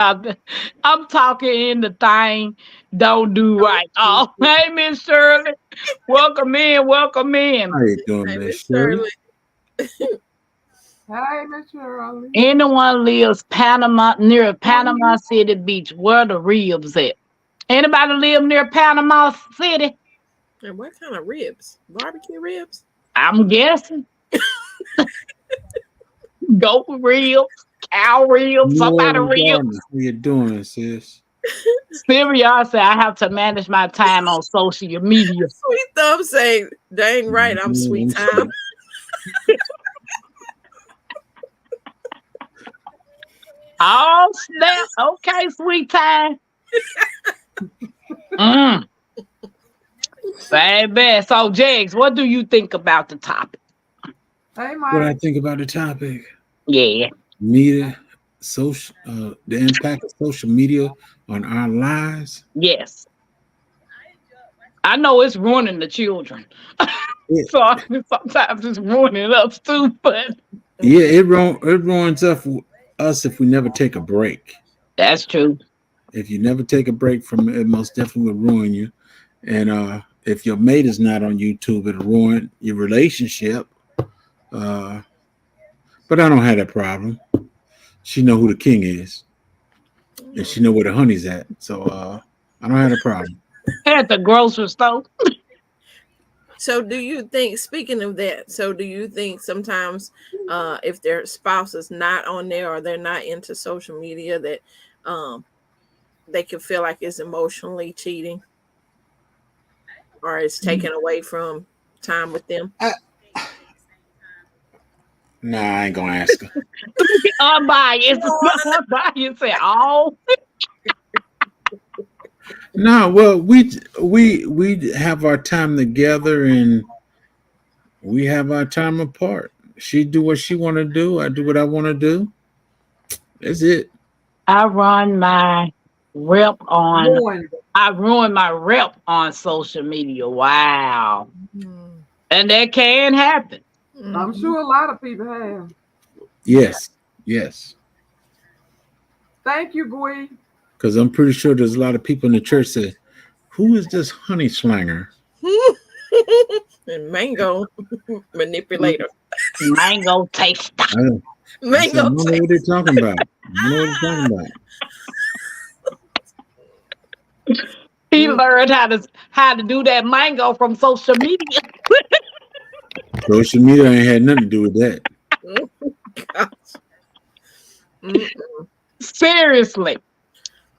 I'm talking in the thing. Don't do right. Oh, hey, Miss Shirley. Welcome in. Welcome in. How you doing, Hey, Miss Miss Shirley? Shirley. Hey, Miss Shirley. Anyone lives Panama near Panama City Beach? Where the ribs at? Anybody live near Panama City? And what kind of ribs? Barbecue ribs? I'm guessing goat ribs, cow ribs, New somebody Orleans ribs. Gardens. How you doing, sis? Seriously, I have to manage my time on social media. Sweet Thumb say, dang right, I'm sweet time. Oh snap! Okay, sweet time. Mm, baby. So, Jags, what do you think about the topic? Hey, What I Mike. think about the topic? Yeah, Media, social, the impact of social media on our lives. yes. I know it's ruining the children. Yeah, So sometimes it's ruining us too, but yeah, it ruins us if we never take a break. that's true. If you never take a break from it, it most definitely will ruin you. And if your mate is not on YouTube, it'll ruin your relationship. Uh, but I don't have that problem. She know who the king is, and she know where the honey's at. So I don't have a problem. At the grocery store. So do you think, speaking of that, so do you think sometimes if their spouse is not on there or they're not into social media that um, they can feel like it's emotionally cheating or it's taken away from time with them? I, nah, I ain't gonna ask her. Unbiased. Unbiased. Say, oh, No, well, we have our time together, and we have our time apart. She do what she want to do. I do what I want to do. That's it. I run my rep on. Ruined. I ruined my rep on social media. Wow, Mm-hmm. and that can happen. I'm sure a lot of people have. Yeah. Yes, yes. Thank you, Gwen. Because I'm pretty sure there's a lot of people in the church that, who is this honey slanger? And mango manipulator. Mango taste. I don't. I said, I Mango don't know what taste. they're talking about. I don't know what they're talking about. He learned how to do that mango from social media. Social media ain't had nothing to do with that. Gosh. Mm-mm. Seriously,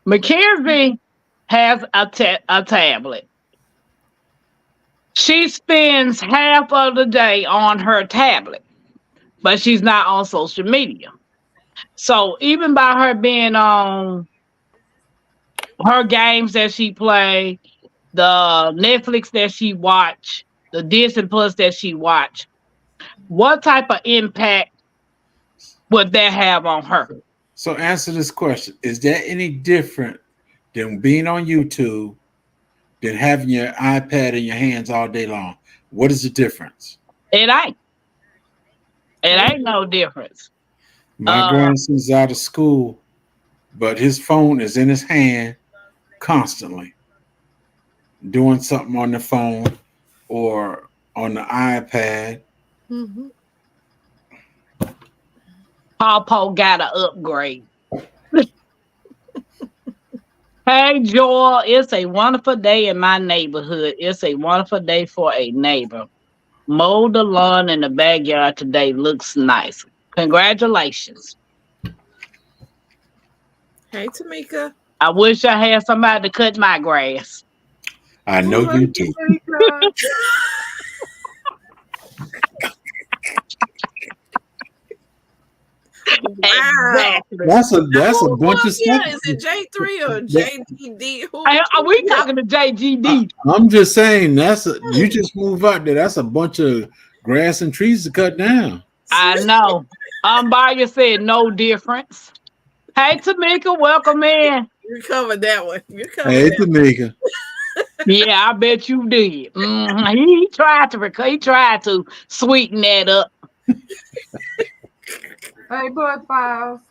Mackenzie has a tablet. She spends half of the day on her tablet, but she's not on social media. So even by her being on her games that she play, the Netflix that she watch, the Disney Plus that she watch, what type of impact would that have on her? So answer this question: is that any different than being on YouTube than having your iPad in your hands all day long? What is the difference? It ain't. It Okay. ain't no difference. My Uh, grandson's out of school, but his phone is in his hand constantly, doing something on the phone or on the iPad. Mm-hmm. Pawpaw got to upgrade. Hey, Joel, it's a wonderful day in my neighborhood. It's a wonderful day for a neighbor. Mowed the lawn in the backyard today. Looks nice. Congratulations. Hey, Tamika. I wish I had somebody to cut my grass. I know Well, you do. Tamika. Wow. Exactly. That's a Who bunch of else here? stuff. Is it J3 or JDD? Are we Yeah. talking to JGD? I'm just saying you just move out there. That's a bunch of grass and trees to cut down. I know. Umbaya said no difference. Hey, Tamika, welcome in. You covered that one. You covered Hey, that Tamika. Yeah, I bet you did. He tried to he tried to sweeten that up. Hey, Bud Files.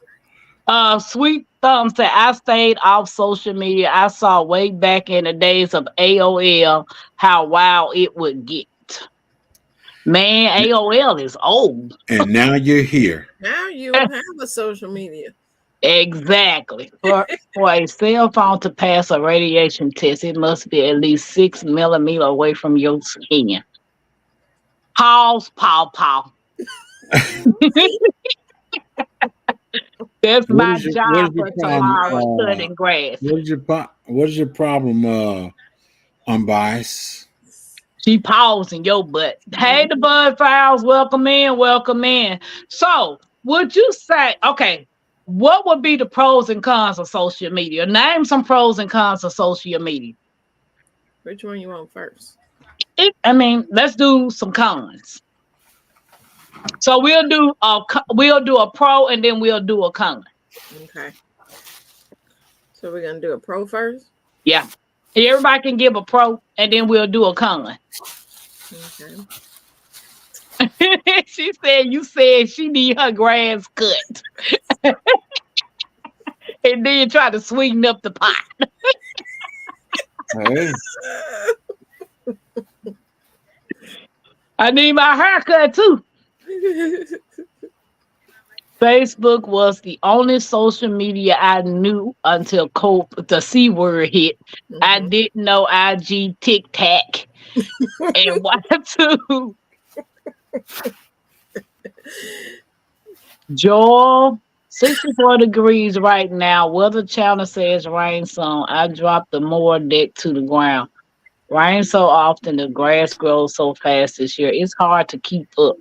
Sweet Thumb said, I stayed off social media. I saw way back in the days of AOL how wild it would get. Man, AOL is old. And now you're here. Now you have a social media. Exactly. For a cell phone to pass a radiation test, it must be at least 6 millimeters away from your skin. Pause, pow, pow. That's What my is your job for tomorrow, problem? cutting grass. What is your problem? Unbiased. She pausing your butt. Hey, the Bud Files, welcome in, welcome in. So, would you say, okay, what would be the pros and cons of social media? Name some pros and cons of social media. Which one you want first? Let's do some cons. So we'll do a pro and then we'll do a con. Okay. So we're gonna do a pro first. Yeah. Everybody can give a pro and then we'll do a con. Okay. She said you said she need her grass cut. And then try to sweeten up the pot. Hey. I need my haircut too. Facebook was the only social media I knew until the C word hit. I didn't know IG, Tic Tac, and Y2. Joel, 64 degrees right now. Weather channel says rain soon. I dropped the mower deck to the ground. Rain so often, the grass grows so fast this year. It's hard to keep up.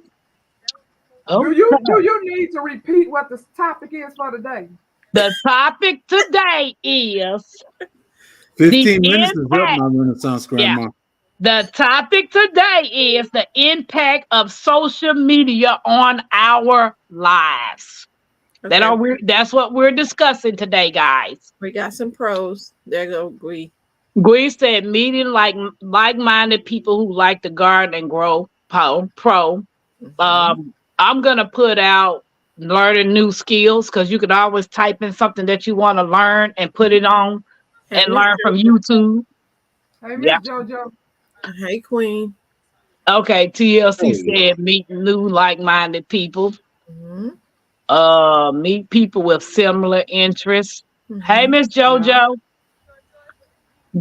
Oh, Do you need to repeat what the topic is for today? the topic today is 15 minutes is up, impact. my Renaissance grandma. The topic today is the impact of social media on our lives. Okay. That's what we're discussing today, guys. We got some pros. There go Gwee. Gwee said meeting like-minded people who like to garden and grow. Pro. I'm gonna put out learning new skills because you can always type in something that you want to learn and put it on Hey, and Miss learn from JoJo. YouTube. Hey, Miss Yeah. JoJo. Hey, Queen. Okay, TLC Oh, said meet new like-minded people. Mm-hmm. Meet people with similar interests. Mm-hmm. Hey, Miss JoJo.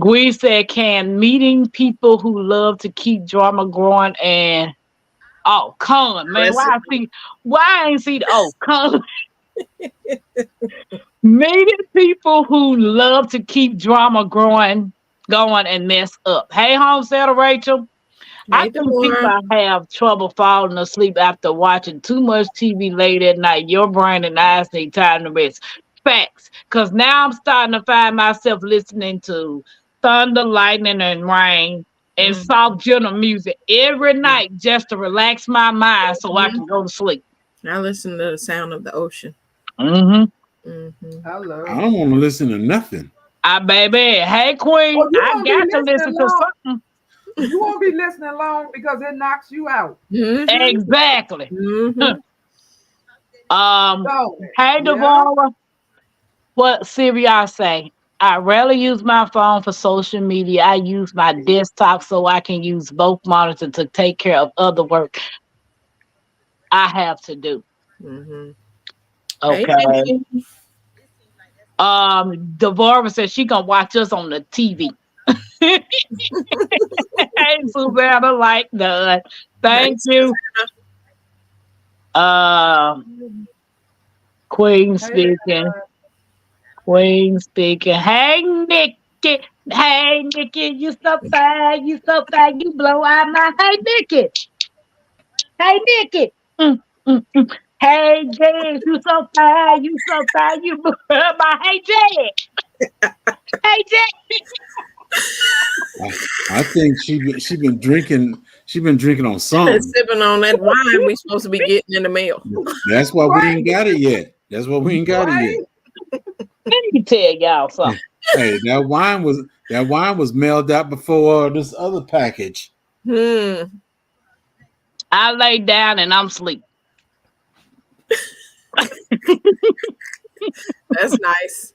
Gwee said, can meeting people who love to keep drama growing and con, man. Why I ain't see the con? Meeting people who love to keep drama going and mess up. Hey, Homesteader Rachel. I Hey, think people Deborah. have trouble falling asleep after watching too much TV late at night. Your brain and eyes need time to rest. Facts. Because now I'm starting to find myself listening to thunder, lightning, and rain and soft, gentle music every night just to relax my mind so I can go to sleep. I listen to the sound of the ocean. Mm-hmm. Mm-hmm. I love I don't want to listen to nothing. Baby. Hey, Queen. Well, you I won't be got to listen listening to long. something. You won't be listening long because it knocks you out. Mm-hmm. Exactly. Mm-hmm. So, Hey, yeah. Devorah. What Siri say? I rarely use my phone for social media. I use my desktop so I can use both monitors to take care of other work I have to do. Mm-hmm. Okay. Hey, Devorah said she gonna watch us on the TV. Hey, Susanna, like done. Thank you. Queen speaking. Queen speaking. Hey, Nikki. Hey, Nikki, you so fine. You so fine. You blow out my. Hey, Nikki. Hey, Nikki. Mm, mm, mm. Hey, Jay, you so fine. You so fine. You blow out my. Hey, Jay. Hey, Jay. I think she been drinking. She been drinking on something. sipping on that wine we supposed to be getting in the mail. That's why we ain't got it yet. That's why we ain't got it yet. Let me tell y'all something. Hey, that wine was mailed out before this other package. Hmm. I lay down and I'm asleep. That's nice.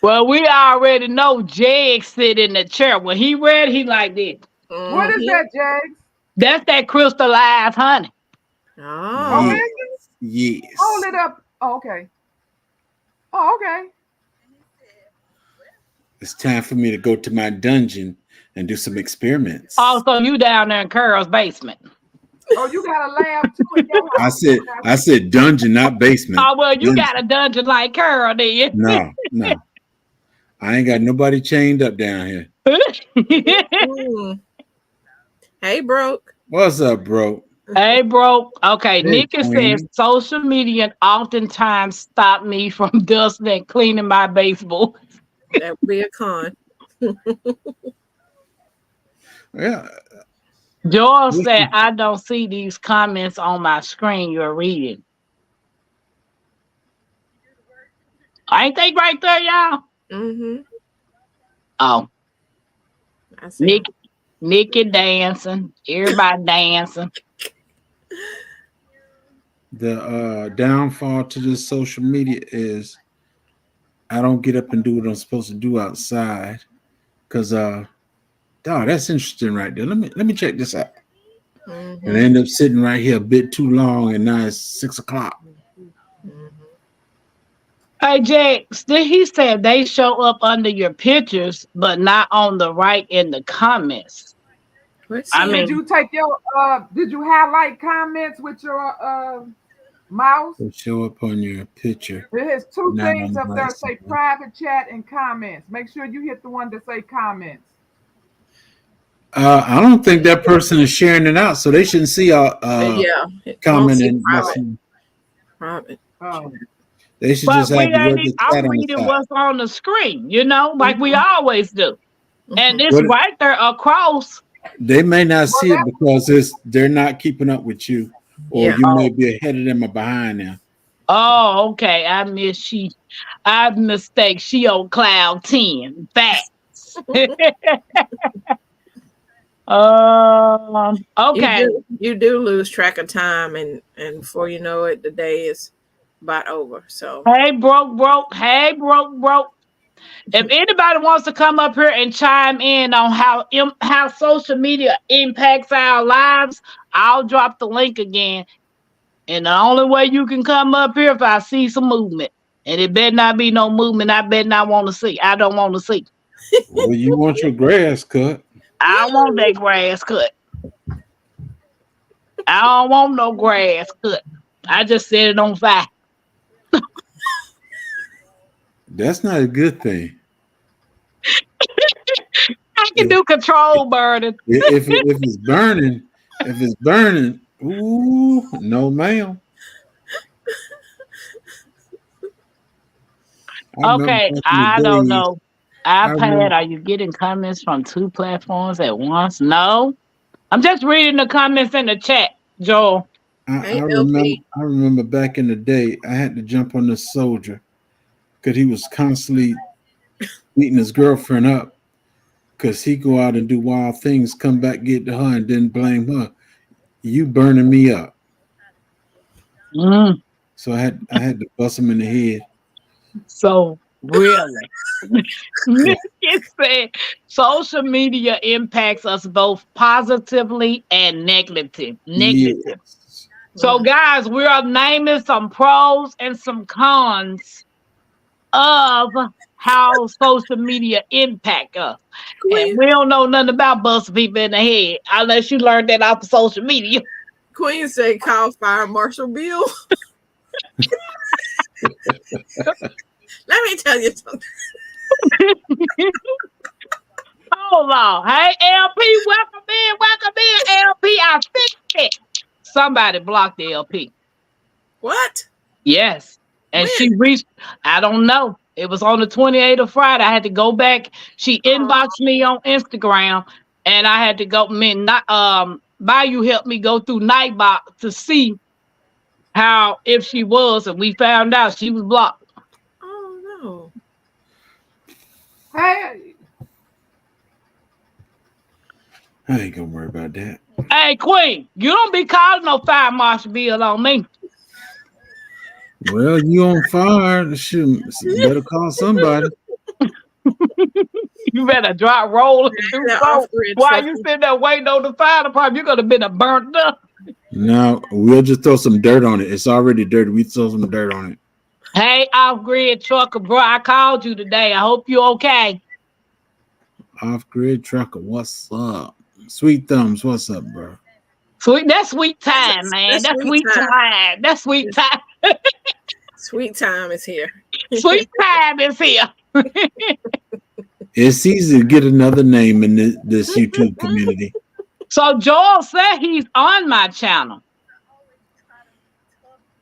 Well, we already know Jag sit in the chair. When he read, he like this. What is Mhm. that, Jags? That's that crystallized honey. Oh, Oh, is Yes. it? Hold Yes. it up. Oh, okay. Oh, okay. It's time for me to go to my dungeon and do some experiments. Also, you down there in Carol's basement. Oh, you got a lab too in your I house. said I said dungeon, not basement. Oh, well, you got a Dungeon. dungeon like Carol, then. No, no. I ain't got nobody chained up down here. mm. Hey, broke. What's up, bro? Hey, bro. Okay, Hey, Nikki says Queen. social media oftentimes stop me from dusting and cleaning my baseboard. That would be a con. Yeah. Joel said, Listen, I don't see these comments on my screen you're reading. Ain't they right there, y'all? Mm-hmm. Oh, I see him. Nikki dancing. Everybody dancing. the downfall to this social media is I don't get up and do what I'm supposed to do outside. Cause dog, that's interesting right there. Let me check this out. And I Mm-hmm. end up sitting right here a bit too long, and now it's 6 o'clock. Mm-hmm. Hey, Jay, he said they show up under your pictures, but not on the right in the comments. Let's I see. Did mean, you take your did you highlight comments with your mouse? They show up on your picture, It has two not on things the up right there say side. private chat and comments. Make sure you hit the one that say comments. I don't think that person is sharing it out, so they shouldn't see Yeah, it won't see commenting. private. Private. Oh. They should but just we have the ain't. regular I'm chat on the reading side. what's on the screen, like we Mm-hmm. always do, Mm-hmm. and it's What right there across. they may not Well, see it because they're not keeping up with you, or Yeah. you may Oh, be ahead of them or behind them. oh, okay. I mistake. She on cloud 10. Facts. Okay. You do lose track of time, and before you know it, the day is about over. So Hey, broke. Hey, broke. If anybody wants to come up here and chime in on how social media impacts our lives, I'll drop the link again. And the only way you can come up here if I see some movement. And it better not be no movement I better not want to see. I don't want to see. Well, you want your grass cut. I don't want that grass cut. I don't want no grass cut. I just set it on fire. That's not a good thing. I can If do control burning. if it's burning, ooh, no, ma'am. I remember Okay, back in the I don't days. know. I iPad, remember. are you getting comments from two platforms at once? No. I'm just reading the comments in the chat, Joel. I hey remember. LP. I remember back in the day. I had to jump on this soldier because he was constantly beating his girlfriend up. Because he go out and do wild things, come back get to her, and then blame her. You burning me up. Mm, So I had to bust him in the head. so, really? Yeah. Nick said social media impacts us both positively and negative. Yes. So, Mm. guys, we are naming some pros and some cons of how social media impact us. And Queen we don't know nothing about busting people in the head unless you learned that off of social media. Queen say call Fire Marshal Bill. Let me tell you something. Hold on. Hey, LP, welcome in, LP. I fixed it. Somebody blocked the LP. What? Yes. And When? she reached, I don't know. It was on the 28th of Friday. I had to go back. She Oh, inboxed me on Instagram and I had to go, Bayou helped me go through Nightbot to see how if she was, and we found out she was blocked. oh no. Hey, I ain't gonna worry about that. Hey, Queen, you don't be calling no fire marshal bill on me. Well, you on fire. Shoot, better call somebody. You better drop, roll, and do That so. off-grid While you trucker. sitting there waiting on the fire department, you're gonna be burnt up. Now we'll just throw some dirt on it. It's already dirty. We throw some dirt on it. Hey, off-grid trucker, bro, I called you today. I hope you're okay. Off-grid trucker, what's up? Sweet thumbs, what's up, bro? Sweet, that's sweet time, man. That's That's sweet sweet time. time. That's sweet time. Sweet time is here. Sweet time is here. It's easy to get another name in this YouTube community. So Joel said he's on my channel.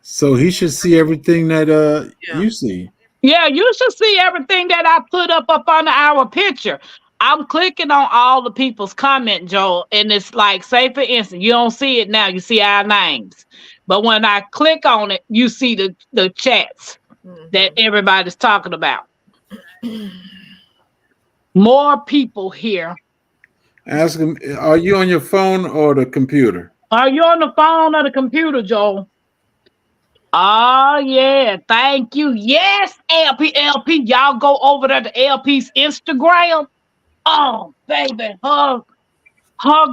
So he should see everything that Yeah. you see. Yeah, you should see everything that I put up under our picture. I'm clicking on all the people's comment, Joel, and it's like, say for instance, you don't see it now, you see our names. But when I click on it, you see the chats that everybody's talking about. More people here. Ask him, are you on your phone or the computer? Are you on the phone or the computer, Joel? Oh, yeah. Thank you. Yes, LP. Y'all go over there to LP's Instagram. Oh, baby. Her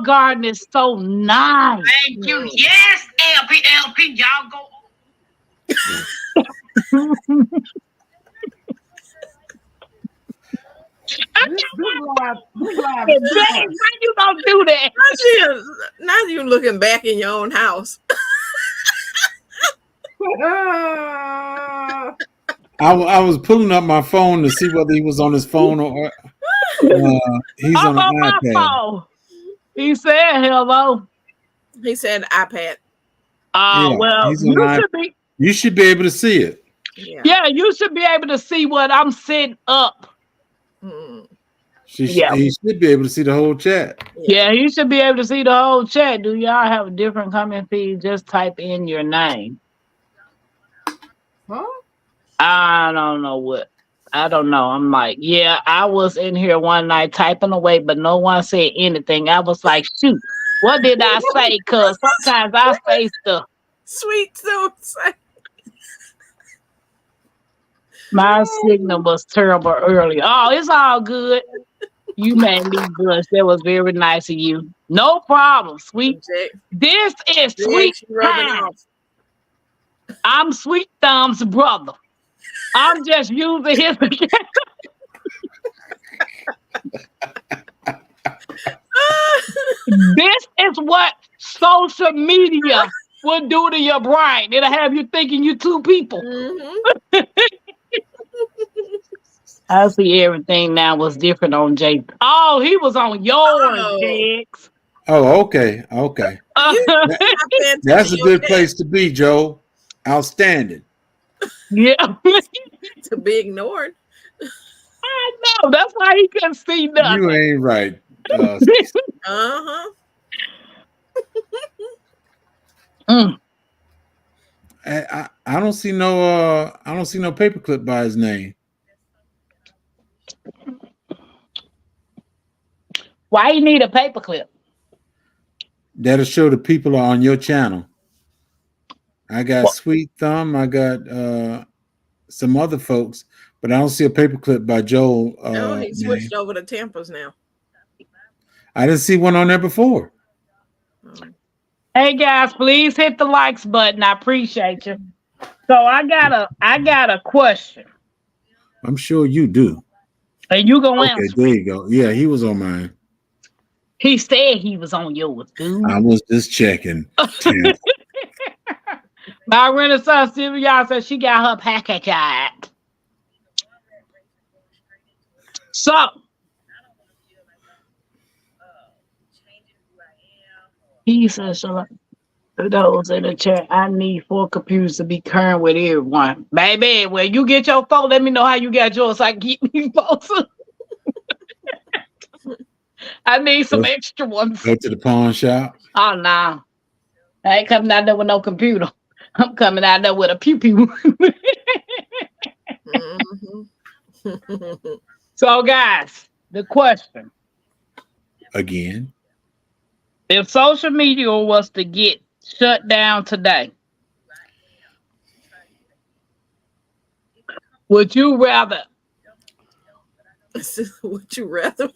garden is so nice. Thank you. Yes, LP. Y'all go. This live Why you don't do that? Now you looking back in your own house. I was pulling up my phone to see whether he was on his phone or he's I'm on an my iPad. phone. He said hello. He said iPad. Yeah, Well, he's on you should be able to see it. Yeah. You should be able to see what I'm setting up. He should be able to see the whole chat. Yeah, you should be able to see the whole chat. Do y'all have a different comment feed? Just type in your name. Huh? I don't know what. I don't know. I'm like, yeah, I was in here one night typing away, but no one said anything. I was like, shoot, what did I say? Because sometimes I say stuff. Sweet tunes. My signal was terrible earlier. Oh, it's all good. You made me blush. That was very nice of you. No problem, sweet. This is Sweet Time. I'm Sweet Thumb's brother. I'm just using his account. This is what social media will do to your brain. It'll have you thinking you two people. I see everything now was different on Jay. Oh, he was on yours, Jigs. Oh, okay. That's a good place to be, Joe. Outstanding. Yeah. To be ignored. I know. That's why he couldn't see nothing. You ain't right. I don't see no paperclip by his name. Why you need a paperclip? That'll show the people are on your channel. I got Sweet Thumb. I got some other folks, but I don't see a paperclip by Joel. No, he switched over to Tampa's now. I didn't see one on there before. Hey guys, please hit the likes button. I appreciate you. So I got a question. I'm sure you do. And you gonna answer. There you go. Yeah, he was on mine. He said he was on yours, dude. I was just checking. My Renaissance Sylvia said she got her package out. So he says, those in the chat, I need 4 computers to be current with everyone. Baby, when you get your phone, let me know how you got yours so I can keep me posted. I need some extra ones. Go to the pawn shop. Oh, no. I ain't coming out there with no computer. I'm coming out there with a pew-pew. So, guys, the question. Again. If social media was to get shut down today, Would you rather Would you rather?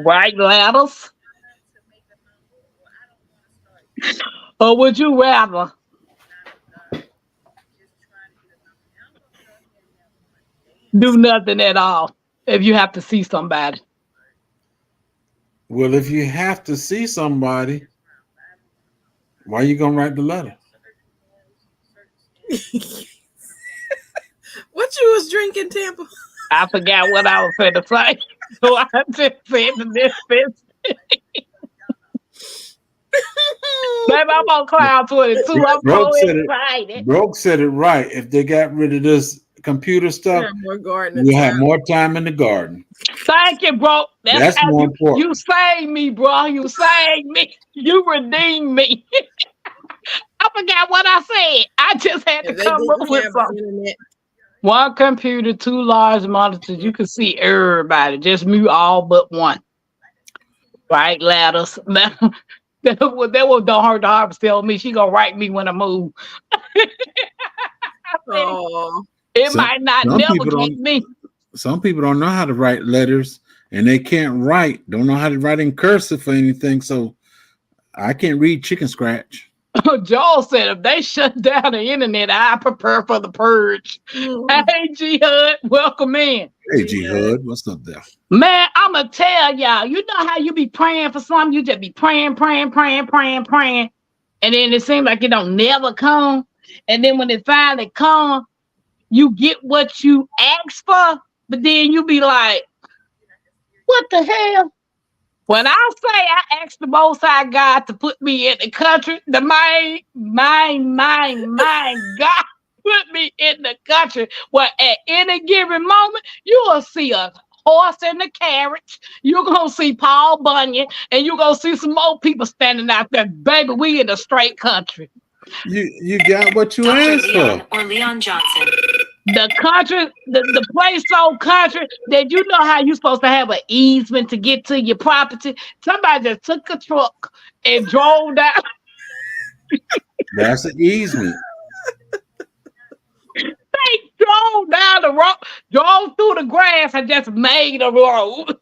write letters or would you rather do nothing at all if you have to see somebody? Well, if you have to see somebody, why you gonna write the letter? What you was drinking, Tampa? I forgot what I was going to say. So I just said the this. Baby, I'm on cloud 22. I'm Broke so said it. excited. Broke said it right. If they got rid of this computer stuff, Yeah, more gardening we'll have time. more time in the garden. Thank you, bro. That's how more you important. saved me, bro. You saved me. You redeemed me. I forgot what I said. I just had to If they come up didn't with have something. internet, One computer, two large monitors. You can see everybody. Just mute all but one. Right, ladders. That was don't hurt the harvest tell me she gonna write me when I move. oh, It Some might not some never people get don't. me. Some people don't know how to write letters, and they can't write. Don't know how to write in cursive or anything. So I can't read chicken scratch. Joel said if they shut down the internet, I prepare for the purge. mm, Hey, G Hud, welcome in. Hey, G Hud, what's up there? Man, I'ma tell y'all, you know how you be praying for something, you just be praying, praying, praying, praying, praying, and then it seems like it don't never come. And then when it finally come, you get what you asked for, but then you be like, what the hell? When I say I asked the Most High God to put me in the country, the my God put me in the country where at any given moment you will see a horse and a carriage. You're gonna see Paul Bunyan, and you're gonna see some more people standing out there. Baby, we in a straight country. You got what you asked for. Or Leon Johnson. The country, the place so country that you know how you supposed to have an easement to get to your property. Somebody just took a truck and drove down. That's an easement. They drove down the road, drove through the grass, and just made a road.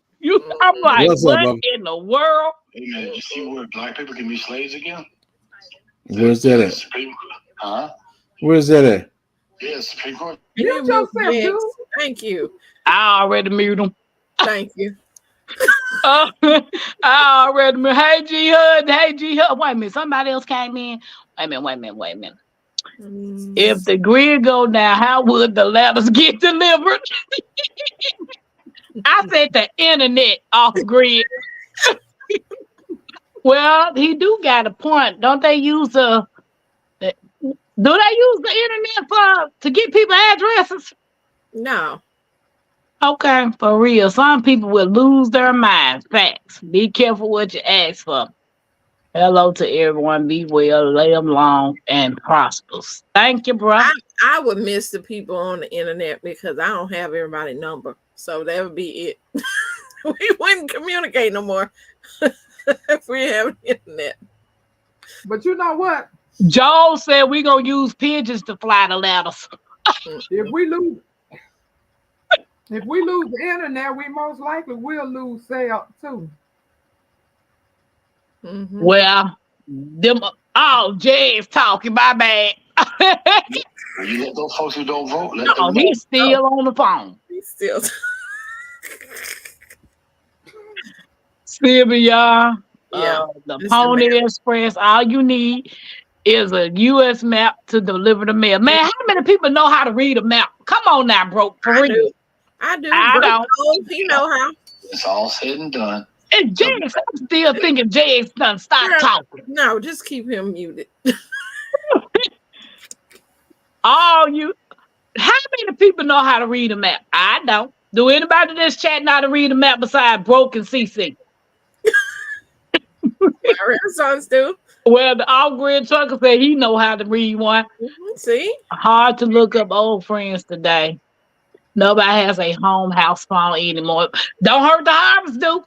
I'm like, What's up, what Bubba? in the world? Hey man, you see where black people can be slaves again? Where's that at? Supreme, huh? Where's that at? Yeah, Supreme Court. you Mute mute yourself, Jax. dude. Thank you, I already muted them. thank you. I already muted. Hey, G Hud. Hey, G Hud. Wait a minute. Somebody else came in. Wait a minute. If the grid go down, how would the letters get delivered? I said the internet off grid. Well, he do got a point. Don't they use do they use the internet to get people addresses? No, Okay, for real. Some people will lose their minds. Facts. Be careful what you ask for. Hello to everyone. Be well, live long, and prosperous. Thank you, bro. I would miss the people on the internet because I don't have everybody's number, so that would be it. We wouldn't communicate no more if we have internet. But you know what? Joel said we gonna use pigeons to fly the letters. If we lose the internet, we most likely will lose sale too. Mhm. Well, them Jay's talking. My bad. You let those folks who don't vote, let No, them know. he's still on the phone. He's still. Sylvia, Yeah, the Mr. Pony Mayor. Express. All you need is a U.S. map to deliver the mail. Man, how many people know how to read a map? Come on now, bro. For I real. do. I do. I Bro don't. knows, he know how. It's all said and done. And James, I'm still thinking James done stop Girl. talking. No, just keep him muted. How many people know how to read a map? I don't. Do anybody in this chat know how to read a map besides broken CC? My Renaissance do. Well, the off-grid trucker said he know how to read one. See? Hard to look up old friends today. Nobody has a home house phone anymore. Don't hurt the harvest, dude.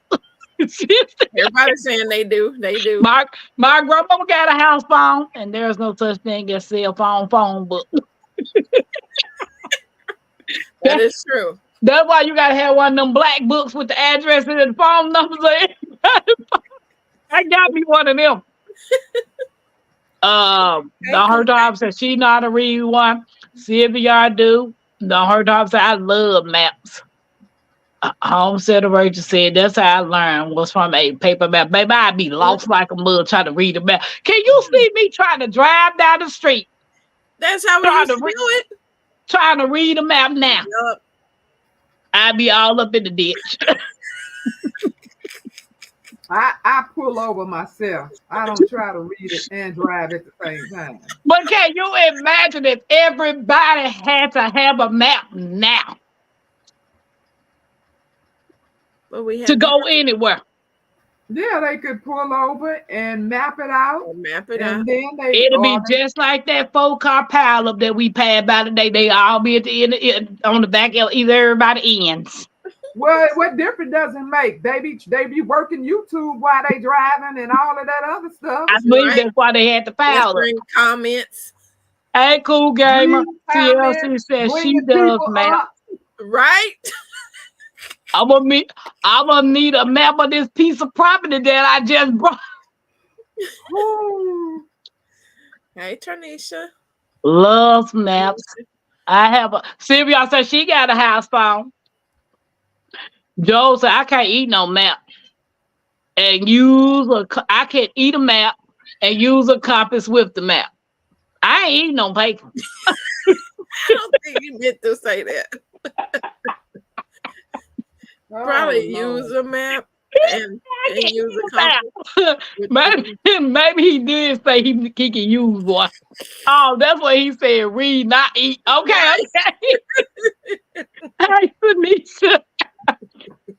Everybody's saying they do. They do. my grandmama got a house phone, and there's no such thing as cell phone book. That is true. That's why you gotta have one of them black books with the address and the phone numbers in. I got me one of them. Don't her dog said she know how to read one. Sylvia do. Don't her dog said I love maps. Homestead Rachel said that's how I learned was from a paper map. Baby, I'd be lost like a mud trying to read a map. Can you see me trying to drive down the street? That's how we Trying used to to re- do it. Trying to read a map now. Yup. I'd be all up in the ditch. I pull over myself. I don't try to read it and drive at the same time. But can you imagine if everybody had to have a map now But we had to go anywhere? Yeah, they could pull over and map it out. map it And out. then It'll be just like that 4-car pileup that we passed by today. They all be at the end on the back of either everybody ends. well, what difference does it make? They be working YouTube while they driving and all of that other stuff. I believe right. that's why they had the pileup. Answering comments. Hey, cool gamer. Reading TLC comments, says she bringing does people map. up. Right. I'm gonna need a map of this piece of property that I just brought. Ooh. Hey, Tanisha. Loves maps. I have a Sylvia said she got a house phone. Joe said I can't eat no map and I can't eat a map and use a compass with the map. I ain't eating no paper. I don't think you meant to say that. Probably use a map and use a compass. Maybe he did say he can use one. Oh, that's what he said. Read, not eat. Okay. Hey, Tanisha.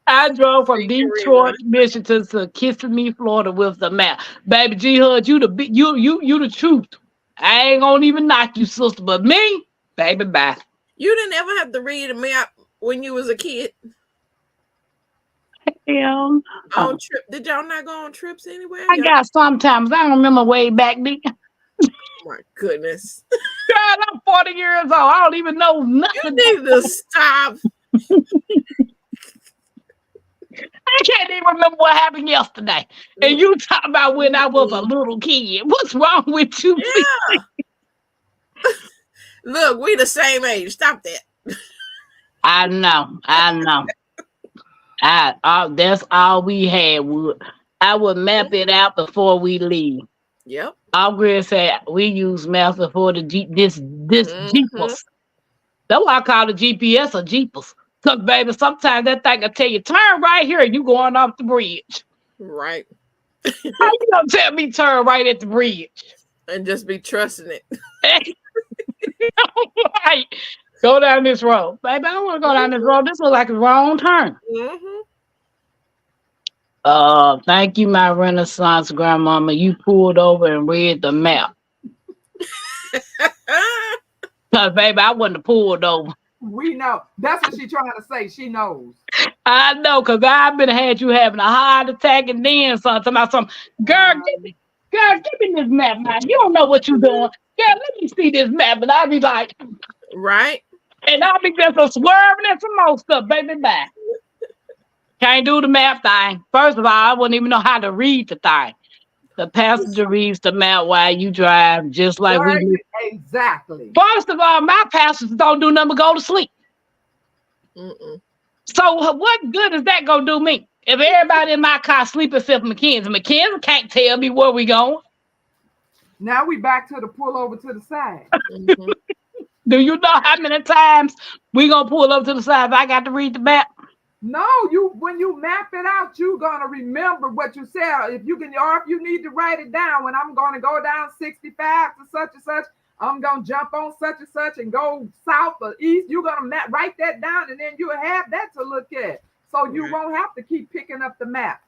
I drove from Detroit, Michigan to Kissimmee, Florida with the map. Baby G Hud, you the truth. I ain't gonna even knock you, sister, but me, baby, bye. You didn't ever have to read a map when you was a kid. On trip. Did y'all not go on trips anywhere? I got sometimes. I don't remember way back then. Oh my goodness. God, I'm 40 years old. I don't even know nothing. You need to stop. I can't even remember what happened yesterday. And you talk about when I was a little kid. What's wrong with you? Yeah. Look, we the same age. Stop that. I know. That's all we had. I would map it out before we leave. Yep. Algrid said we use maps before the this Jeepers. That's why I call the GPS a Jeepers. Because, baby, sometimes that thing will tell you, turn right here, and you going off the bridge. Right. How you gonna tell me turn right at the bridge? And just be trusting it. Right. Go down this road. Baby, I don't want to go down this road. This looks like a wrong turn. Thank you, my Renaissance grandmama. You pulled over and read the map. Because, baby, I wouldn't have pulled over. We know. That's what she's trying to say. She knows. I know, because I've been had you having a heart attack and then something. Girl, give me this map, man. You don't know what you're doing. Girl, let me see this map. And I'll be like, right. And I'll be just a swerving and some more stuff, baby, bye. Can't do the map thing. First of all, I wouldn't even know how to read the thing. The passenger reads the map while you drive, just like we do. Exactly. First of all, my passengers don't do nothing but go to sleep. So what good is that gonna do me? If everybody in my car sleep except Mackenzie. Mackenzie can't tell me where we going. Now we back to the pull over to the side. Do you know how many times we gonna pull up to the side if I got to read the map? No, when you map it out, you're gonna remember what you said. If you can, or if you need to write it down, when I'm gonna go down 65 to such and such, I'm gonna jump on such and such and go south or east. You're gonna write that down, and then you'll have that to look at. So you won't have to keep picking up the map.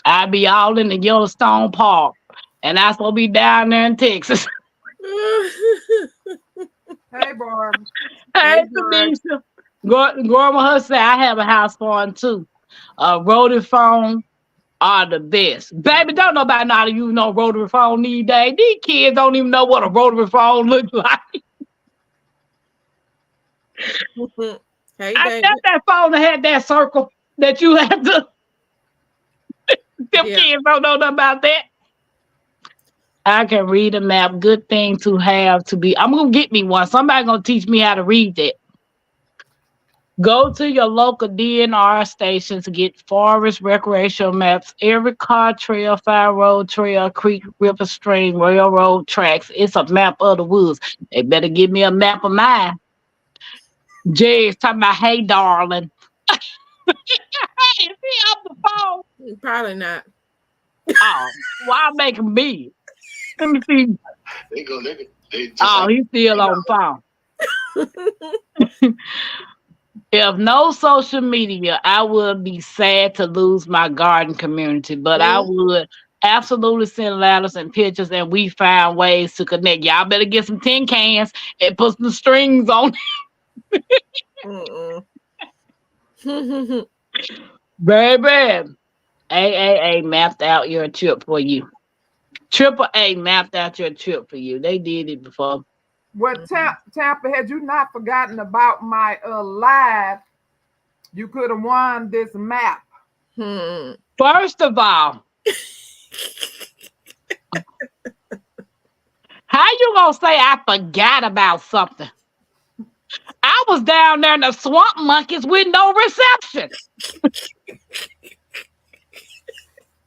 I'll be all in the Yellowstone Park, and I supposed to be down there in Texas. Hey, Barb. Hey, Tanisha. Grandma her say I have a house phone too. A rotary phone are the best. Baby, don't nobody know how to use no rotary phone these days. These kids don't even know what a rotary phone looks like. Hey, I David. bet that phone had that circle that you had to. Them Yeah. kids don't know nothing about that. I can read a map. Good thing to have to be. I'm gonna get me one. Somebody gonna teach me how to read that. Go to your local DNR station to get forest recreational maps. Every car trail, fire road trail, creek, river, stream, railroad tracks. It's a map of the woods. They better give me a map of mine. Jay is talking about, hey, darling. Hey, is he off the phone? Probably not. Oh, why make him big? Let me see. They just Oh, like he's still on the phone. If no social media, I would be sad to lose my garden community, but I would absolutely send letters and pictures, and we find ways to connect. Y'all better get some tin cans and put some strings on. Baby, AAA mapped out your trip for you. Triple A mapped out your trip for you. They did it before. Well, Tampa, had you not forgotten about my live, you could have won this map. First of all, how you gonna say I forgot about something? I was down there in the swamp monkeys with no reception.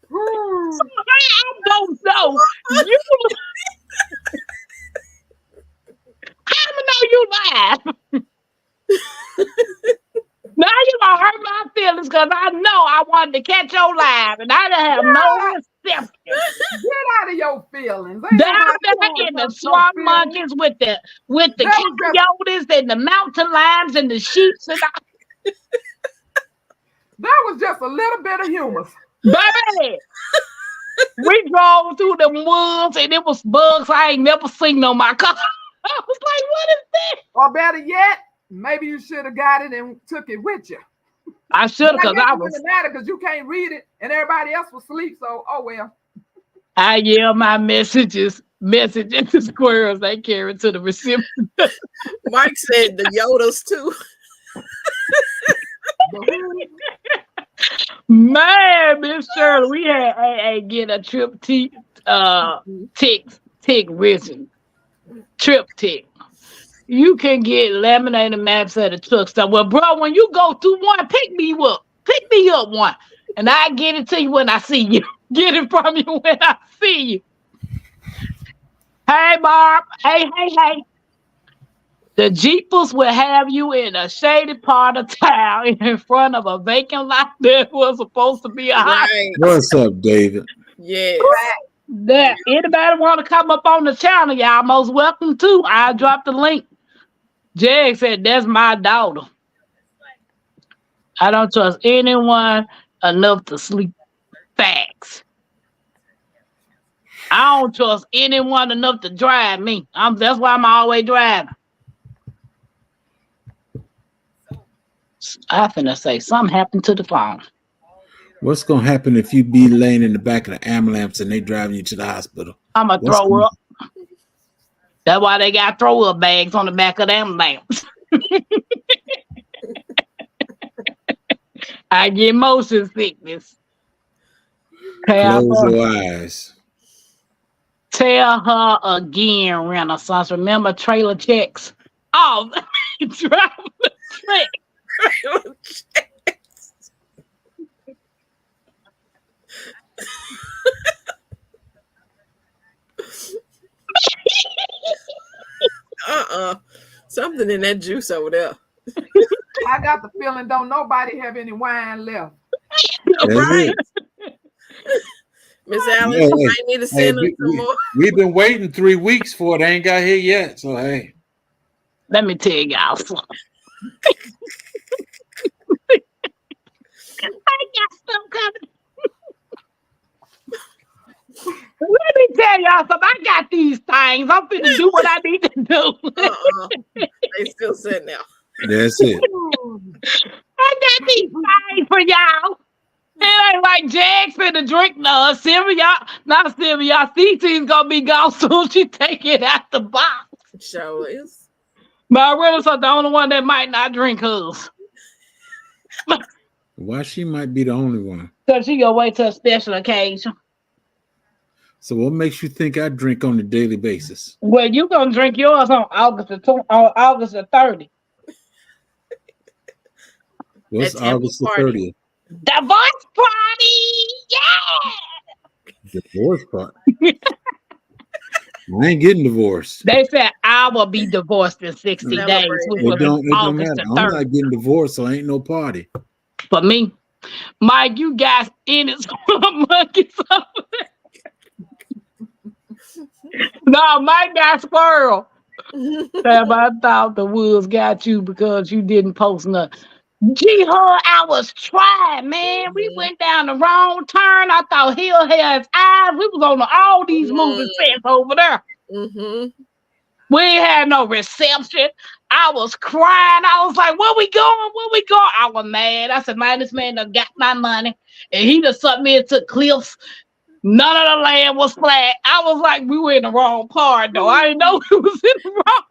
So I don't know. You, how do I know you lied? Now you gonna hurt my feelings because I know I wanted to catch your live and I didn't have no reception. Get out of your feelings. Ain't Down nobody there going in the about swamp your feelings. monkeys with the That was coyotes and the mountain lions and the sheep and That was just a little bit of humor. baby. We drove through the woods and it was bugs I ain't never seen on my car. I was like, what is this? Or better yet, maybe you should have got it and took it with you. I should have, But I because guess I it was. wouldn't matter because you can't read it and everybody else was asleep. So, oh well. I yell my message to squirrels. They carry to the recipient. Mike said the Yodas too. Man, Miss Shirley, we had AA get a tick written. Trip tick. You can get laminated maps at a truck stop. Well, bro, when you go through one, pick me up. Pick me up one. And I get it to you when I see you. Get it from you when I see you. Hey, Barb. Hey. The Jeepers will have you in a shady part of town in front of a vacant lot that was supposed to be a house. Right. What's up, David? Yes. That anybody want to come up on the channel, y'all most welcome to. I'll drop the link. Jag said, that's my daughter. I don't trust anyone enough to sleep. Facts. I don't trust anyone enough to drive me. That's why I'm always driving. I finna say something happened to the phone. What's gonna happen if you be laying in the back of the ambulance and they driving you to the hospital? I'm gonna throw up. That's why they got throw up bags on the back of them lamps. I get motion sickness. Close your eyes. Tell her again, Renaissance. Remember trailer checks? Oh, travel check. Something in that juice over there. I got the feeling don't nobody have any wine left. Right. Miss Allen, you might need to send us some more. We've been waiting 3 weeks for it. They ain't got here yet. So hey. Let me tell y'all something. I got something coming. Let me tell y'all something. I got these things. I'm finna do what I need to do. They still sitting there. That's it. I got these things for y'all. It ain't like Jags finna drink Sylvia. Not Sylvia. CT's gonna be gone soon. She take it out the box. Sure is. But Marilla's the only one that might not drink hers. Why she might be the only one? Because she gonna wait till a special occasion. So what makes you think I drink on a daily basis? Well, you gonna drink yours on August the 30th. What's At Tampa August the party. 30th? Divorce party! Yeah! Divorce party. I ain't getting divorced. They said I will be divorced in 60 days, Celebrate which it. was It don't August matter. the I'm 30th. not getting divorced, so ain't no party. For me, Mike, you guys in it monkeys over there. No, Mike got squirrel. Sam, I thought the woods got you because you didn't post nothing. Gee, I was trying, man. We went down the wrong turn. I thought Hill had his eyes. We was on all these movie sets over there. Mm-hmm. We ain't had no reception. I was crying. I was like, where we going? Where we going? I was mad. I said, man, this man done got my money. And he just sent me into cliffs. None of the land was flat. I was like, we were in the wrong part, though. I didn't know we was in the wrong.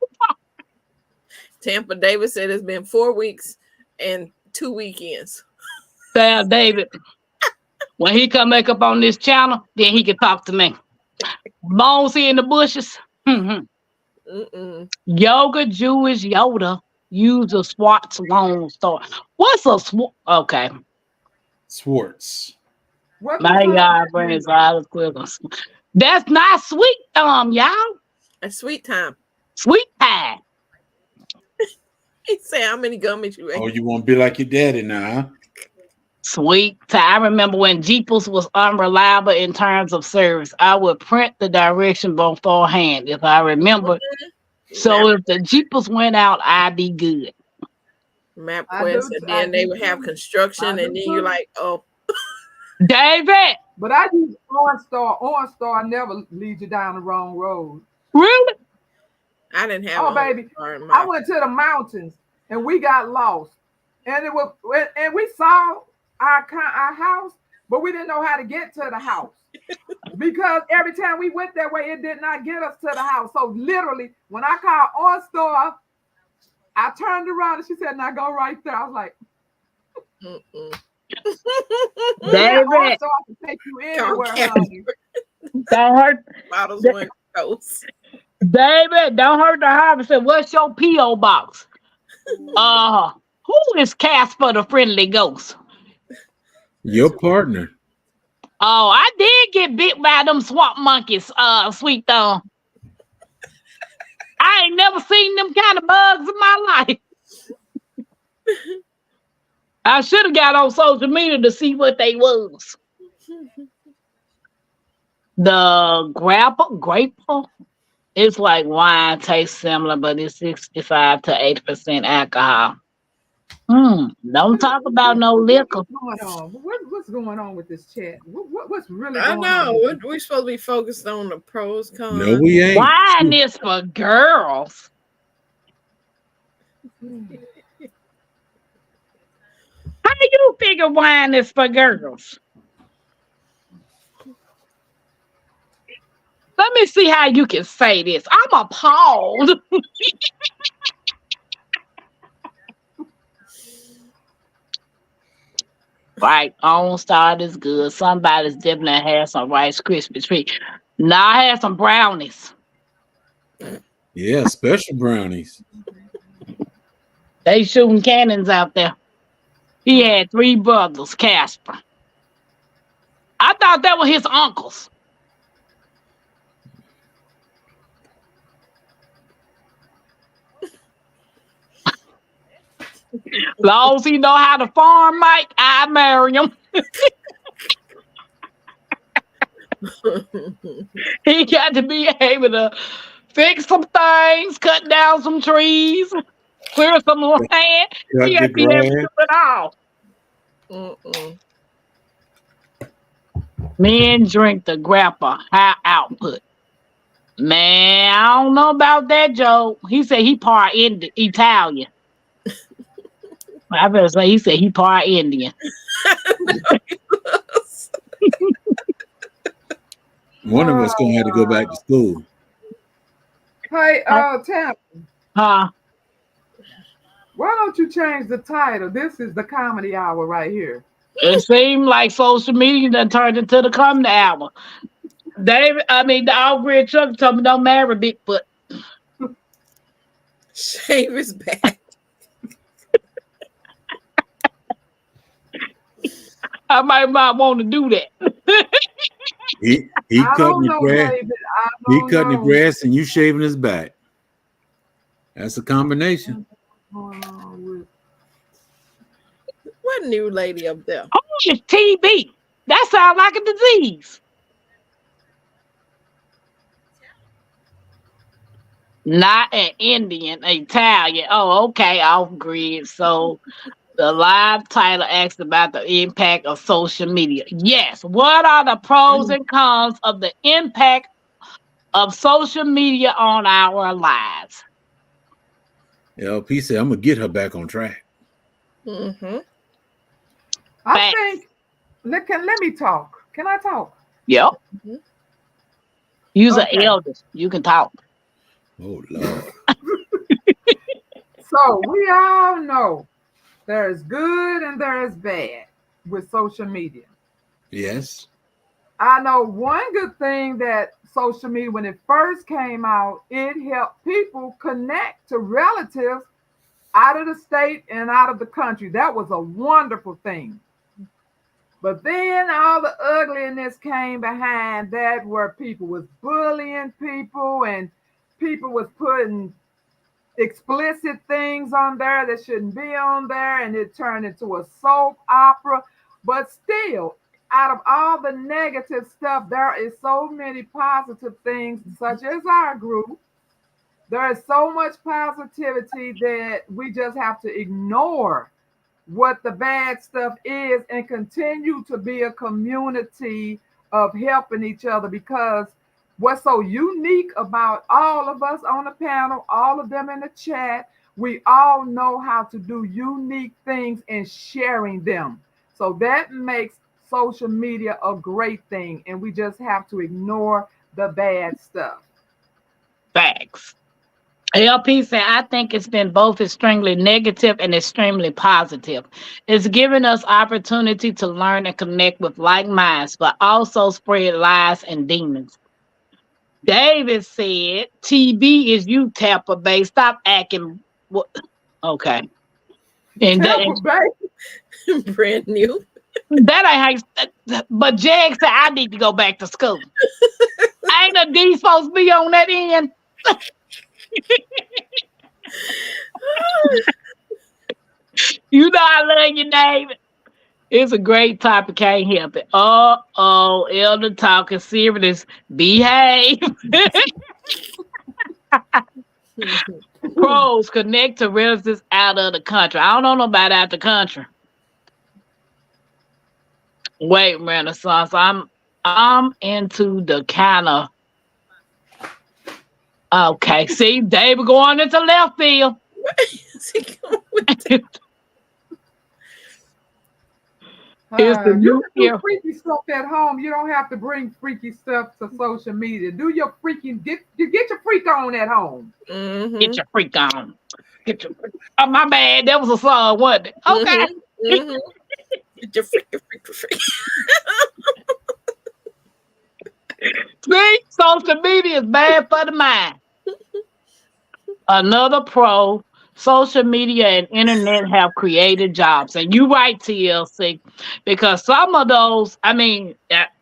Tampa David said it's been 4 weeks and 2 weekends. Sam David, when he come back up on this channel, then he can talk to me. Bones here in the bushes. Yoga Jewish Yoda use a Swartz Lone Star. What's a Okay. Swartz. What My the fuck? God, brains all quick. That's not sweet, y'all. A sweet time. Sweet pie. He said, how many gummies you ate? Oh, you won't be like your daddy now, huh? Sweet pie. I remember when Jeepers was unreliable in terms of service. I would print the direction beforehand if I remember. So if the Jeepers went out, I'd be good. MapQuest, and then they would have construction, and then you're like, oh. David. But I use OnStar. OnStar never leads you down the wrong road. Really? I didn't have. Oh, baby, I went to the mountains and we got lost, and we saw our house, but we didn't know how to get to the house because every time we went that way, it did not get us to the house. So literally, when I called OnStar, I turned around and she said, "Now go right there." I was like, David, OnStar can take you anywhere. Don't hurt. Bottles went coast. David, don't hurt the heart. Said, what's your P.O. box? Who is Casper the Friendly Ghost? Your partner. Oh, I did get bit by them swamp monkeys, Sweet Thumb. I ain't never seen them kind of bugs in my life. I should have got on social media to see what they was. The grapeful. It's like wine, tastes similar, but it's 65 to 80% alcohol. Don't talk about no liquor. What's going on? What's going on with this chat? What's really I going know. on? We're supposed to be focused on the pros, cons. No, we ain't. Wine is for girls. How do you figure wine is for girls? Let me see how you can say this. I'm appalled. Right, OnStar is good. Somebody's definitely had some Rice Krispie treat. Now I had some brownies. Yeah, special brownies. They shooting cannons out there. He had 3 brothers, Casper. I thought that were his uncles. Long as he know how to farm, Mike, I marry him. He got to be able to fix some things, cut down some trees, clear some land. He got to be able to do it all. Men drink the grappa, high output. Man, I don't know about that, Joe. He said he part Italian. I better say he said he part Indian. One of us gonna have to go back to school. Hey, Tam, Huh? why don't you change the title? This is the comedy hour right here. It seemed like social media done turned into the comedy hour. The outgrid truck told me don't marry Bigfoot. Shave his back. I might want to do that. He I cutting don't the know, grass. David. I He don't cutting the know. grass, and you shaving his back. That's a combination. What's going on with- What new lady up there? Oh, it's TB. That sounds like a disease. Not an Indian, Italian. Oh, okay, off grid. So the live title asks about the impact of social media. Yes. What are the pros and cons of the impact of social media on our lives? LP said, "I'm gonna get her back on track." Mm-hmm. I Facts. think. Let me talk. Can I talk? Yep. Mhm. You're an Okay. elder. You can talk. Oh Lord. So we all know there's good and there's bad with social media. Yes. I know one good thing that social media, when it first came out, it helped people connect to relatives out of the state and out of the country. That was a wonderful thing. But then all the ugliness came behind that, where people was bullying people and people was putting explicit things on there that shouldn't be on there, and it turned into a soap opera. But still, out of all the negative stuff, there is so many positive things, such as our group. There is so much positivity that we just have to ignore what the bad stuff is and continue to be a community of helping each other, because what's so unique about all of us on the panel, all of them in the chat, we all know how to do unique things and sharing them. So that makes social media a great thing, and we just have to ignore the bad stuff. Facts. LP said, I think it's been both extremely negative and extremely positive. It's given us opportunity to learn and connect with like minds, but also spread lies and demons. David said, TB is you, Tampa Bay. Stop acting. Okay. And Tampa Bay. Brand new. that ain't how but Jag said, I need to go back to school. Ain't a D supposed to be on that end? You know I love you, David. It's a great topic. Can't help it. Elder talking serious. Behave. Pros connect to relatives out of the country. I don't know nobody out the country. Wait, Renaissance. I'm into the kind of okay. See, David going into left field. Is he going with that? It's the You new can do year. freaky stuff at home. You don't have to bring freaky stuff to social media. Do your freaking get your freak on at home. Mm-hmm. Get your freak on. Get your. Oh, my bad. That was a song, wasn't it? Okay. Mm-hmm. Mm-hmm. Get your freak. See, social media is bad for the mind. Another pro, social media and internet have created jobs. And you right, TLC, because some of those,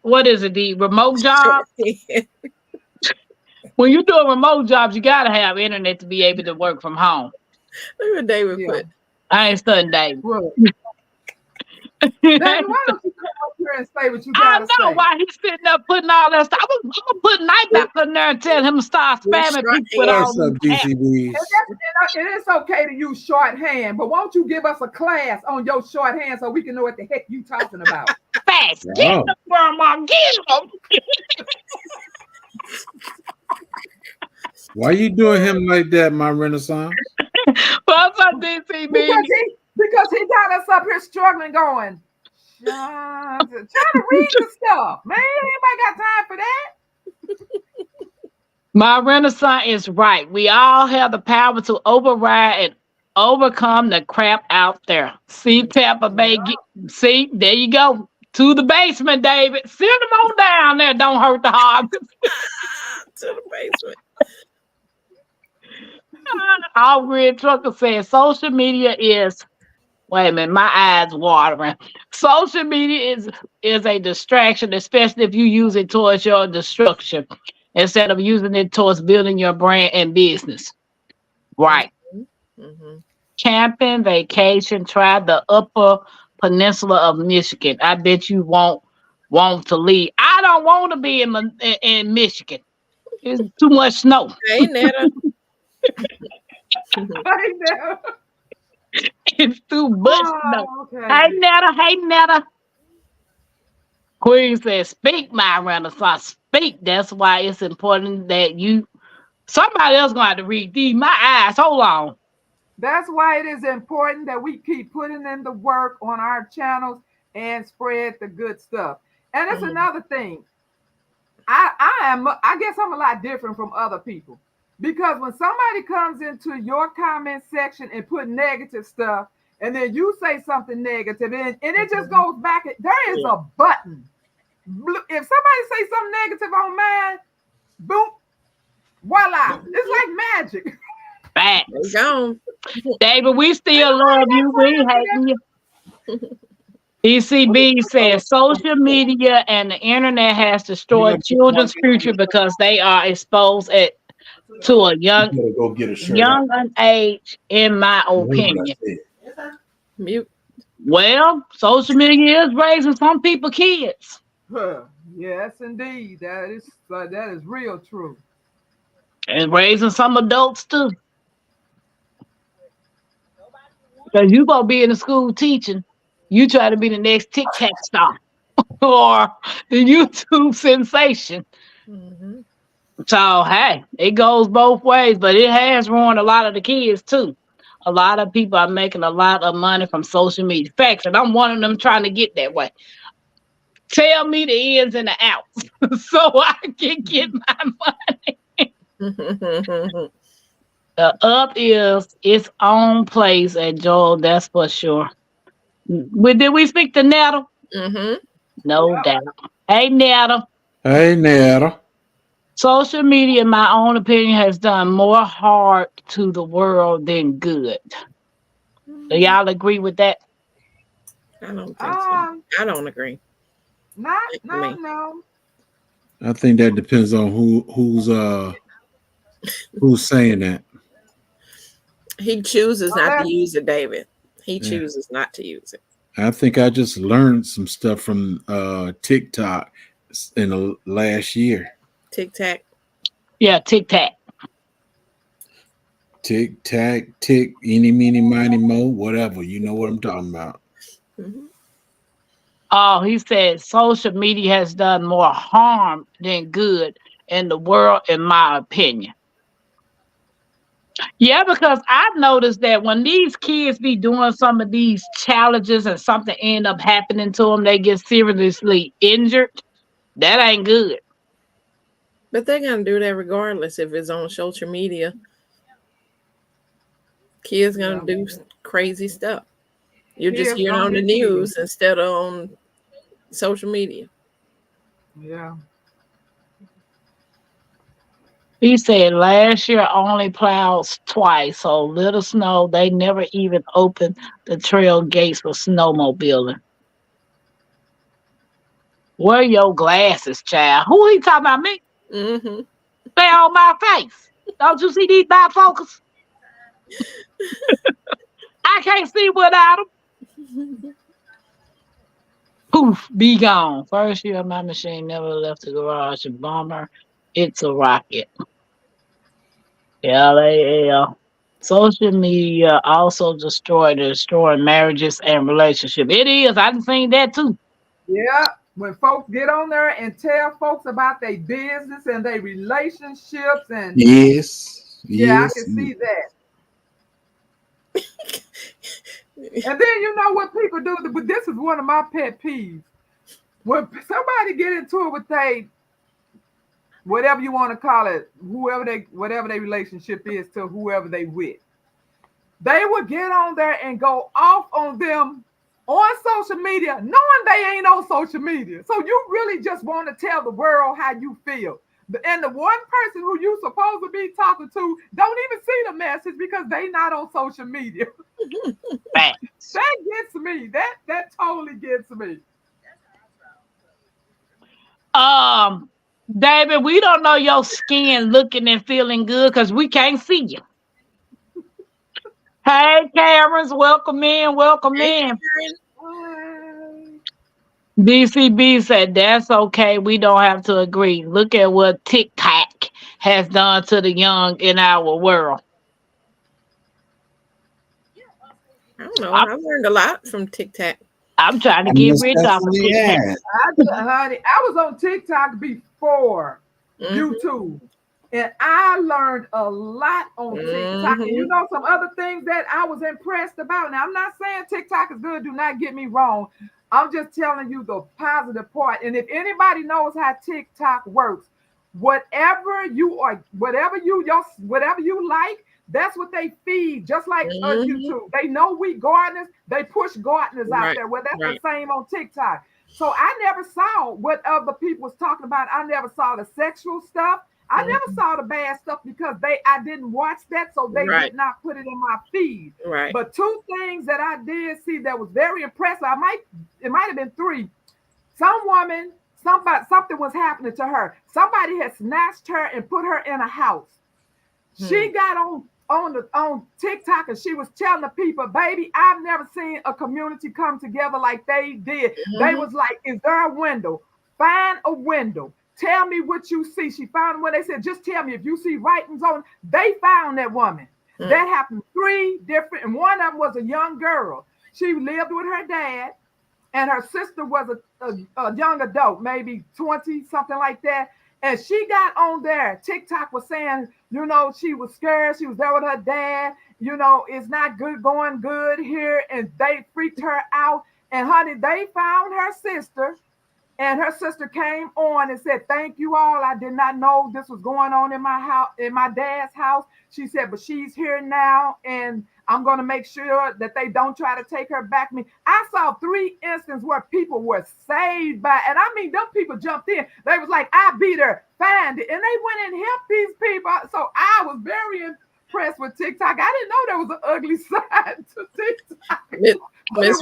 what is it, the remote job? Look When you're doing remote jobs, you got to have internet to be able to work from home. what David Yeah. put. I ain't studying David. Well, David, why don't you come up here and say what you I gotta know say? why he's sitting there putting all that stuff. I'm gonna put Night back in there and tell him to start spamming people with all What's up, these apps. DCBs? And it's okay to use shorthand, but won't you give us a class on your shorthand so we can know what the heck you talking about? Fast, get Wow. them, grandma, get them. Why you doing him like that, my Renaissance? What's up, DCB? Because he got us up here struggling, going, trying to read the stuff, man. Anybody got time for that? My Renaissance is right. We all have the power to override and overcome the crap out there. See, Tampa Bay, see, there you go. To the basement, David. Send them on down there. Don't hurt the heart. To the basement. Our red trucker says social media is, wait a minute, my eyes watering. Social media is a distraction, especially if you use it towards your destruction instead of using it towards building your brand and business. Right. Mm-hmm. Camping, vacation, try the upper peninsula of Michigan. I bet you won't want to leave. I don't want to be in Michigan. It's too much snow. Hey, Netta. Right now. It's too much snow. Oh, Hey okay. Netta, hey Netta. Queen says, speak my Renaissance. Speak. That's why it's important that you somebody else gonna have to read these. My eyes, hold on. That's why it is important that we keep putting in the work on our channels and spread the good stuff. And it's Mhm. another thing. I guess I'm a lot different from other people. Because when somebody comes into your comment section and put negative stuff, and then you say something negative, and it just goes back. There is a button. If somebody say something negative on mine, boom, voila. It's like magic. Facts. They gone. David, we Ain't still nobody love got you. We time hate for you. ECB says social media and the internet has destroyed children's future because they are exposed to a You better go get a shirt out. young age, in my You heard what I opinion. said. Mute. Well, social media is raising some people kids. that. Yes, indeed. That is real true. And raising some adults too. Because you gonna be in the school teaching. You try to be the next Tic Tac star or the YouTube sensation. Mm-hmm. So hey, it goes both ways, but it has ruined a lot of the kids too. A lot of people are making a lot of money from social media. Facts, and I'm one of them trying to get that way. Tell me the ins and the outs so I can get my money. The up is its own place at Joel, that's for sure. Did we speak to Nettle? Mm-hmm. No Yep. doubt. Hey Nettle. Hey, Netta. Social media, in my own opinion, has done more harm to the world than good. Do y'all agree with that? I don't think so. Um, I don't agree. not, Not for no, me. no. I think that depends on who's saying that. He chooses not to Unless, use it, David. He Yeah. chooses not to use it. I think I just learned some stuff from TikTok in the last year. Tic Tac. Yeah, Tic Tac. Tick tack tick, eeny meeny miny mo, whatever. You know what I'm talking about. Mm-hmm. Oh, he said social media has done more harm than good in the world, in my opinion. Yeah, because I've noticed that when these kids be doing some of these challenges and something end up happening to them, they get seriously injured. That ain't good. But they're gonna do that regardless if it's on social media. Kids gonna yeah, do crazy stuff. You're just kids hearing gonna on the get killed. news instead of on social media. Yeah. He said last year only plows twice, so little snow. They never even opened the trail gates for snowmobiling. Wear your glasses, child. Who he talking about me? Mm-hmm. Stay on my face. Don't you see these bifocals? I can't see without them. Poof, be gone. First year my machine never left the garage. A bomber. It's a rocket. LAL. Social media also destroying marriages and relationships. It is. I done seen that too. Yeah. When folks get on there and tell folks about their business and their relationships, and Yes, yeah, I yes. can see that. And then you know what people do, but this is one of my pet peeves. When somebody get into it with whatever you want to call it, whatever their relationship is to whoever they with. They would get on there and go off on them on social media, knowing they ain't on social media. So you really just want to tell the world how you feel. And the one person who you supposed to be talking to don't even see the message because they not on social media. That gets me. That totally gets me. David, we don't know your skin looking and feeling good because we can't see you. Hey, Karens, welcome in, welcome in. DCB said that's okay. We don't have to agree. Look at what TikTok has done to the young in our world. I don't know. I learned a lot from TikTok. I'm trying to get rid of Yeah. Honey, I was on TikTok before YouTube, and I learned a lot on TikTok. And you know some other things that I was impressed about. Now, I'm not saying TikTok is good. Do not get me wrong. I'm just telling you the positive part. And if anybody knows how TikTok works, whatever you like, that's what they feed. Just like YouTube, they know we gardeners. They push gardeners out there. Well, that's the same on TikTok. So I never saw what other people was talking about. I never saw the sexual stuff. I never saw the bad stuff because I didn't watch that, so they did not put it in my feed. Right. But two things that I did see that was very impressive. It might have been three. Some woman, something was happening to her. Somebody had snatched her and put her in a house. She got on TikTok and she was telling the people, baby, I've never seen a community come together like they did. They was like, is there a window? Find a window. Tell me what you see. She found one. They said, just tell me if you see writings on. They found that woman. That happened 3 different, and one of them was a young girl. She lived with her dad, and her sister was a young adult, maybe 20, something like that. And she got on there. TikTok was saying, you know, she was scared. She was there with her dad. You know, it's not going good here. And they freaked her out. And honey, they found her sister. And her sister came on and said, thank you all. I did not know this was going on in my house, in my dad's house. She said, but she's here now. And I'm going to make sure that they don't try to take her back. I saw 3 instances where people were saved by, and I mean, them people jumped in. They was like, I beat her, find it. And they went and helped these people. So I was very impressed with TikTok. I didn't know there was an ugly side to TikTok. Miss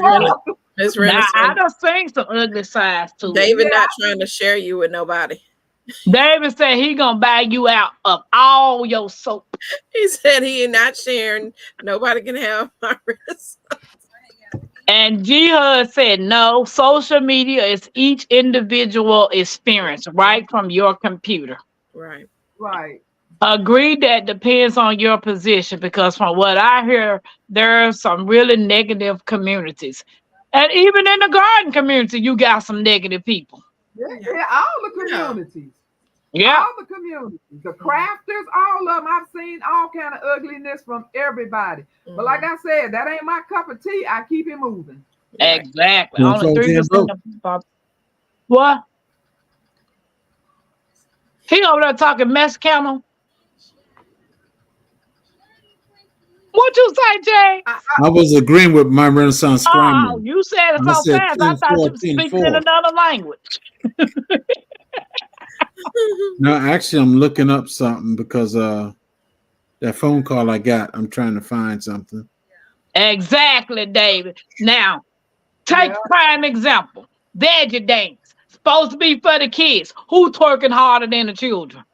Now, I done seen some ugly sides too. David not trying to share you with nobody. David said he gonna buy you out of all your soap. He said he ain't not sharing. Nobody can have my results. And Jihad said no, social media is each individual experience right from your computer. Right. Agree that depends on your position, because from what I hear, there are some really negative communities. And even in the garden community, you got some negative people. Yeah, all the communities. Yeah. All the communities. The crafters, all of them. I've seen all kind of ugliness from everybody. But like I said, that ain't my cup of tea. I keep it moving. Exactly. Only 3% of people. What? He over there talking Mexicano. What you say, Jay? I was agreeing with my Renaissance Scramble. Oh, you said it so fast. I thought you were speaking in another language. No, actually, I'm looking up something because that phone call I got, I'm trying to find something. Exactly, David. Now, take prime example. Veggie dance. Supposed to be for the kids. Who twerking harder than the children?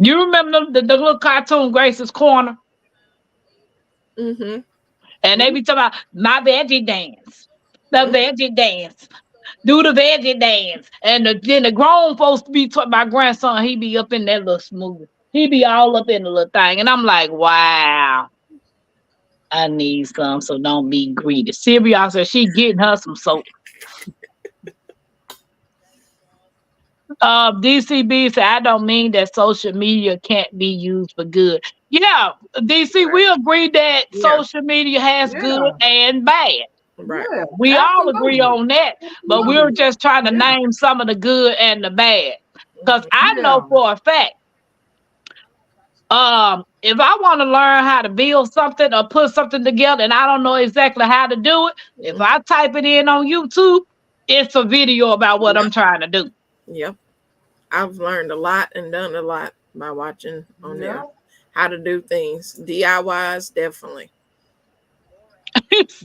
You remember the little cartoon, Grace's Corner? Mm-hmm. And they be talking about my veggie dance. The veggie dance. Do the veggie dance. And then the grown folks be talking, my grandson, he be up in that little smoothie. He be all up in the little thing. And I'm like, wow. I need some, so don't be greedy. Sylvia said she getting her some soap. DCB said, I don't mean that social media can't be used for good. Yeah, DC, we agree that social media has good and bad. Right. Yeah, We all agree absolutely. on that, but we were just trying to name some of the good and the bad. Because I know Yeah. for a fact, if I want to learn how to build something or put something together and I don't know exactly how to do it, if I type it in on YouTube, it's a video about what I'm trying to do. Yep. I've learned a lot and done a lot by watching on Yeah. there how to do things. DIYs, definitely.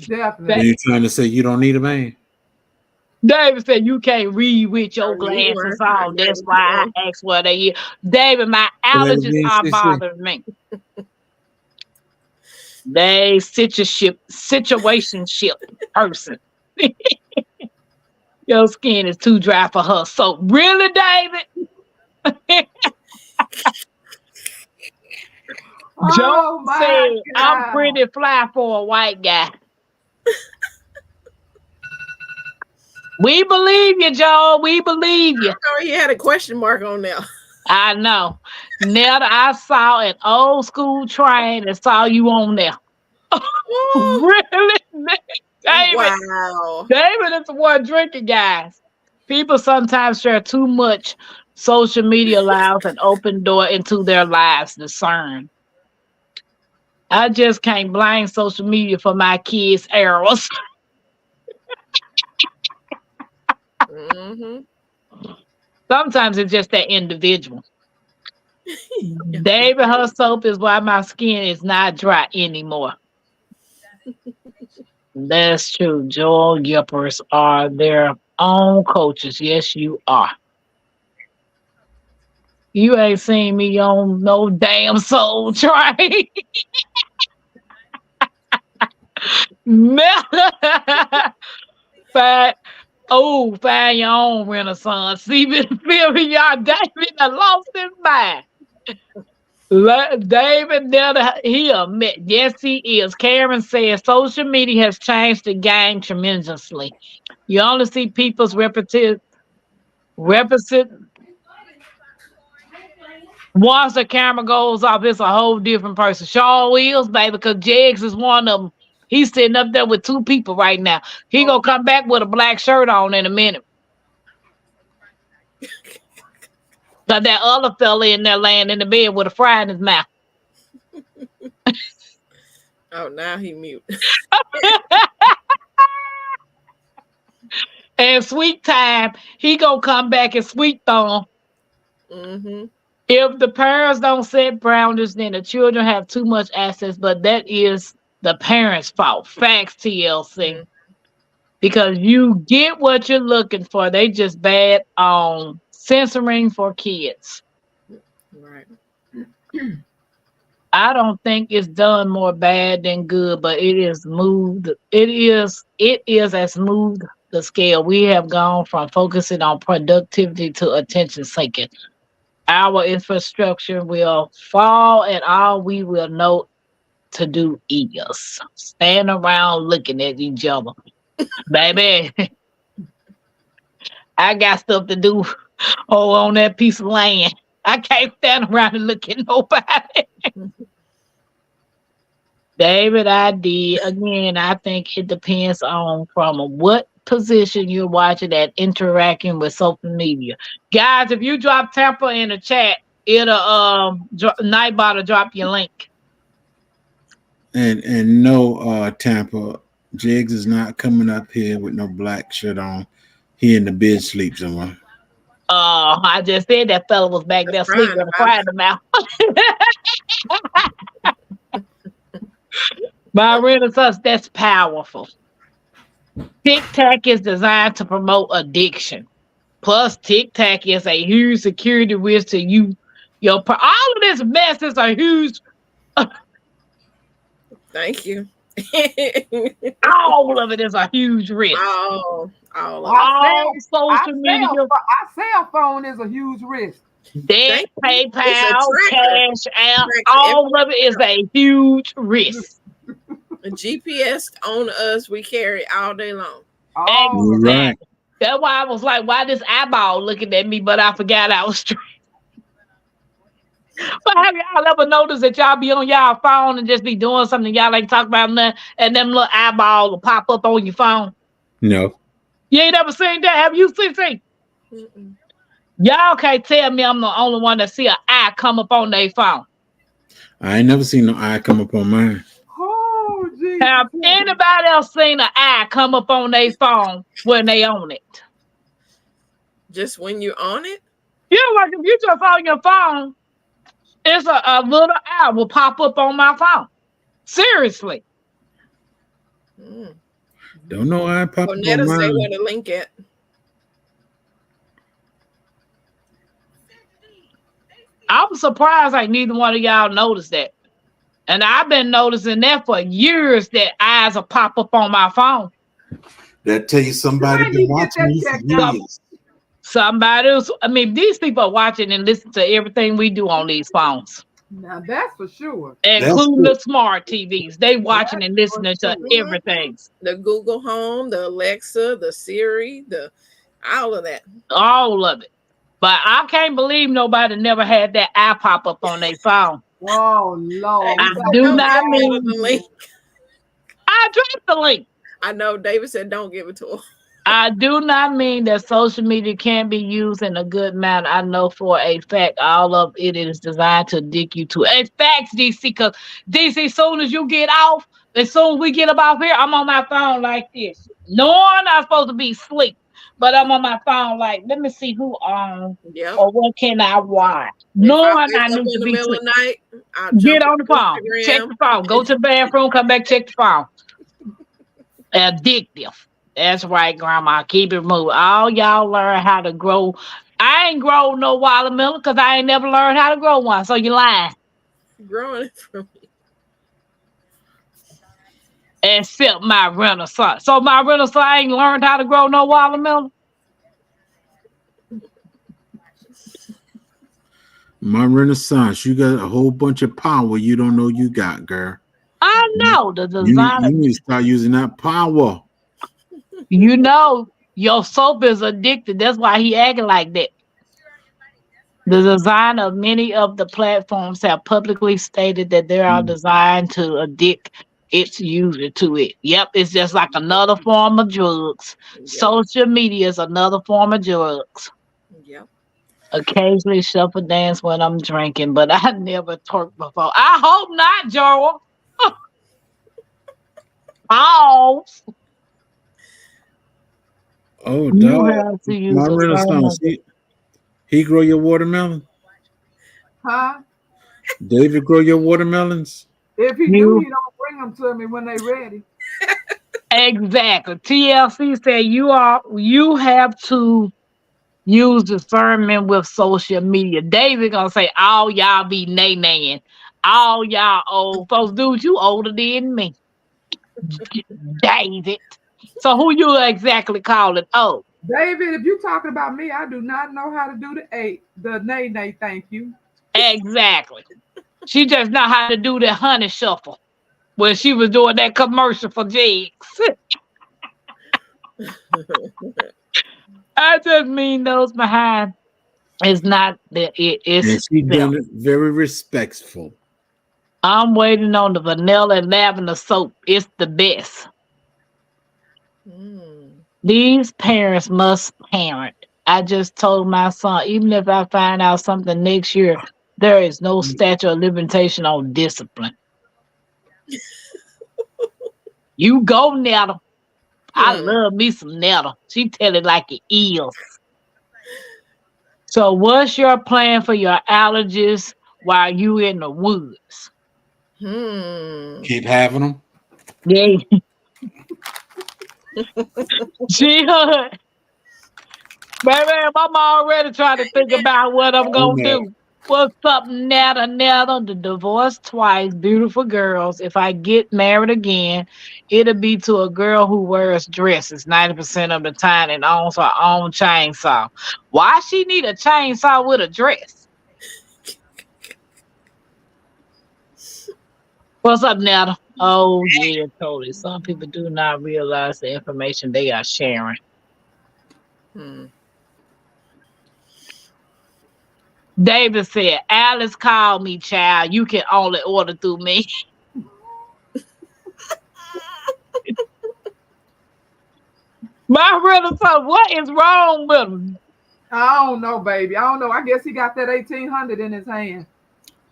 Definitely. Are you trying to say you don't need a man? David said you can't read with your Don't need glasses one. I on. That's why I asked what they is. David, my Say that allergies again, are CC. bothering me. They situationship person. Your skin is too dry for her. So really, David? Joe Oh my said I'm God. pretty fly for a white guy. We believe you, Joe. We believe you. Oh, he had a question mark on there. I know. Netta, I saw an old school train and saw you on there. Oh, Really? David. wow. David is the one drinking, guys. People sometimes share too much social media lives and open door into their lives. Discern. I just can't blame social media for my kids' errors. Mm-hmm. Sometimes it's just that individual. Yeah. David, her soap is why my skin is not dry anymore. That's true. Joel Yippers are their own coaches. Yes, you are. You ain't seen me on no damn soul train. Find, find your own renaissance. See, feel me, y'all. David done lost his mind. David never he admit, yes, he is. Karen says social media has changed the game tremendously. You only see people's represent once the camera goes off, it's a whole different person. Shaw Wills, baby, because Jegs is one of them. He's sitting up there with two people right now. He gonna come back with a black shirt on in a minute. Got that other fella in there laying in the bed with a fry in his mouth. Oh, now he mute. And Sweet Time, he gonna come back and Sweet Thumb. Mm-hmm. If the parents don't set boundaries, then the children have too much access, but that is the parents' fault. Facts, TLC. Mm-hmm. Because you get what you're looking for. They just bad on censoring for kids. Right. I don't think it's done more bad than good, but it is moved. It is as moved the scale. We have gone from focusing on productivity to attention seeking. Our infrastructure will fall, and all we will know to do is stand around looking at each other. Baby, I got stuff to do on that piece of land. I can't stand around and look at nobody. David, I did. Again, I think it depends on from what position you're watching and interacting with social media. Guys, if you drop Tampa in the chat, it'll Nightbot will drop your link. And no, Tampa, Jigs is not coming up here with no black shirt on. He in the bed sleep somewhere. I just said that fella was back there sleeping with a fry in the mouth. My renaissance, that's powerful. TikTok is designed to promote addiction. Plus, TikTok is a huge security risk to you. All of this mess is a huge. Thank you. All of it is a huge risk. all of it. All social media, Our cell phone is a huge risk. debt, Thank you. PayPal, It's a tracker. Cash App, Tracks all of it is a huge risk. A GPS on us, we carry all day long. Oh, Exactly. Right. That's why I was like, why this eyeball looking at me? But I forgot I was straight. But have y'all ever noticed that y'all be on y'all phone and just be doing something y'all ain't talk about nothing, and them little eyeballs will pop up on your phone? No, You ain't ever seen that? Have you seen? Mm-mm. Y'all can't tell me I'm the only one that see an eye come up on their phone. I ain't never seen no eye come up on mine. Oh, Jesus. Have anybody else seen an eye come up on their phone when they own it? Just when you're on it? You know, like if you just on your phone, it's a little eye will pop up on my phone. Seriously. Mm. Don't know eye pop Well, up on Netta say mine. where to link it. I'm surprised like neither one of y'all noticed that. And I've been noticing that for years that eyes will pop up on my phone. That tell you You somebody might been need to get watching that you for checked out. Some years. somebody else, I mean, these people are watching and listening to everything we do on these phones, Now, that's for sure. That's including true. the smart TVs. They watching That's and for listening to sure. everything. The Google Home, the Alexa, the Siri, the all of that. All of it. But I can't believe nobody never had that eye pop up on their phone. Oh, Lord. David We I said, got do to "Don't get not give all Netta mean the these. link." I dropped the link. I know David said, "Don't give it to her." I do not mean that social media can be used in a good manner. I know for a fact all of it is designed to addict you to. In fact, DC, because DC, soon as you get off, as soon as we get up off here, I'm on my phone like this. Knowing I'm supposed to be asleep, but I'm on my phone like, let me see who on Yep. or what can I watch. If I Knowing I wake up need to in the be middle asleep. of the night, I'll jump Get on on the phone. Check Instagram. the phone. Go to the bathroom, come back, check the phone. Addictive. That's right, Grandma. Keep it moving. All y'all learn how to grow. I ain't grown no watermelon because I ain't never learned how to grow one. So you lying. Growing it from Except my renaissance. So my renaissance ain't learned how to grow no watermelon. My Renaissance. You got a whole bunch of power you don't know you got, girl. I know the You designer. need to start using that power. You know your soap is addicted. That's why he acting like that. The design of many of the platforms have publicly stated that they are designed to addict its user to it. Yep, it's just like another form of drugs. yep, Social media is another form of drugs. yep. Occasionally shuffle dance when I'm drinking, but I never twerked before. I hope not, Joel. Pause. Oh, You dog. have to My use a certain Renaissance. He grow your watermelon. Huh? David grow your watermelons. If he do, you he don't bring them to me when they ready. exactly. TLC said you have to use discernment with social media. David gonna say all y'all be nay-naying. All y'all old folks, dude, you older than me. David. So who you exactly calling old? David, if you talking about me, I do not know how to do the nay nay. Thank you. Exactly. She just know how to do the honey shuffle when she was doing that commercial for Jigs. I just mean those behind. It's not that And it's she them. done it very respectful. I'm waiting on the vanilla and lavender soap. It's the best. Mm. These parents must parent. I just told my son, even if I find out something next year, there is no statute of limitation on discipline. You go, Netta. I Hmm. love me some Netta. She tell it like it is. So, what's your plan for your allergies while you in the woods? Hmm. Keep having them. Yeah, she baby, I'm already trying to think about what I'm Oh gonna no. do. What's up, Netta? Netta, the divorced twice, beautiful girls. If I get married again, it'll be to a girl who wears dresses 90% of the time and owns her own chainsaw. Why she need a chainsaw with a dress? What's up, Netta? Oh yeah, totally. Some people do not realize the information they are sharing. Hmm. David said, Alice called me, child. You can only order through me. My brother said, what is wrong with him? I don't know, baby. I don't know. I guess he got that 1800 in his hand.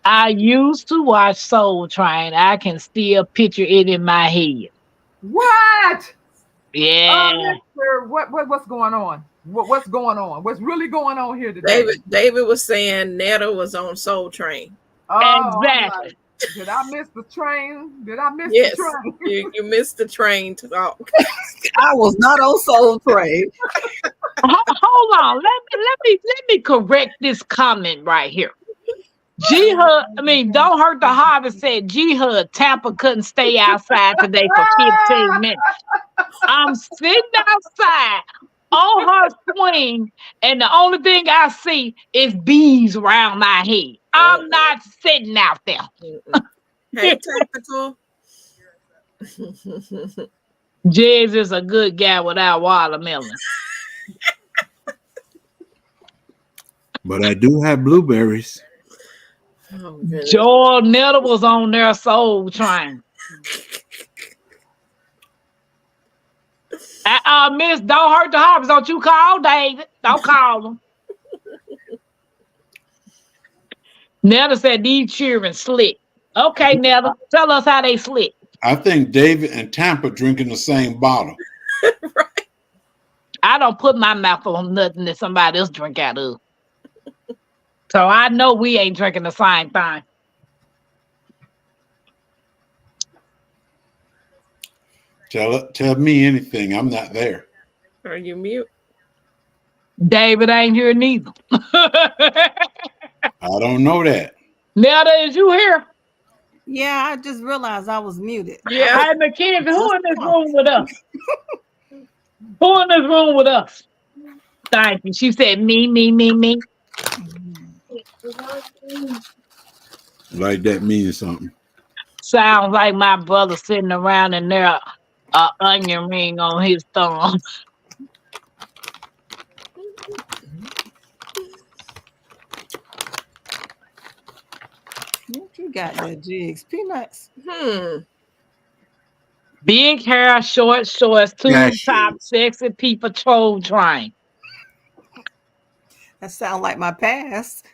I used to watch Soul Train. I can still picture it in my head. What? Yeah. Mister, what's going on? What's going on? What's really going on here today? David was saying Netta was on Soul Train. Oh, Exactly. like, did I miss the train? Did I miss Yes, the train? you missed the train to talk. I was not on Soul Train. Hold on. Let me correct this comment right here. Don't hurt the harvest said G Hud Tampa couldn't stay outside today for 15 minutes. I'm sitting outside on her swing, and the only thing I see is bees around my head. I'm not sitting out there. Hey, Tactical. Jez is a good guy without watermelon. But I do have blueberries. Oh, goodness. Joel Nettle was on their Soul Train. Miss, don't hurt the harvest. Don't you call David. Don't call him. Nettle said these children slick. Okay, Nettle, tell us how they slick. I think David and Tampa drinking the same bottle. Right. I don't put my mouth on nothing that somebody else drink out of. So I know we ain't drinking the same thing. Tell me anything. I'm not there. Are you mute? David ain't here neither. I don't know that. Nelda, is you here? Yeah, I just realized I was muted. Yeah. Hey, Mackenzie, who in this room with us? Who in this room with us? Thank you. She said me. Like that means something. Sounds like my brother sitting around in there, onion ring on his thumb. What you got there, Jigs? Peanuts. Big hair, short shorts, tube top, sexy people, troll train. That sounds like my past.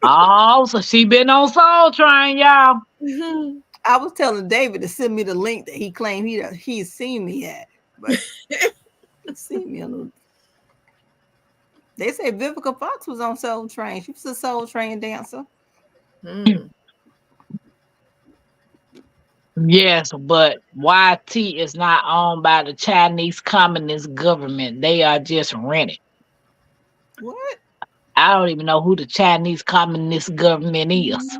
Oh, so she been on Soul Train, y'all. I was telling David to send me the link that he claimed he's seen me at, but he's seen me a little. They say Vivica Fox was on Soul Train. She was a Soul Train dancer. Yes, but YT is not owned by the Chinese Communist government. They are just rented. What? I don't even know who the Chinese Communist government is.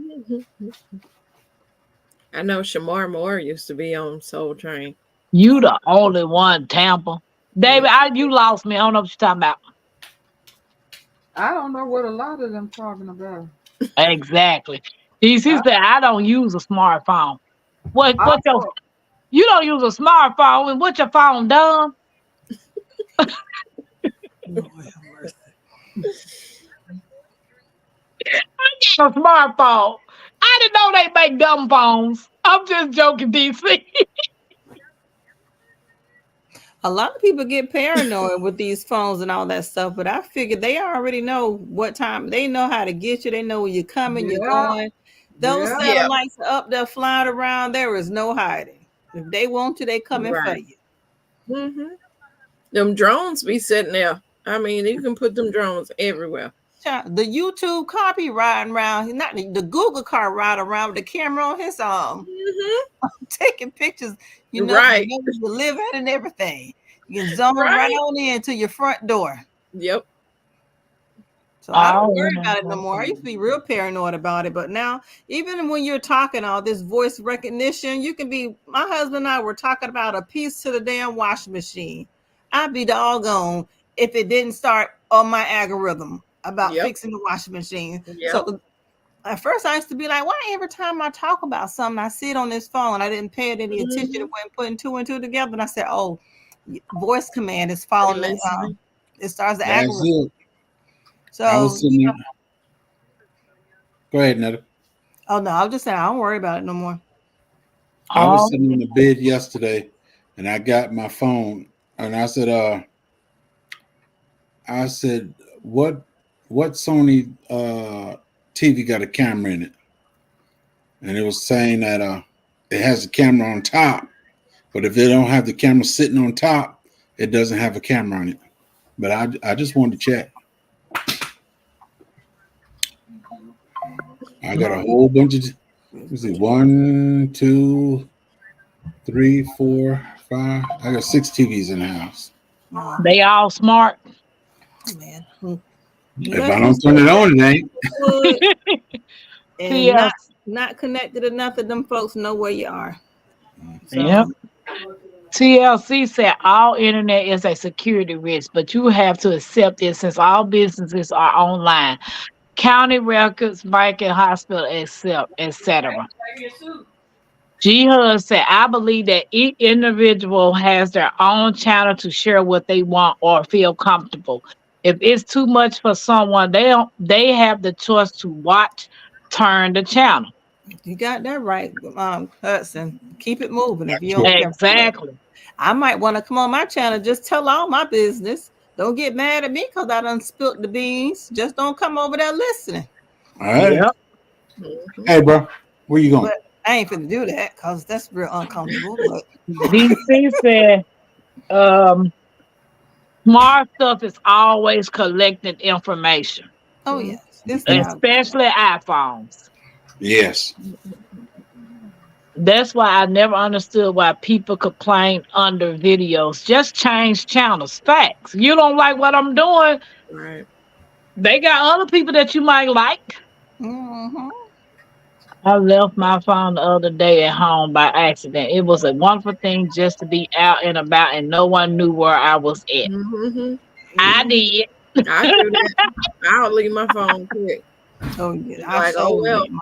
I know Shamar Moore used to be on Soul Train. You the only one, Tampa. David, you lost me. I don't know what you're talking about. I don't know what a lot of them talking about. Exactly. He said, I don't use a smartphone. You don't use a smartphone, and what your phone done? A smartphone. I didn't know they make dumb phones. I'm just joking, DC. A lot of people get paranoid with these phones and all that stuff, but I figured they already know what time. They know how to get you. They know where you're coming, you're going. Those satellites are up there flying around. There is no hiding. If they want to, they coming for you. Them drones be sitting there. I mean, you can put them drones everywhere. The YouTube car be riding around. Not the Google car riding around with the camera on his arm, taking pictures. You know, where you live at and everything. You can zone right on into your front door. Yep. So I don't worry about it no more. I used to be real paranoid about it, but now even when you're talking all this voice recognition, you can be. My husband and I were talking about a piece to the damn washing machine. I'd be doggone if it didn't start on my algorithm about fixing the washing machine. So at first I used to be like, why every time I talk about something, I see it on this phone. I didn't pay it any attention to when putting two and two together. And I said, voice command is following it. It starts the algorithm. I So was sitting there. Go ahead, Netta. oh no, I was just saying I don't worry about it no more. I was Oh, sitting in the bed yesterday, and I got my phone, and I said, what Sony TV got a camera in it? And it was saying that it has a camera on top, but if they don't have the camera sitting on top, it doesn't have a camera on it. But I just wanted to check. I got a whole bunch of. Let's see, 1, 2, 3, 4, 5. I got 6 TVs in the house. Oh, they all smart. man. If I Nothing don't turn it on, it ain't. good and TLC, not connected enough that them folks know where you are. So yep. TLC said all internet is a security risk, but you have to accept it since all businesses are online. County records, banking, hospital, etc. Jihad said, I believe that each individual has their own channel to share what they want or feel comfortable. If it's too much for someone, they have the choice to watch, turn the channel. you got that right, Hudson. Keep it moving if you Sure. don't care. Exactly. I might want to come on my channel, just tell all my business. Don't get mad at me because I done spilt the beans. Just don't come over there listening. All right. Yep. Mhm. Hey, bro, where you going? But I ain't finna do that because that's real uncomfortable. But DC said, um, smart stuff is always collecting information, oh yes, it's the Mhm. algorithm. especially iPhones. Yes. That's why I never understood why people complain under videos. Just change channels. Facts. You don't like what I'm doing, Right. they got other people that you might like. Mm-hmm. I left my phone the other day at home by accident. It was a wonderful thing just to be out and about and no one knew where I was at. Mm-hmm. I did. I do that. I'll leave my phone quick. Oh yeah, I Like, oh sure well. leave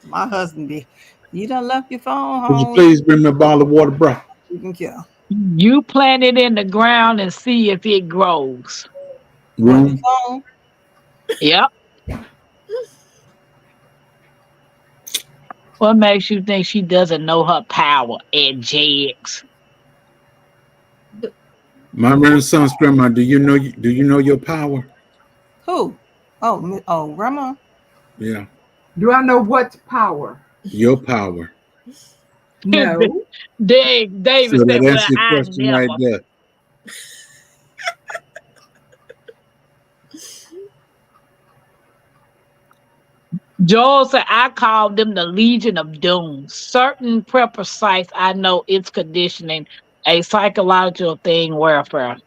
my husband be. You done left your phone Would you home. please bring me a bottle of water, bro? You can kill. You plant it in the ground and see if it grows. What the Room. phone? Yep. What makes you think she doesn't know her power at Jags? My Renaissance grandma. Do you know your power? Who? Oh, oh, grandma. Yeah, Do I know what's power? your power. No. So David said, that well, answers your I question right never. there. Joel said, I call them the Legion of Doom. Certain prepper sites, I know it's conditioning, a psychological thing, warfare,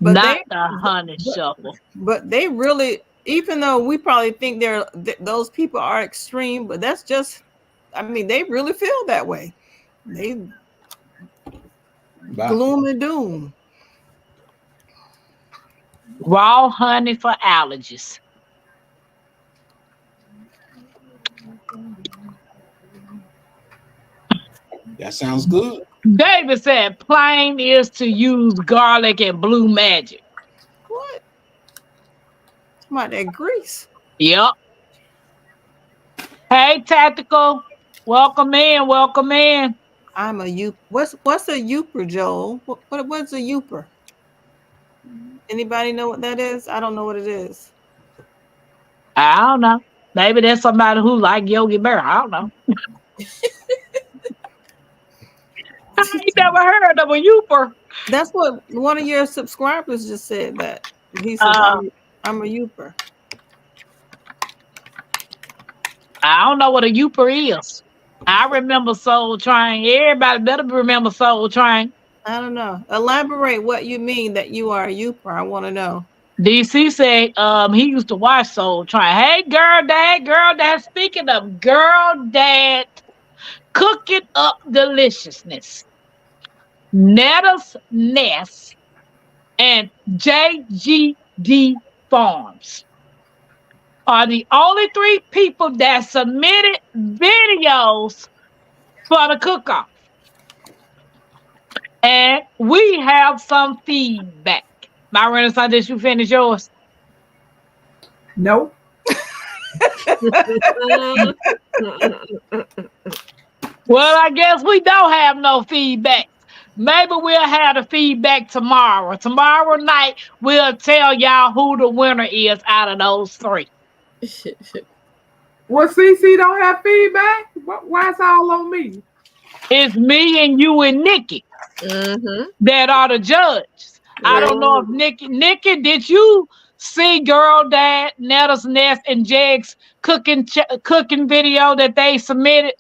But not they, the honey shuffle. but they really, even though we probably think those people are extreme, but that's just, I mean, they really feel that way. They Bye. gloom and doom. Raw honey for allergies. That sounds good. David said, plain is to use garlic and blue magic. What? Talking about that grease. Yep. Hey, Tactical. Welcome in. Welcome in. I'm a you. What's a youper, Joel? What's a youper? Anybody know what that is? I don't know what it is. I don't know. Maybe there's somebody who like Yogi Bear. I don't know. I ain't never heard of a Youper. That's what one of your subscribers just said. That he says Uh, I'm a youper. I don't know what a Youper is. I remember Soul Train. Everybody better remember Soul Train. I don't know. Elaborate what you mean that you are a youper. I want to know. DC said he used to watch Soul Train. Hey girl dad. Speaking of girl dad, cooking up deliciousness. Netta's Nest and JGD Farms are the only three people that submitted videos for the cook-off. And we have some feedback. My Renaissance, did you finish yours? Nope. Well, I guess we don't have no feedback. Maybe we'll have the feedback tomorrow. Tomorrow night, we'll tell y'all who the winner is out of those three. Well, CC don't have feedback. Why it's all on me? It's me and you and Nikki that are the judges. I don't know if Nikki, did you see Girl Dad, Netta's Nest, and Jeg's cooking video that they submitted?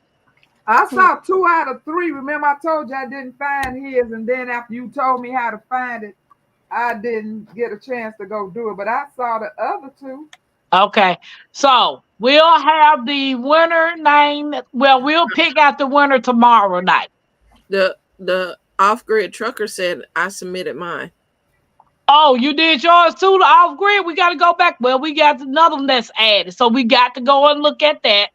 I saw 2 out of 3. Remember, I told you I didn't find his, and then after you told me how to find it, I didn't get a chance to go do it. But I saw the other 2. Okay, so we'll have the winner name. Well, we'll pick out the winner tomorrow night. The off-grid trucker said I submitted mine. Oh, you did yours too, the off-grid? We got to go back. Well, we got another one that's added, so we got to go and look at that.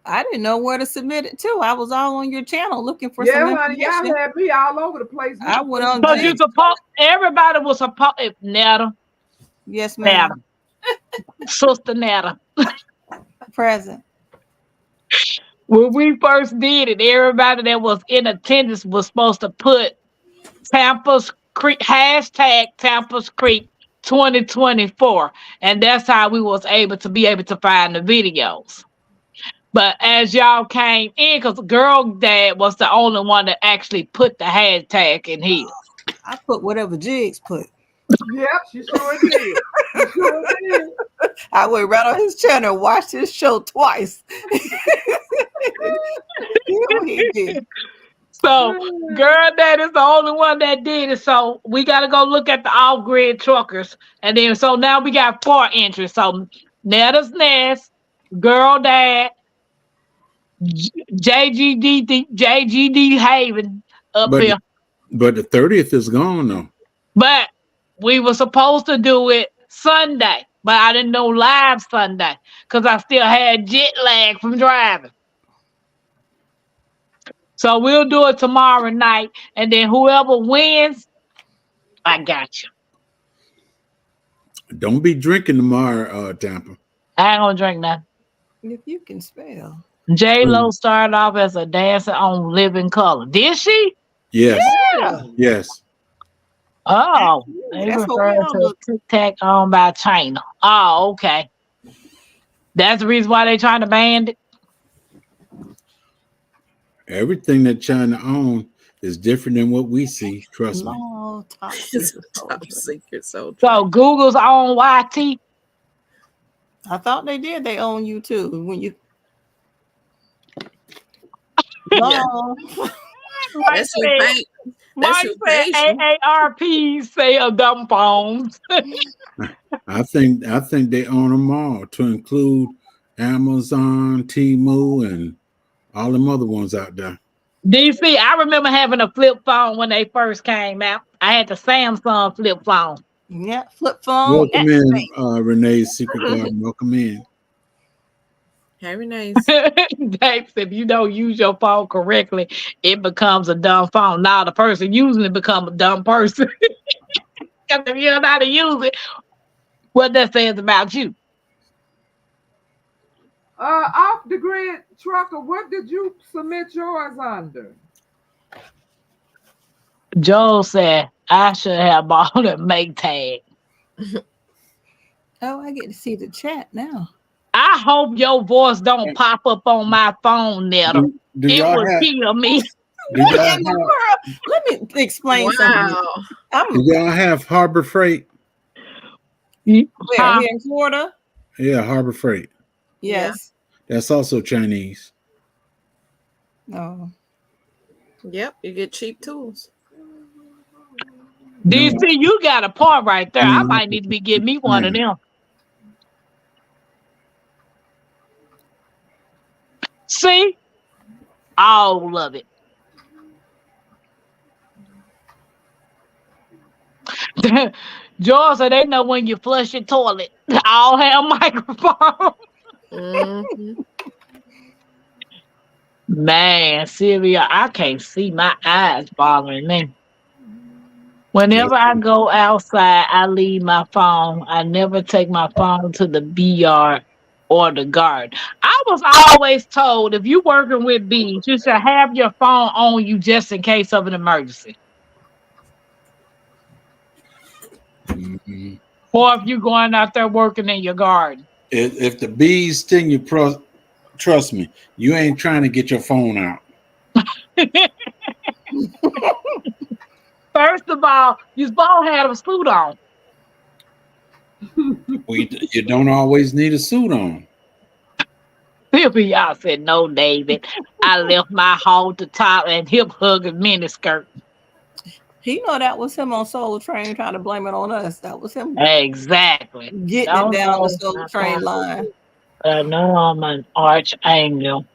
I didn't know where to submit it to. I was all on your channel looking for Yeah, some honey, y'all had me all over the place. I went on. But you supposed everybody was supposed. Netta. Yes, ma'am. Sister Netta. Present. When we first did it, everybody that was in attendance was supposed to put Tampa's Creek hashtag Tampa's Creek 2024, and that's how we was able to find the videos. But as y'all came in, because Girl Dad was the only one that actually put the hashtag in his. I put whatever Jigs put. Yep, she sure did. She sure did. I went right on his channel and watched his show twice. So, Girl Dad is the only one that did it. So, we got to go look at the off-grid truckers. And then, so now we got 4 entries. So, Netta's Nest, Girl Dad, JGD Haven up here. But the 30th is gone though. But we were supposed to do it Sunday, but I didn't know live Sunday because I still had jet lag from driving. So we'll do it tomorrow night, and then whoever wins, I got you. Don't be drinking tomorrow, Tampa. I ain't gonna drink nothing. If you can spell. J-Lo started off as a dancer on Living Color. Did she? Yes. Yeah. Yes. Oh, they That's what referred we all to look. Tic Tac owned by China. Oh, okay. That's the reason why they trying to ban it. Everything that China owns is different than what we see. Trust me. No, top secret soldier. So Google's on YT. I thought they did. They own you too. When you no. That's who paid. That's who Mike said AARP say a dumb phones. I think they own them all, to include Amazon, Temu, and all them other ones out there. DC, I remember having a flip phone when they first came out. I had the Samsung flip phone. Yeah, flip phone. Welcome in, Renee's Secret Garden. Welcome in. Very nice. Dave, if you don't use your phone correctly, it becomes a dumb phone. Now the person using it becomes a dumb person. Because if you don't know how to use it, what that says about you. Off the grid trucker, what did you submit yours under? Joel said, I should have bought a make tag. Oh, I get to see the chat now. I hope your voice don't pop up on my phone, Netta. Do It y'all will have, kill me. do y'all In the have, world. Let me explain something. do y'all have Harbor Freight? Where, here in Florida? Yeah, Harbor Freight. Yes. That's also Chinese. Oh. Yep, you get cheap tools. DC, you got a point right there. I might need to be getting me one of them. See? All of it. George said they know when you flush your toilet. All have microphone. Mm-hmm. Man, Sylvia, I can't see. My eyes bothering me. Whenever I go outside, I leave my phone. I never take my phone to the bee yard or the garden. I was always told if you working with bees, you should have your phone on you just in case of an emergency. Mhm. Or if you're going out there working in your garden. If the bees sting you, trust me, you ain't trying to get your phone out. First of all, you supposed to have a suit on. You don't always need a suit on. Y'all said no, David. I left my hole to top and hip hugging miniskirt. He know that was him on Soul Train trying to blame it on us. That was him Exactly. getting it Don't down the know. Soul Train line. I know I'm an archangel.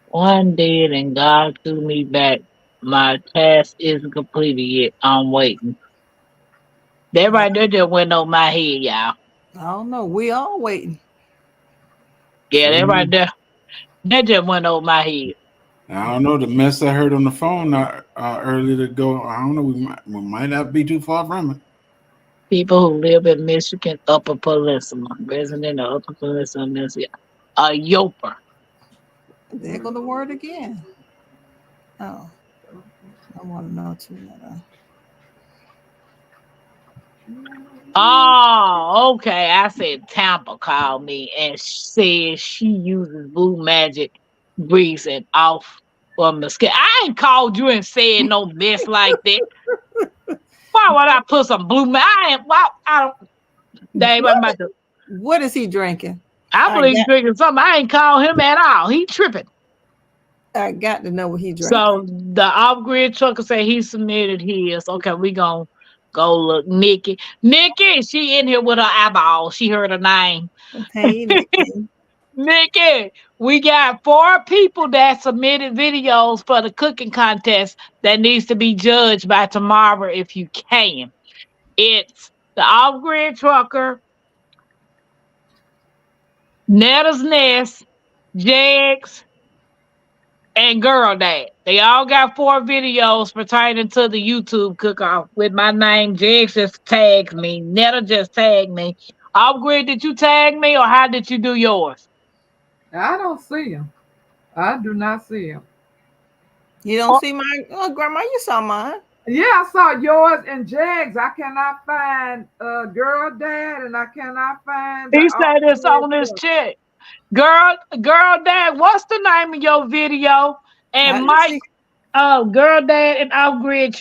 One did, and God threw me back. My task isn't completed yet. I'm waiting. That right there just went over my head, y'all. I don't know. We all waiting. Yeah, Sure. that right there. That just went over my head. I don't know the mess I heard on the phone earlier to go. I don't know. We might not be too far from it. People who live in Michigan, Upper Peninsula, resident of Upper Peninsula, Michigan, a yoper. There go the word again. Oh, I want to know too. Oh, okay. I said Tampa called me and said she uses blue magic grease and off for mosquito. I ain't called you and said no mess like that. Why would I put some blue magic? I don't. Dave, I'm about to. What is he drinking? I believe he's drinking something. I ain't called him at all. He tripping. I got to know what he drinking. So the off-grid trucker said he submitted his. Okay, we gonna go look. Nikki, she in here with her eyeball. She heard her name. Hey, Nikki. Nikki, we got 4 people that submitted videos for the cooking contest that needs to be judged by tomorrow if you can. It's the off-grid trucker, Netta's Nest, Jags, and Girl Dad. They all got 4 videos pertaining to the YouTube cook-off with my name. Jags just tagged me. Netta just tagged me. Off-grid, did you tag me or how did you do yours? I don't see him. I do not see him. You don't see mine? Oh, Grandma, you saw mine. Yeah, I saw yours and Jags. I cannot find Girl Dad, and I cannot find. He said it's on this check. Girl Dad, what's the name of your video? And Mike, Girl Dad and Off-Grid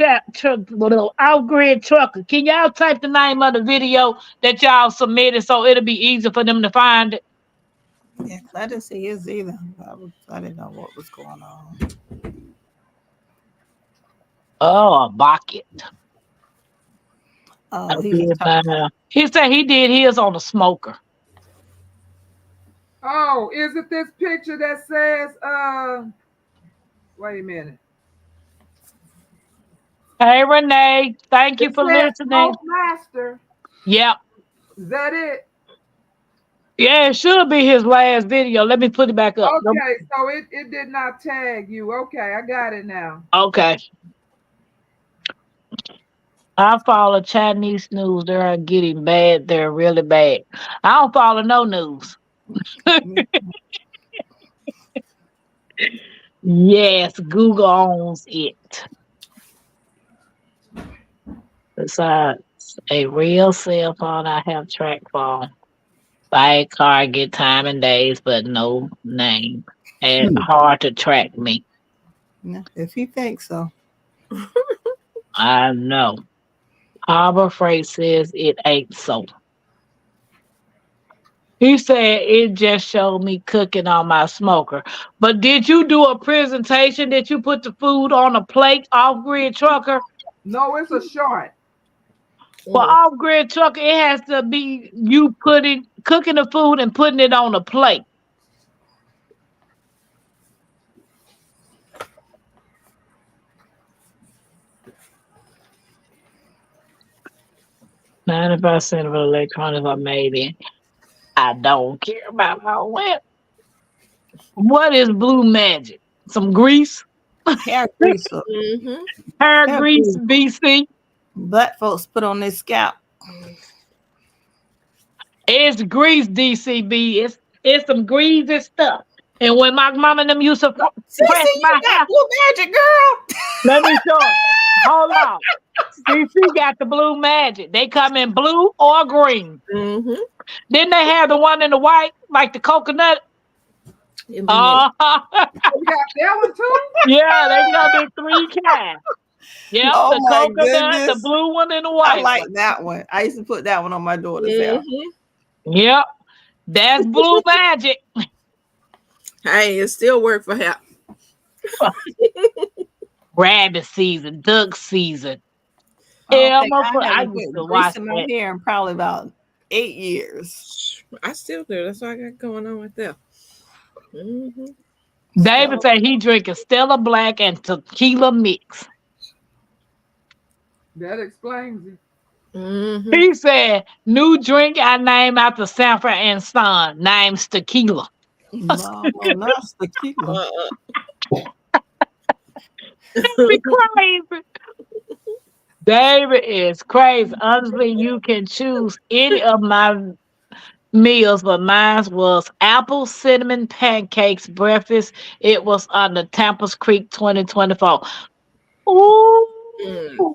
Trucker. Can y'all type the name of the video that y'all submitted so it'll be easy for them to find it? Yeah, I didn't see his either. I didn't know what was going on. Oh, a bucket. Oh, he said he did his on the smoker. Oh, is it this picture that says wait a minute. Hey Renee, thank you for listening. Master. Yep. Is that it? Yeah, it should be his last video. Let me put it back up. Okay, so it did not tag you. Okay, I got it now. Okay. I follow Chinese news. They're getting bad. They're really bad. I don't follow no news. Yes, Google owns it. Besides a real cell phone, I have track phone. Buy a car, get time and days, but no name. And hard to track me. If he thinks so. I know. Harbor Freight says it ain't so. He said it just showed me cooking on my smoker. But did you do a presentation? Did you put the food on a plate, Off-Grid Trucker? No, it's a short. For Off-Grid Trucker, it has to be you cooking the food and putting it on a plate. %of electronics are made in. I don't care about how well. What is blue magic? Some grease? Hair grease. Hair grease, BC. Black folks put on their scalp. It's grease, DCB. It's some greasy stuff. And when my mama and them used to press Cece, my you hair, got blue magic, girl. let me show it. Hold on. CC got the blue magic. They come in blue or green. Mm-hmm. Then they have the one in the white, like the coconut. It'd be next. You got that one too? Yeah, they come in 3 kinds. Yep, Oh the my coconut, the goodness. blue one, and the I white like one. that one. I used to put that one on my daughter's hair. Mm-hmm. Yep, that's blue magic. Hey, it still work for her. Rabbit season, duck season. I don't think Elmer, I I haven't used put to grease watch in my that. hair in probably about 8 years. I still do. That's what I got going on right there. Mm-hmm. David said he drinking Stella Black and tequila mix. That explains it. Mm-hmm. He said, new drink I name after Sanford and Son, name's tequila. No, not tequila. Be crazy. David is crazy. Honestly, you can choose any of my meals, but mine was apple cinnamon pancakes breakfast. It was on the Tampa's Creek 2024. Ooh,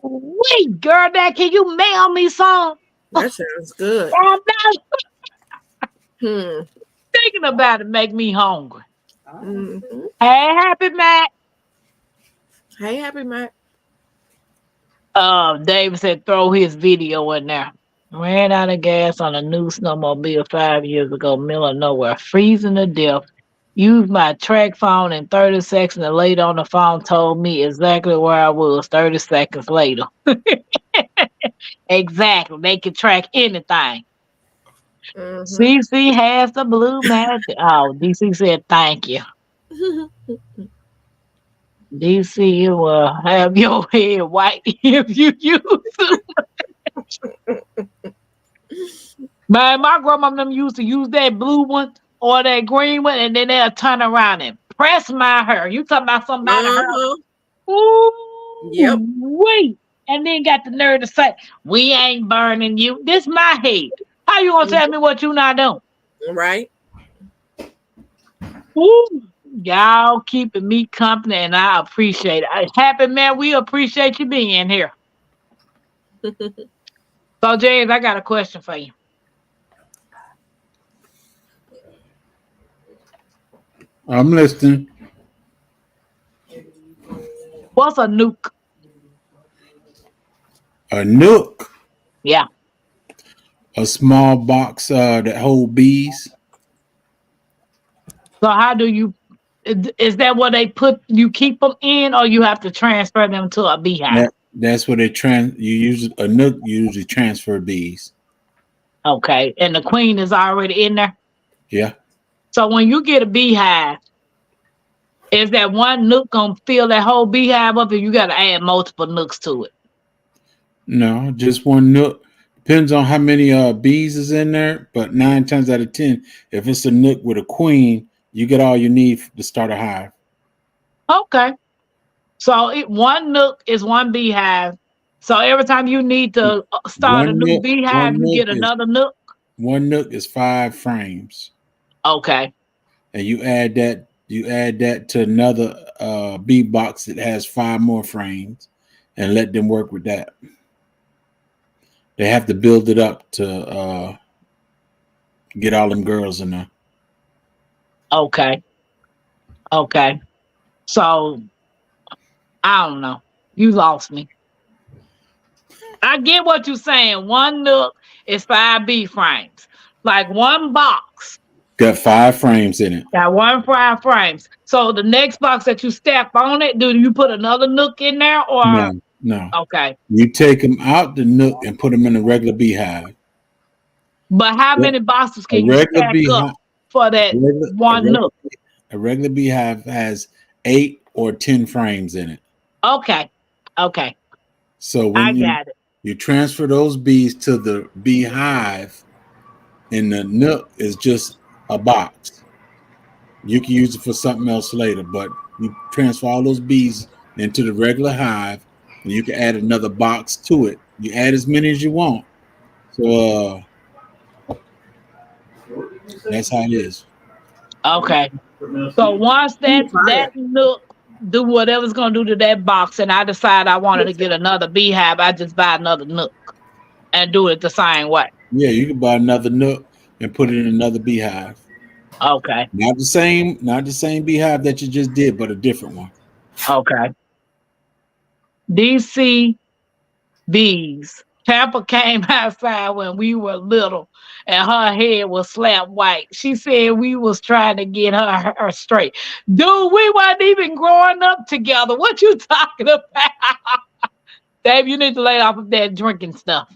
wait, girl, that can you mail me some? That sounds good. I'm not Hmm. thinking about it. Make me hungry. Mm-hmm. Hey, Happy Matt. Hey, Happy Matt. David said throw his video in there. Ran out of gas on a new snowmobile 5 years ago, middle of nowhere, freezing to death. Used my track phone in 30 seconds. The lady on the phone told me exactly where I was 30 seconds later. Exactly. They can track anything. Mm-hmm. CC has the blue magic. Oh, DC said thank you. DC will have your head white if you use it. Man, my grandma and them used to use that blue one or that green one, and then they'll turn around and press my hair. You talking about somebody hair? Ooh, Yep. wait. And then got the nerve to say, we ain't burning you. This my head. How you gonna tell me what you not doing? Right. Ooh, y'all keeping me company, and I appreciate it. Happy man, we appreciate you being here. So, James, I got a question for you. I'm listening. What's a nuke? A nook, Yeah. a small box that hold bees. So how do you? Is that what they put? You keep them in, or you have to transfer them to a beehive? That's where they you use a nook. You usually transfer bees. Okay, and the queen is already in there. Yeah. So when you get a beehive, is that one nook gonna fill that whole beehive up, or you got to add multiple nooks to it? No, just one nook. Depends on how many bees is in there, but 9 times out of 10, if it's a nook with a queen, you get all you need to start a hive. Okay. So one nook is one beehive. So every time you need to start a new beehive, you get another nook. One nook is 5 frames. Okay. And you add that to another bee box that has 5 more frames, and let them work with that. They have to build it up to get all them girls in there. Okay. Okay. So I don't know. You lost me. I get what you're saying. One nook is 5 bee frames. Like one box. Got 5 frames in it. Got 5 frames. So the next box that you step on it, do you put another nook in there or No. Okay. You take them out the nook and put them in a regular beehive. But how many boxes can you stack up for that one nook? A regular beehive has 8 or 10 frames in it. Okay. So when got it. You transfer those bees to the beehive, and the nook is just a box. You can use it for something else later, but you transfer all those bees into the regular hive, and you can add another box to it You add as many as you want. So that's how it is. Okay. So once that nook do whatever's gonna do to that box, and I decide I wanted to get another beehive, I just buy another nook and do it the same way. Yeah, you can buy another nook and put it in another beehive. Okay. Not the same beehive that you just did, but a different one. Okay. DC bees. Tampa came outside when we were little and her head was slapped white. She said we was trying to get her straight. Dude, we wasn't even growing up together. What you talking about? Dave, you need to lay off of that drinking stuff.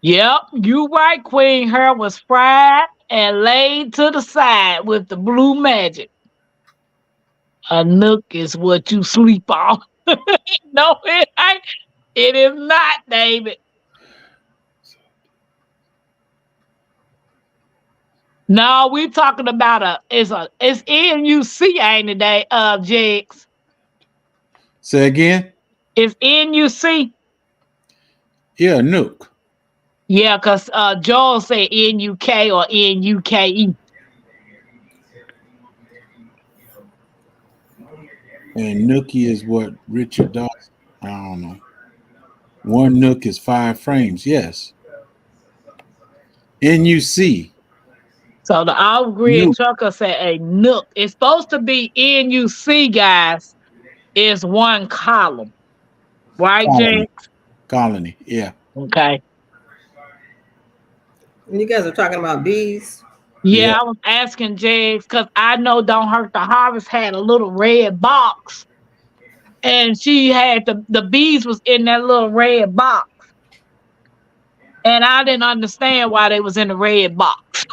Yep, you right, Queen. Her was fried and laid to the side with the blue magic. A nook is what you sleep on. No, it ain't. It is not, David. No, we talking about it's NUC, ain't it, Jigs? Say again? It's NUC. Yeah, nook. Yeah, because Joel said NUK or NUKE. And nookie is what Richard Dawson. I don't know. One nook is 5 frames. Yes. NUC. So the off-grid Nook. trucker said a nook. It's supposed to be NUC, guys. Is one column. Right, Colony. Jigs? Colony. Yeah. Okay. You guys are talking about bees. Yeah, Yeah. I was asking Jigs because I know Don't Hurt the Harvest had a little red box. And she had the bees was in that little red box. And I didn't understand why they was in the red box.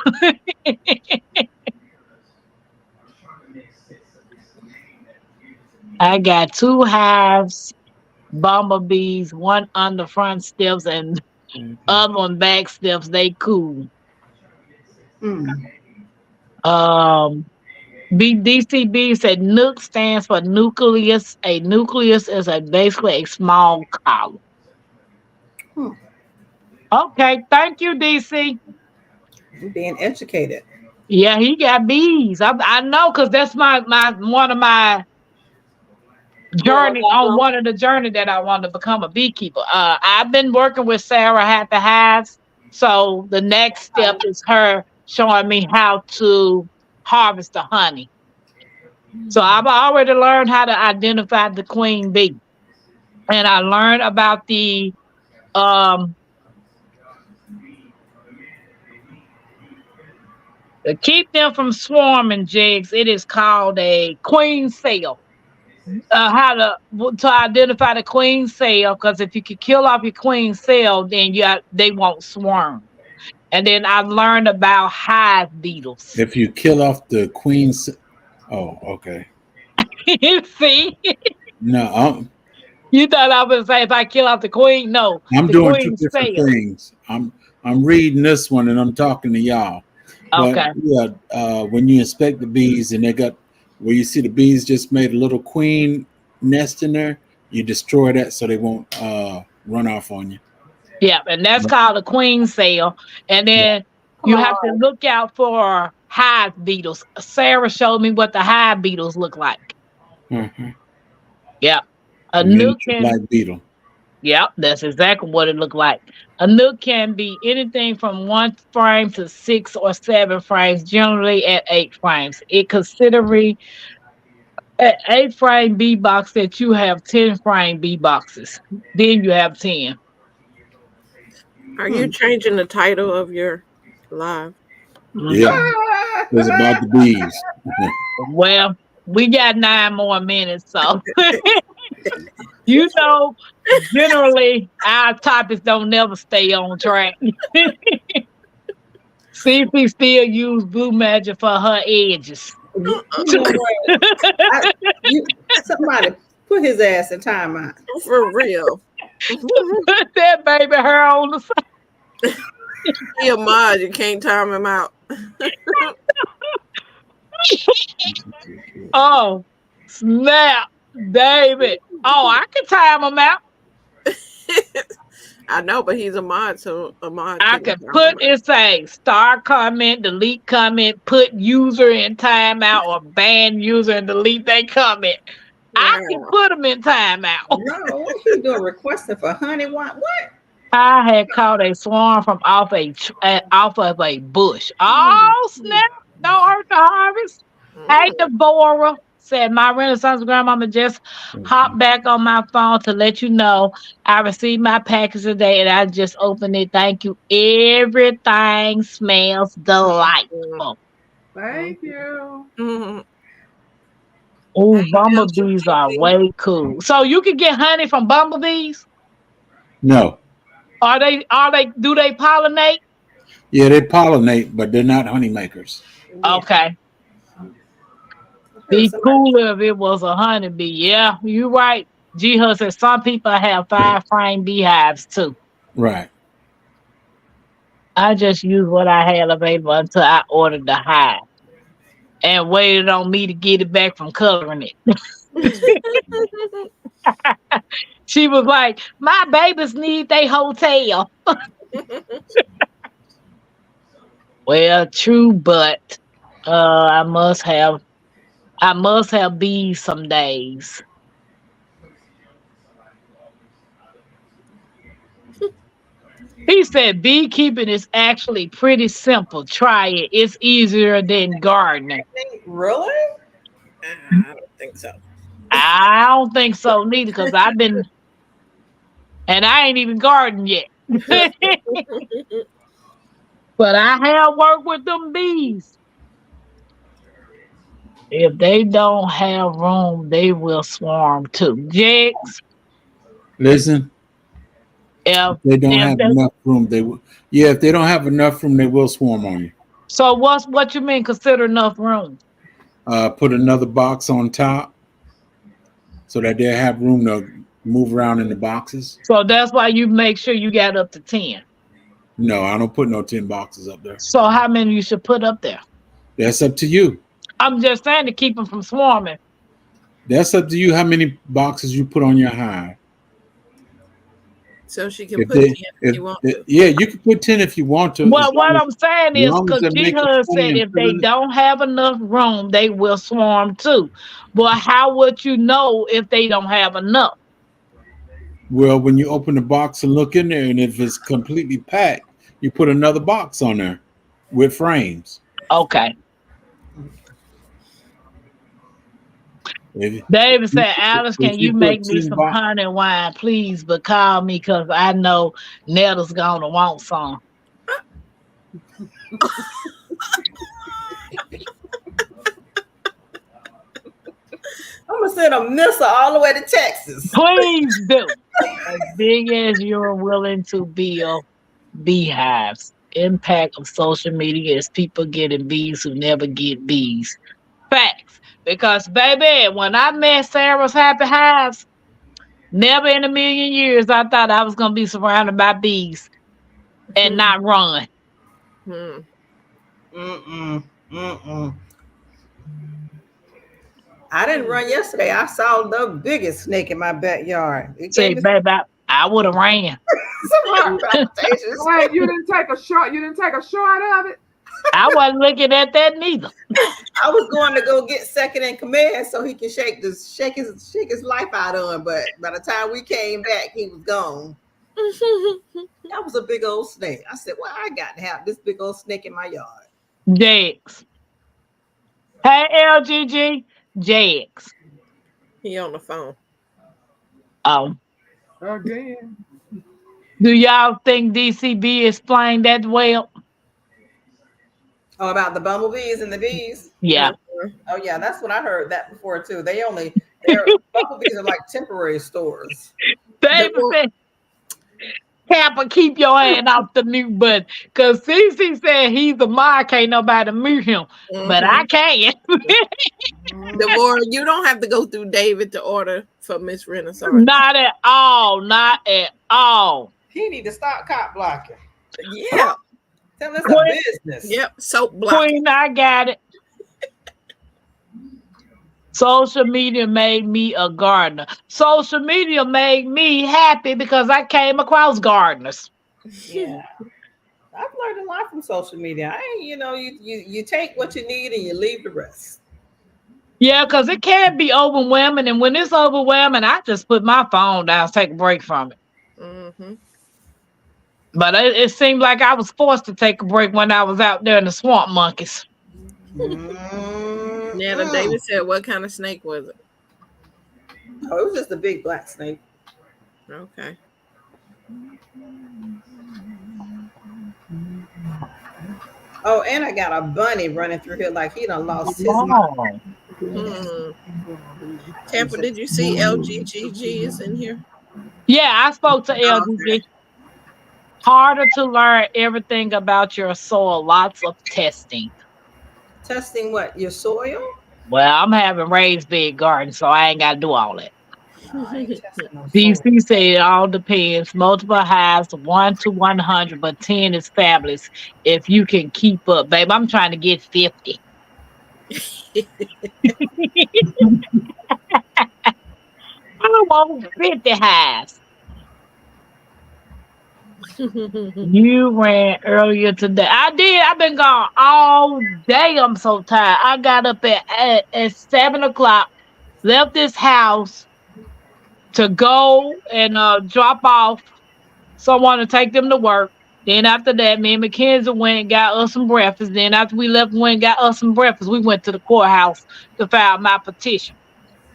I got 2 hives, bumblebees, one on the front steps and other on back steps. They cool. Hmm. Um BDCB said nuke stands for nucleus. A nucleus is basically a small column. Hmm. Okay, thank you, DC. You're being educated. Yeah, he got bees. I know because that's my one of my journey on one of the journey that I want to become a beekeeper. I've been working with Sarah at the hives, so the next step is her showing me how to harvest the honey. So I've already learned how to identify the queen bee, and I learned about um to keep them from swarming, Jigs. It is called a queen cell. How to identify the queen cell, because if you could kill off your queen cell, then they won't swarm. And then I learned about hive beetles. If you kill off the queen's. Oh, okay. See, No, you thought I was say if I kill off the queen? No, I'm the doing 2 queen different cell. things. I'm reading this one and I'm talking to y'all. But Okay. yeah, when you inspect the bees and they got where you see the bees just made a little queen nest in there, you destroy that so they won't run off on you. Yeah, and that's called a queen cell. And Yeah. then you have to look out for hive beetles. Sarah showed me what the hive beetles look like. Mm-hmm. Yeah. A The nook miniature can. black beetle. Yep, that's exactly what it looked like. A nook can be anything from 1 frame to 6 or 7 frames, generally at 8 frames. It considering at 8 frame B box that you have 10 frame B boxes. Then you have 10. Are you changing the title of your live? Yeah, it's about the bees. Well, we got 9 more minutes, so generally our topics don't never stay on track. See if we still use blue magic for her edges. You know what? Somebody put his ass in timeout. For real. Put that baby hair on the side. He a mod, you can't time him out. Oh, snap, David. Oh, I can time him out. I know, but he's a mod, so a mod I can can time him put it say start comment, delete comment, put user in timeout, or ban user and delete their comment. I can out. put them in timeout. No, what he doing? Requesting for honey? What? I had caught a swarm from off of a bush. Oh snap! Don't hurt the harvest. Hey Mm. Deborah, said my Renaissance grandmama just hopped back on my phone to let you know I received my package today and I just opened it. Thank you. Everything smells delightful. Thank you. Mhm. Oh, Hey, bumblebees are LGBTQ. way cool. So you can get honey from bumblebees? No. Are they do they pollinate? Yeah, they pollinate, but they're not honey makers. Yeah, Okay. I heard Be somebody. cooler if it was a honeybee. Yeah, you right. G Hud said some people have 5 frame beehives too. Right. I just used what I had available until I ordered the hive and waited on me to get it back from coloring it. She was like, my babies need their hotel. Well, true, but I must have bees some days. He said beekeeping is actually pretty simple. Try it. It's easier than gardening. Really? I don't think so. I don't think so neither, because I've been and I ain't even gardened yet. But I have worked with them bees. If they don't have room, they will swarm too. Jigs, Listen, if if they don't if have they, enough room, they will. Yeah, if they don't have enough room, they will swarm on you. so what you mean consider enough room? Put another box on top so that they have room to move around in the boxes. So that's why you make sure you got up to 10. No, I don't put no 10 boxes up there. So how many you should put up there? That's up to you. I'm just saying to keep them from swarming. That's up to you how many boxes you put on your hive. So she can If put 10 they, if you want to. yeah, you can put 10 if you want to, Well, what I'm saying as is long as because they're G making Hud honey said and if they filling it. don't have enough room, they will swarm too. But how would you know if they don't have enough? Well, when you open the box and look in there, and if it's completely packed, you put another box on there with frames. Okay. If, David said, Alice, can if you you make put me 10 some boxes, honey wine, please? But call me because I know Nettle's gonna want some. I'm gonna send a missile all the way to Texas. Please do. As big as you're willing to build beehives. Impact of social media is people getting bees who never get bees. Facts. Because baby, when I met Sarah's Happy Hives, never in a million years I thought I was gonna be surrounded by bees and not run. Hmm. Mm-mm. Mm-mm. I didn't run yesterday. I saw the biggest snake in my backyard. It Say, gave me baby, I would have ran. some heart palpitations. Wait, you didn't take a shot. You didn't take a shot of it. I wasn't looking at that neither. I was going to go get second in command so he can shake his life out of him. But by the time we came back, he was gone. That was a big old snake. I said, well, I got to have this big old snake in my yard. Jags. Hey, LGG. Jags. He on the phone. Again. Do y'all think DCB explained that well? Oh, about the bumblebees and the bees? Yeah. Oh, yeah, that's what I heard that before, too. Their bumblebees are like temporary stores. David said, Kappa, keep your hand off the mute button. Because CC said he's a mod, can't nobody mute him. But I can. Deborah, you don't have to go through David to order for Miss Renaissance. Not at all. Not at all. He need to stop cop blocking. Yeah. Tell us a business. Yep. Soap block. Queen, I got it. Social media made me a gardener. Social media made me happy because I came across gardeners. Yeah. I've learned a lot from social media. You take what you need and you leave the rest. Yeah, because it can be overwhelming. And when it's overwhelming, I just put my phone down, take a break from it. Mm-hmm. But it seemed like I was forced to take a break when I was out there in the swamp monkeys. Nana Mm-mm. David said, "What kind of snake was it?" Oh, it was just a big black snake. Okay. Oh, and I got a bunny running through here like he done lost his mind. Long. Hmm. Tampa, did you see LGGG is in here? Yeah, I spoke to Oh, okay. LGG. Harder to learn everything about your soil. Lots of testing. Testing what? Your soil? Well, I'm having raised bed gardens, so I ain't got to do all that. No, I ain't testing no soil. DC said it all depends. Multiple highs, 1 to 100, but 10 is fabulous if you can keep up. Babe, I'm trying to get 50. I want 50 highs. You ran earlier today. I did. I've been gone all day. I'm so tired. I got up at 7 o'clock, left this house to go and drop off someone to take them to work. Then after that, me and Mackenzie went and got us some breakfast. Then after we left, we went and got us some breakfast. We went to the courthouse to file my petition.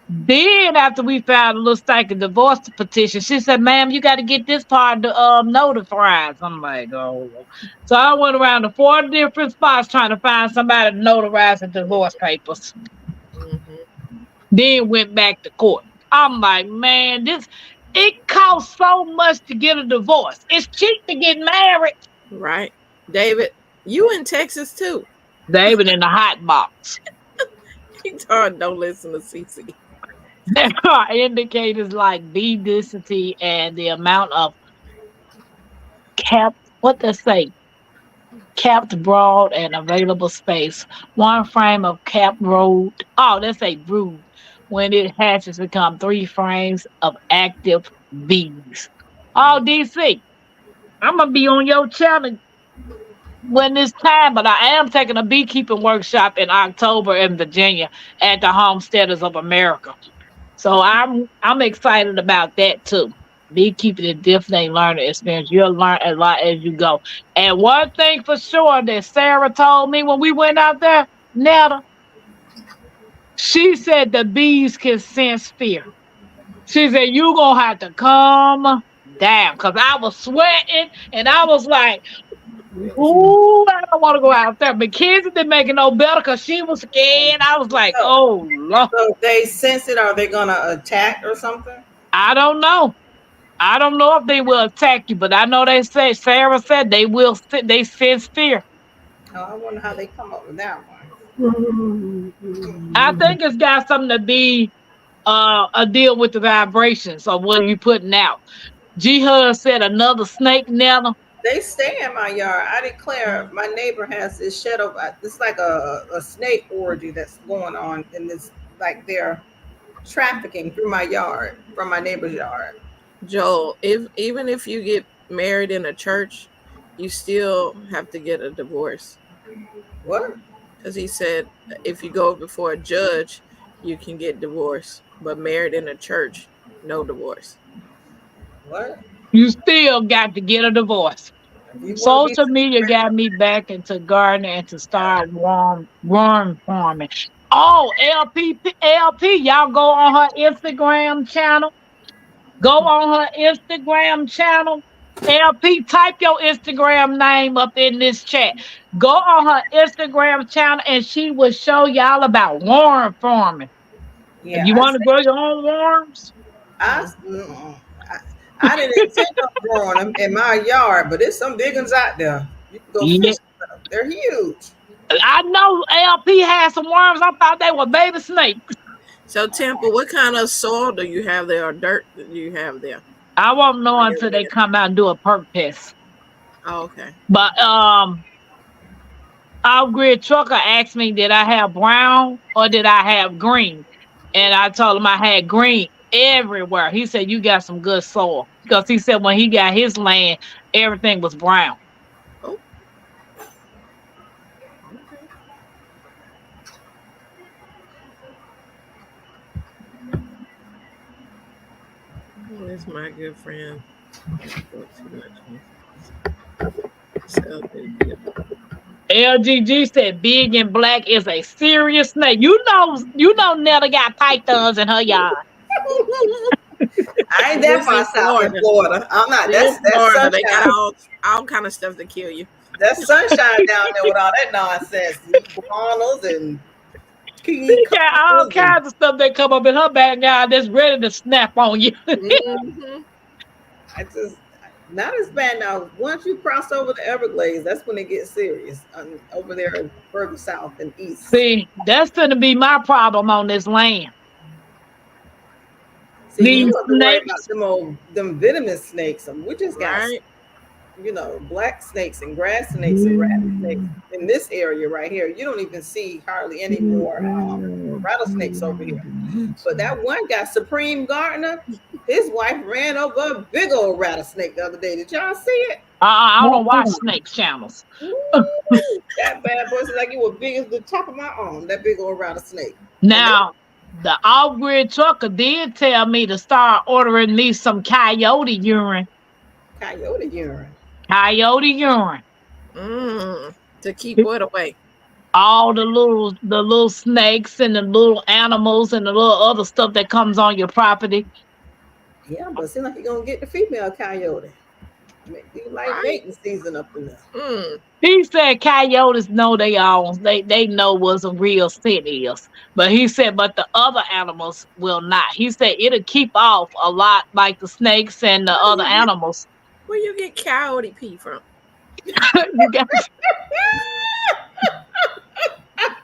Then after we filed a little stinking divorce petition, she said, "Ma'am, you got to get this part to notarize." I'm like, oh. So I went around to 4 different spots trying to find somebody to notarize the divorce papers. Hmm. Then went back to court. I'm like, man, it costs so much to get a divorce. It's cheap to get married. Right. David, you in Texas too. David in the hot box. He told don't listen to CC. There are indicators like bee density and the amount of what they say, capped broad and available space. One frame of capped road. Oh, that's a brood. When it hatches, become 3 frames of active bees. Oh, DC, I'm gonna be on your channel when it's time, but I am taking a beekeeping workshop in October in Virginia at the Homesteaders of America. So I'm excited about that too. Beekeeping is definitely a learning experience. You'll learn a lot as you go. And one thing for sure that Sarah told me when we went out there, Netta, she said the bees can sense fear. She said you gonna have to calm down because I was sweating and I was like, ooh, I don't want to go out there. But kids didn't make it no better because she was scared. I was like, So, oh Lord. so if they sense it, are they gonna attack or something? I don't know. I don't know if they will attack you, but I know they say Sarah said they will. They sense fear. Oh, I wonder how they come up with that one. I think it's got something to be a deal with the vibrations of what you putting out. G Hud said another snake nether. They stay in my yard. I declare, my neighbor has this shadow. It's like a snake orgy that's going on in this. Like they're trafficking through my yard from my neighbor's yard. Joel, if even if you get married in a church, you still have to get a divorce. What? Because he said if you go before a judge, you can get divorced. But married in a church, no divorce. What? You still got to get a divorce. If you want to be Social media got me back into gardening and to start worm farming. Oh, LP, y'all go on her Instagram channel. Go on her Instagram channel. LP, type your Instagram name up in this chat. Go on her Instagram channel and she will show y'all about worm farming. If yeah, you want to grow your own worms, I, mm-mm. I, I didn't intend on growing them in my yard, but there's some big ones out there. You can go yeah. fish with them. They're huge. I know LP had some worms. I thought they were baby snakes. So Temple, what kind of soil do you have there or dirt do you have there? I won't know On your until they land? come out and do a perk test. Oh, okay. But our grid trucker asked me, did I have brown or did I have green? And I told him I had green everywhere. He said, you got some good soil. Because he said when he got his land, everything was brown. Oh, okay. That's my good friend. Don't too much. LGG said big and black is a serious snake. You know Nella got pythons in her yard. I ain't that This far is south in Florida. Florida. I'm not. In That's Florida, they got sunshine. all kind of stuff to kill you. That's sunshine down there with all that nonsense. Iguanas and king She got all cobras and kinds of stuff that come up in her backyard that's ready to snap on you. Mm-hmm. I just not as bad now. Once you cross over the Everglades, that's when it gets serious. Over there further south and east. See, that's going to be my problem on this land. See, you These have to worry about snakes. them venomous snakes. We just got Right. black snakes and grass snakes and rattlesnakes in this area right here. You don't even see hardly any more rattlesnakes over here. But that one guy, Supreme Gardener, his wife ran over a big old rattlesnake the other day. Did y'all see it? I don't watch snakes channels. That bad boy was like it was big as the top of my arm. That big old rattlesnake. Now, the off-grid trucker did tell me to start ordering me some coyote urine. Coyote urine. Coyote urine. To keep what away? All the little snakes and the little animals and the little other stuff that comes on your property. Yeah, but it seems like you're gonna get the female coyote. You like mating season up in there. He said coyotes know they own. They know what a real scent is. But he said, but the other animals will not. He said it'll keep off a lot like the snakes and the other animals. Where you get coyote pee from? You got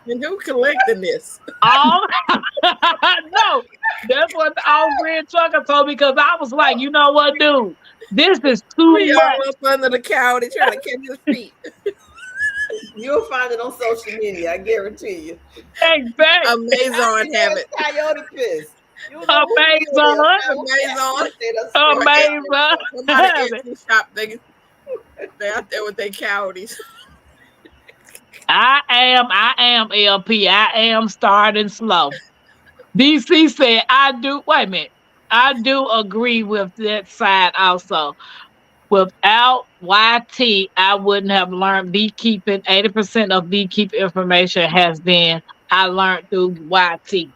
And who collecting this? all no. That's what the off-grid trucker told me because I was like, you know what, dude? This is too We much. all up under the coyote trying to catch his feet. You'll find it on social media, I guarantee you. Exactly. Amazon have it. Coyote piss. Amazon. Somebody Etsy shop, they out there with their coyotes. I am LP. I am starting slow. DC said, wait a minute. I do agree with that side also. Without YT, I wouldn't have learned beekeeping. 80% of beekeeping information I learned through YT.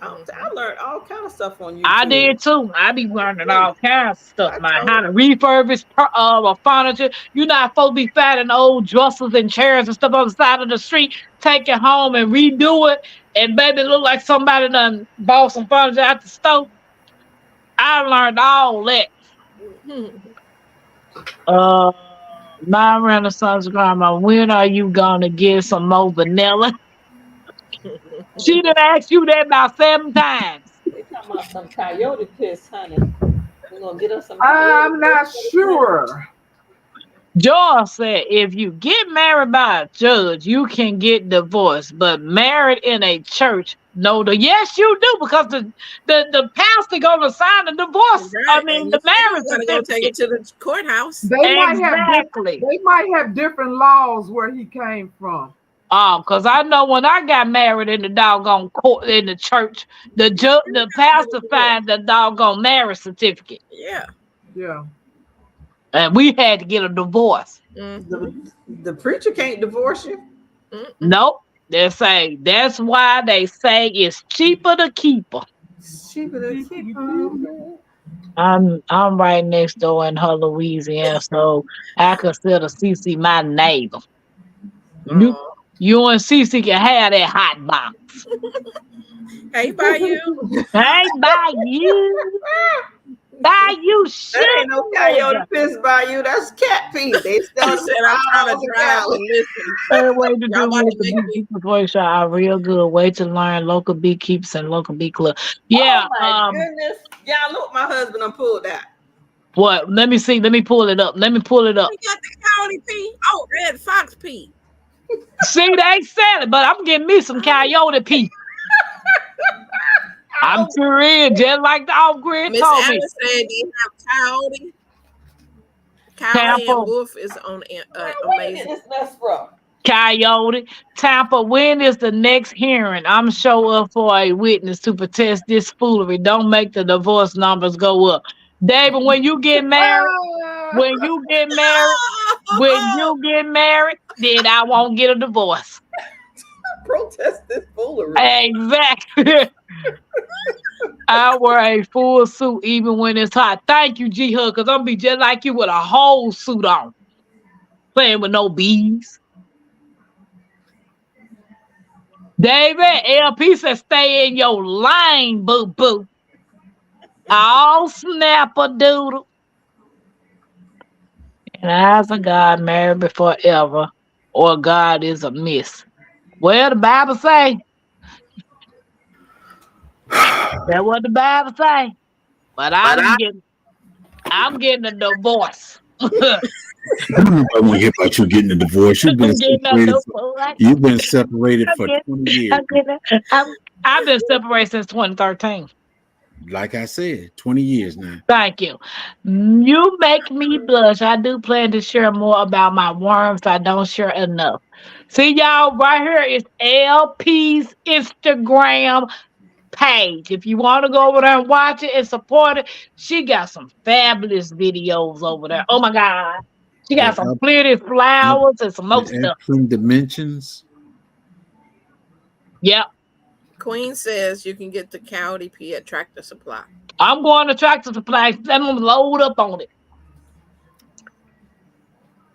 I learned all kind of stuff on YouTube. I did too. I be learning all kinds of stuff, man. How to refurbish furniture. You're not supposed to be finding old dressers and chairs and stuff on the side of the street. Take it home and redo it. And baby, look like somebody done bought some furniture at the store. I learned all that. My Renaissance grandma, when are you gonna get some more vanilla? She done asked you that about 7 times. They talking about some coyote piss, honey. We're gonna get us some. I'm not sure. George said, if you get married by a judge, you can get divorced, but married in a church, no. Yes, you do, because the pastor gonna sign the divorce. Right. I mean, the marriage Gotta go take it to the courthouse. They might have different laws where he came from. Because I know when I got married in the doggone court in the church, the pastor signed the doggone marriage certificate. Yeah. And we had to get a divorce. The preacher can't divorce you. Nope. They say that's why they say it's cheaper to keep her. I'm right next door in her Louisiana, so I consider Cece my neighbor. You and Cece can have that hot box. Hey, by you. Hey, by you. By you shit. That ain't no coyote piss by you. That's cat pee. They still said I'm trying to drive and listen. Way to do local beekeepers workshop are real good. Way to learn local beekeepers and local bee club. Yeah. Oh my goodness. Yeah, look, my husband done pulled that. What? Let me see. Let me pull it up. We got the coyote pee. Oh, red fox pee. See, they said it, but I'm getting me some coyote pee. I'm sure is, just like the off-grid Miss told me. Alice said, "Do you have Coyote? Coyote Tampa, and Wolf is on Where you amazing." getting this mess from? Coyote, Tampa, when is the next hearing? I'm sure up for a witness to protest this foolery. Don't make the divorce numbers go up. David, when you get married, when you get married, when you get married, then I won't get a divorce. Protest this foolery. Exactly. I wear a full suit even when it's hot. Thank you, G Hug, because I'm be just like you with a whole suit on. Playing with no bees. David, LP said stay in your lane, boo boo. All snap a doodle. And as a God married before ever, or God is a miss. Well, the Bible say. That's what the Bible say. But I'm getting a divorce. I don't know if I want to hear about you getting a divorce. I'm getting a divorce. You've been separated for I'm 20 years. getting, I've been separated since 2013. Like I said, 20 years now. Thank you. You make me blush. I do plan to share more about my worms. I don't share enough. See, y'all, right here is LP's Instagram page. If you want to go over there and watch it and support it, she got some fabulous videos over there. Oh my God. She got With some pretty flowers and some more stuff. excellent dimensions. Yep. Queen says you can get the Coyote P at Tractor Supply. I'm going to Tractor Supply. Let them load up on it.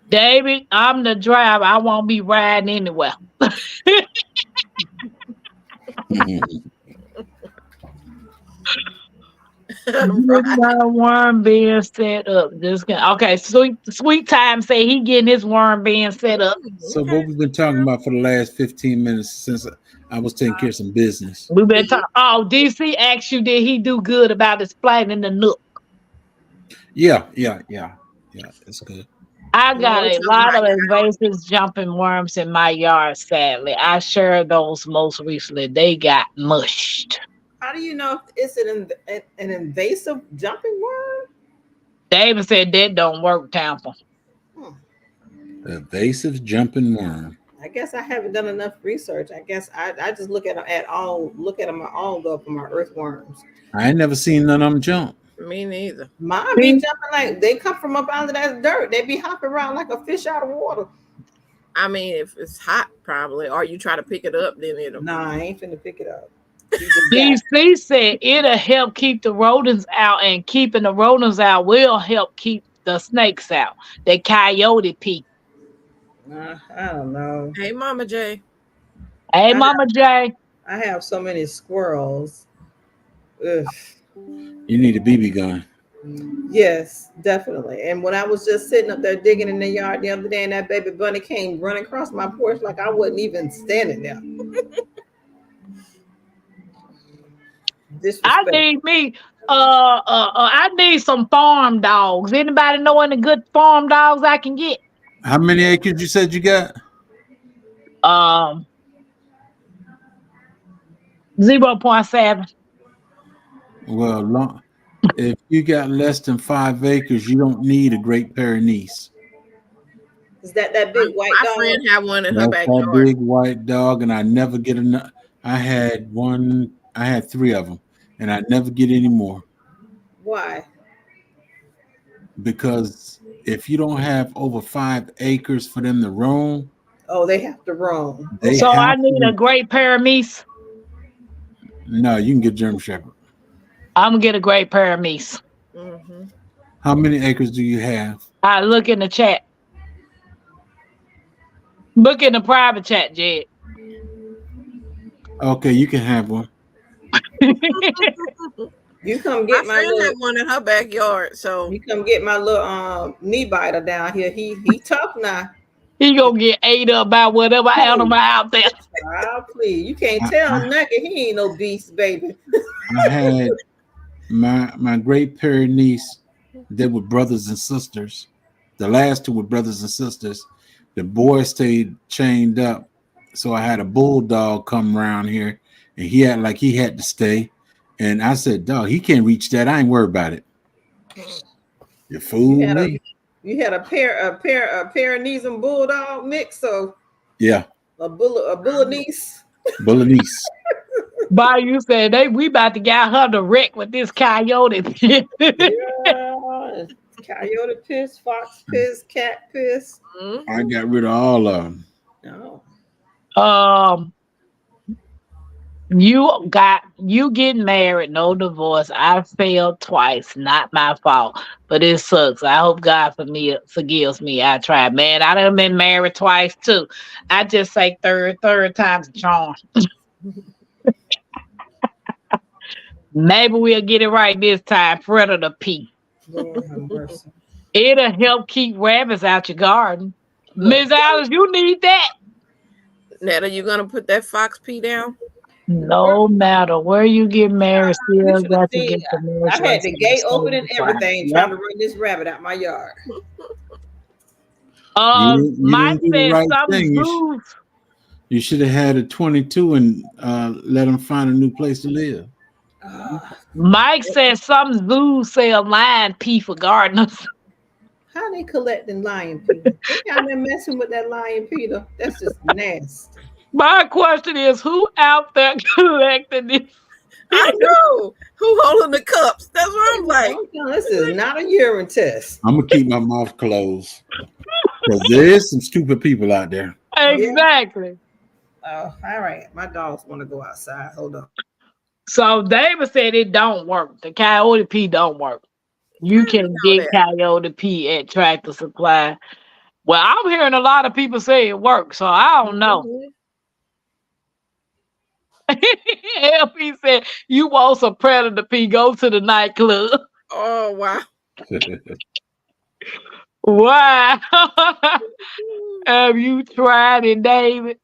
David, I'm the driver. I won't be riding anywhere. My worm being set up. Okay. Sweet time say he getting his worm being set up. So what we've been talking about for the last 15 minutes since I was taking care of some business. We've been talking. Oh, DC asked you, did he do good about his flight in the nook? Yeah, it's good. I got a lot of invasive jumping worms in my yard, sadly. I shared those most recently. They got mushed. How do you know if it's an invasive jumping worm? David said that don't work, Tampa. Invasive jumping worm. I guess I haven't done enough research. I guess I just look at them all go for my earthworms. I ain't never seen none of them jump. Me neither. Mine be jumping like they come from up under that dirt. They be hopping around like a fish out of water. I mean, if it's hot, probably, or you try to pick it up, then it'll. Nah, I ain't finna pick it up. DC said it'll help keep the rodents out, and keeping the rodents out will help keep the snakes out. The Coyote P. I don't know. Hey, Mama J. Hey, Mama J. I have so many squirrels. Ugh. You need a BB gun. Yes, definitely. And when I was just sitting up there digging in the yard the other day, and that baby bunny came running across my porch like I wasn't even standing there. I need me. I need some farm dogs. Anybody know any good farm dogs I can get? How many acres you said you got? 0.7. Well, if you got less than 5 acres, you don't need a Great Pyrenees. Is that big white dog? My friend had one in her That's backyard. that big white dog, and I never get enough. I had 3 of them, and I never get any more. Why? Because if you don't have over 5 acres for them to roam, they have to roam. So I need a Great Pyrenees. No, you can get German Shepherd. I'm gonna get a Great Pyrenees. Mm-hmm. How many acres do you have? I look in the chat. Look in the private chat, Jed. Okay, you can have one. You come get my friend had one in her backyard, so you come get my little knee biter down here. He tough now. He gonna get ate up by whatever animal out there. Please, you can't tell Nugget he ain't no beast, baby. I had my Great Pyrenees. They were brothers and sisters. The last 2 were brothers and sisters. The boys stayed chained up, so I had a bulldog come around here, and he had to stay. And I said, dog, he can't reach that. I ain't worried about it. You fool me. You had a Pyrenees bulldog mix, so Yeah. a Bolognese. Bolognese. But you said we about to get her to wreck with this coyote. Yeah, coyote piss, fox piss, cat piss. I got rid of all of them. No. You getting married, no divorce. I failed twice, not my fault, but it sucks. I hope God forgives me. I tried, man. I done been married twice too. I just say third time's a charm. Maybe we'll get it right this time. Predator P. Lord have mercy. It'll help keep rabbits out your garden. Miss Alice, you need that. Netta, you gonna put that fox pee down? No matter where you get married, still You got to see, get the marriage. I had the gate open and everything, trying Yep. to run this rabbit out my yard. You Mike didn't do the said right some thing. zoos. You should have had a 22 and let them find a new place to live. Mike said some zoos sell lion pee for gardeners. How they collecting lion pee? They kind of messing with that lion pee though. That's just nasty. My question is, who out there collecting this? I know. Who holding the cups? That's what I'm like. This is not a urine test. I'm gonna keep my mouth closed because there's some stupid people out there. Exactly. Oh, all right. My dogs want to go outside. Hold on. So David said it don't work. The coyote pee don't work. You can get coyote pee at Tractor Supply. Well, I'm hearing a lot of people say it works, so I don't know. LP said, you want some predator pee, go to the nightclub. Oh, wow. Wow. Have you tried it, David?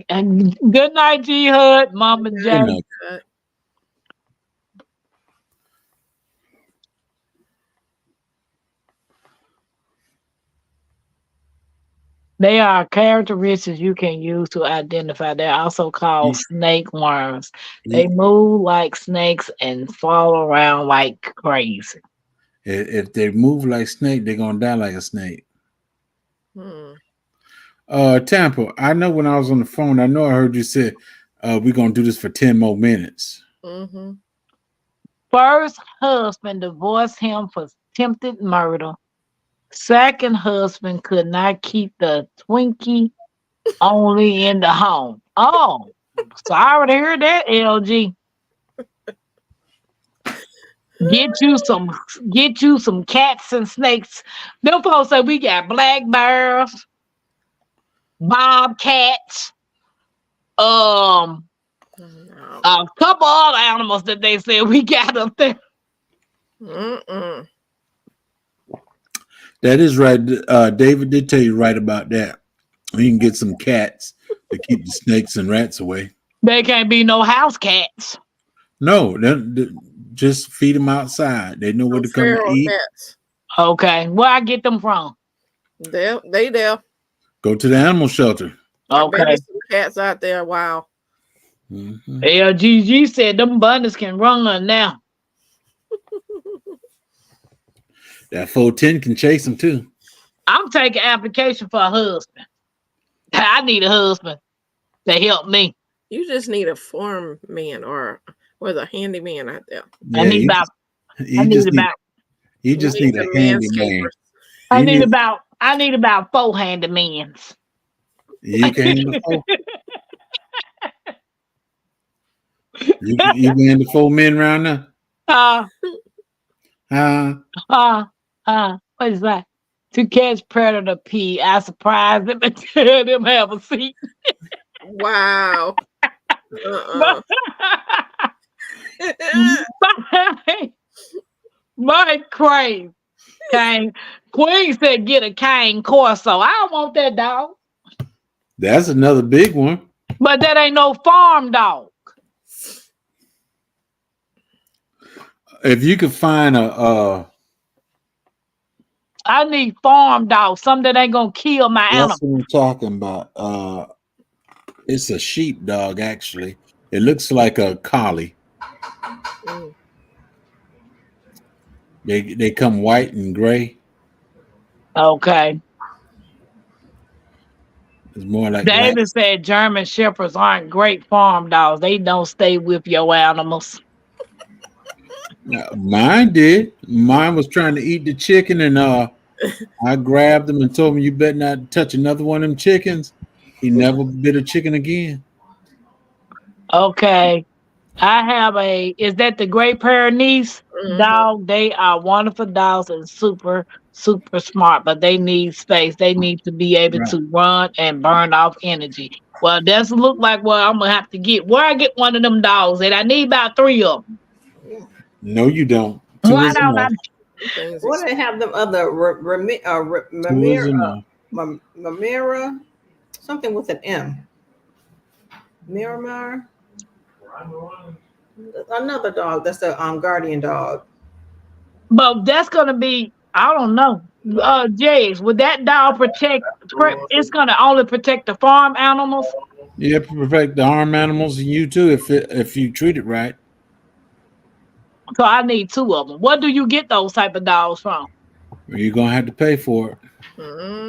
And good night, G Hud, Mama J. They are characteristics you can use to identify. They're also called snake worms. They move like snakes and fall around like crazy. If they move like snake, they're gonna die like a snake. Tampa, I know when I was on the phone, I know I heard you say we're gonna do this for 10 more minutes. First husband divorced him for attempted murder. Second husband could not keep the Twinkie only in the home. Oh, sorry to hear that, LG. Get you some cats and snakes. Them folks say we got black bears, bobcats, a couple other animals that they said we got up there. That is right. David did tell you right about that. You can get some cats to keep the snakes and rats away. They can't be no house cats. No, just feed them outside. They know where to come to eat. Cats. Okay, where I get them from? They there. Go to the animal shelter. Okay. There's some cats out there. Wow. LGG said them bunnies can run now. That 410 can chase them too. I'm taking application for a husband. I need a husband to help me. You just need a foreman or a handyman out there. Yeah, you just need a handyman. I need about 4 handymans. You can handle 4. You can handle 4 men around now. What is that? To catch predator pee, I surprised them and tell them have a seat. Wow. My crazy. Queen said get a cane corso. I don't want that dog. That's another big one. But that ain't no farm dog. If you could find I need farm dogs, something that ain't gonna kill my animal. That's what I'm talking about. It's a sheep dog, actually. It looks like a collie. They come white and gray. Okay. It's more like black. David said German shepherds aren't great farm dogs. They don't stay with your animals. Mine did. Mine was trying to eat the chicken, and I grabbed him and told him, "You better not touch another one of them chickens." He never bit a chicken again. Okay. I have is that the Great Pyrenees dog? They are wonderful dogs and super, super smart, but they need space. They need to be able Right. to run and burn off energy. Well, that's look like what I'm gonna have to get. Where I get one of them dogs, and I need about 3 of them. No, you don't. Two Why is don't I? enough. What they have them other Two is enough. Mamira, something with an M. Miramar. Another dog. That's the guardian dog. But that's gonna be. I don't know. James, would that dog protect? It's gonna only protect the farm animals. You have to protect the farm animals and you too if you treat it right. So I need 2 of them. Where do you get those type of dogs from? You're gonna have to pay for it.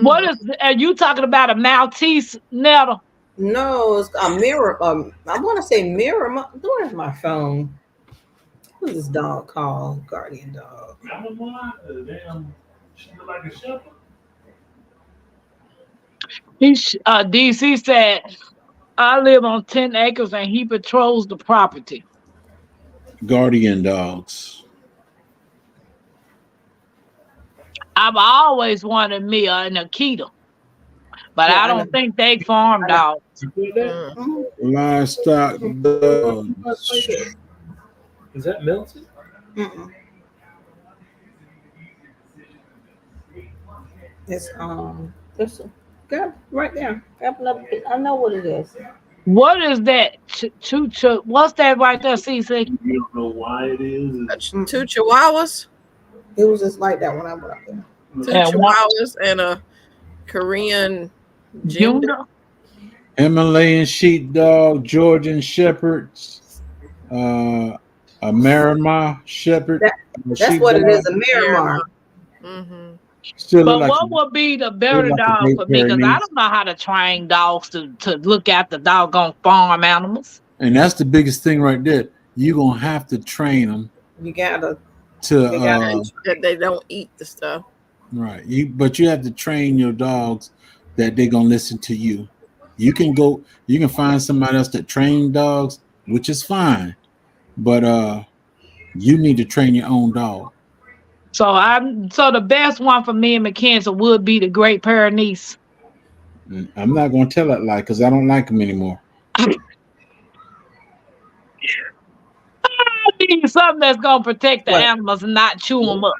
What is? Are you talking about a Maltese, Nettle? No, it's a mirror. I want to say mirror. Where's my phone? Who's this dog called? Guardian dog. DC said, I live on 10 acres and he patrols the property. Guardian dogs. I've always wanted me an Akita, but I don't think they farm dogs. Livestock dogs. Is that melted? It's this got right there. Got another. I know what it is. What is that? What's that right there, CC? You don't know why it is. 2 Chihuahuas. It was just like that when I went up there. 2 Chihuahuas and a Korean Junior. Himalayan sheepdog, Georgian shepherds, a Miramar shepherd. That's what it is, a Miramar. Still But like what would be the better dog for me? Because I don't know how to train dogs to look after doggone farm animals. And that's the biggest thing right there. You're gonna have to train them. You gotta that they don't eat the stuff. Right. But you have to train your dogs that they're gonna listen to you. You can find somebody else that train dogs, which is fine. But you need to train your own dog. So the best one for me and Mackenzie would be the Great Pyrenees. I'm not gonna tell that lie because I don't like them anymore. I need something that's gonna protect the animals and not chew them up.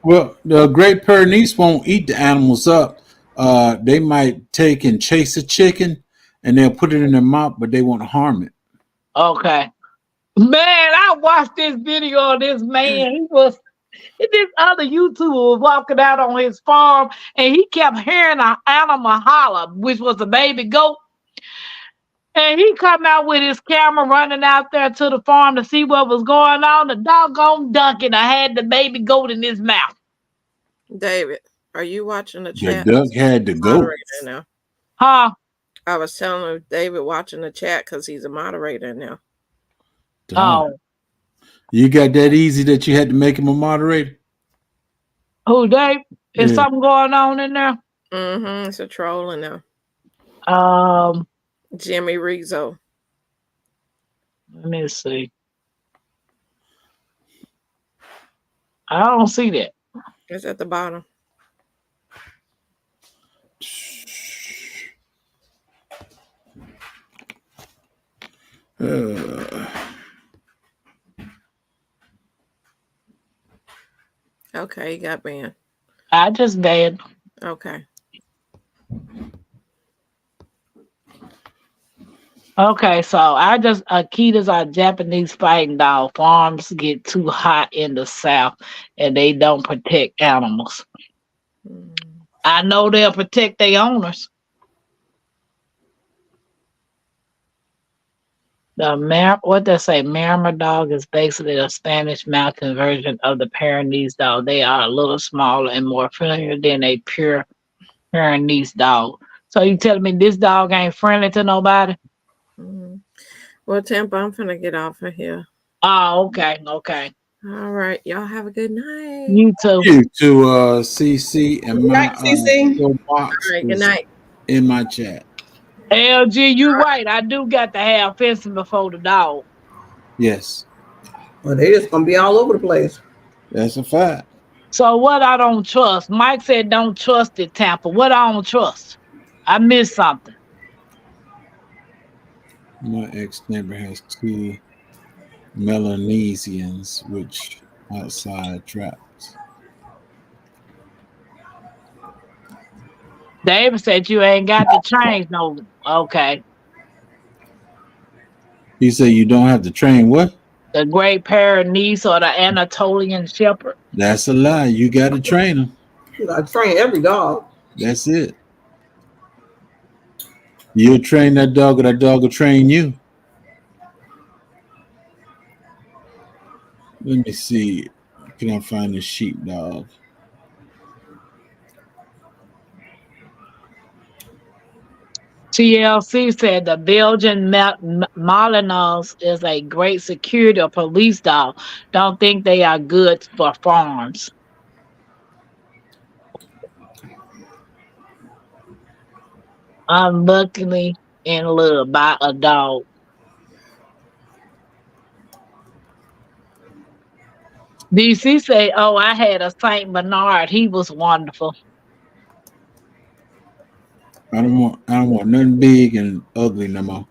Well, the Great Pyrenees won't eat the animals up. They might take and chase a chicken and they'll put it in their mouth, but they won't harm it. Okay. Man, I watched this video of this man. This other YouTuber was walking out on his farm and he kept hearing an animal holler, which was a baby goat. And he come out with his camera running out there to the farm to see what was going on. The doggone Duncan had the baby goat in his mouth. David, are you watching the chat? The duck had the goat. Now. Huh? I was telling him David watching the chat because he's a moderator now. Oh. You got that easy that you had to make him a moderator? Who, Dave? Is something going on in there? It's a troll in there. Jimmy Rizzo. Let me see. I don't see that. It's at the bottom. Okay, he got banned. I just banned. Okay. Okay, so Akitas are Japanese fighting dog. Farms get too hot in the South and they don't protect animals. I know they'll protect their owners. What they say, Miramar dog is basically a Spanish mountain version of the Pyrenees dog. They are a little smaller and more friendlier than a pure Pyrenees dog. So you telling me this dog ain't friendly to nobody? Mhm. Well, Tampa, I'm finna get off of here. Oh, okay, okay. All right. Y'all have a good night. You too. You to CC and my Right, CC? box All right. Good is night. in my chat. LG, you right. I do got to have fencing before the dog. Yes, Well, they just gonna be all over the place. that's a fact. So what I don't trust? Mike said don't trust it, Tampa. What I don't trust? I missed something. My ex neighbor has two Melanesians, which outside traps. David said you ain't got to change no. Okay. He said you don't have to train what? The Great Pyrenees or the Anatolian Shepherd. That's a lie. You got to train them. You gotta train every dog. That's it. You train that dog, or that dog will train you. Let me see. Can I find the sheepdog? TLC said the Belgian Malinois is a great security or police dog. Don't think they are good for farms. Unluckily in love by a dog. DC say, "Oh, I had a Saint Bernard. He was wonderful." I don't want nothing big and ugly no more.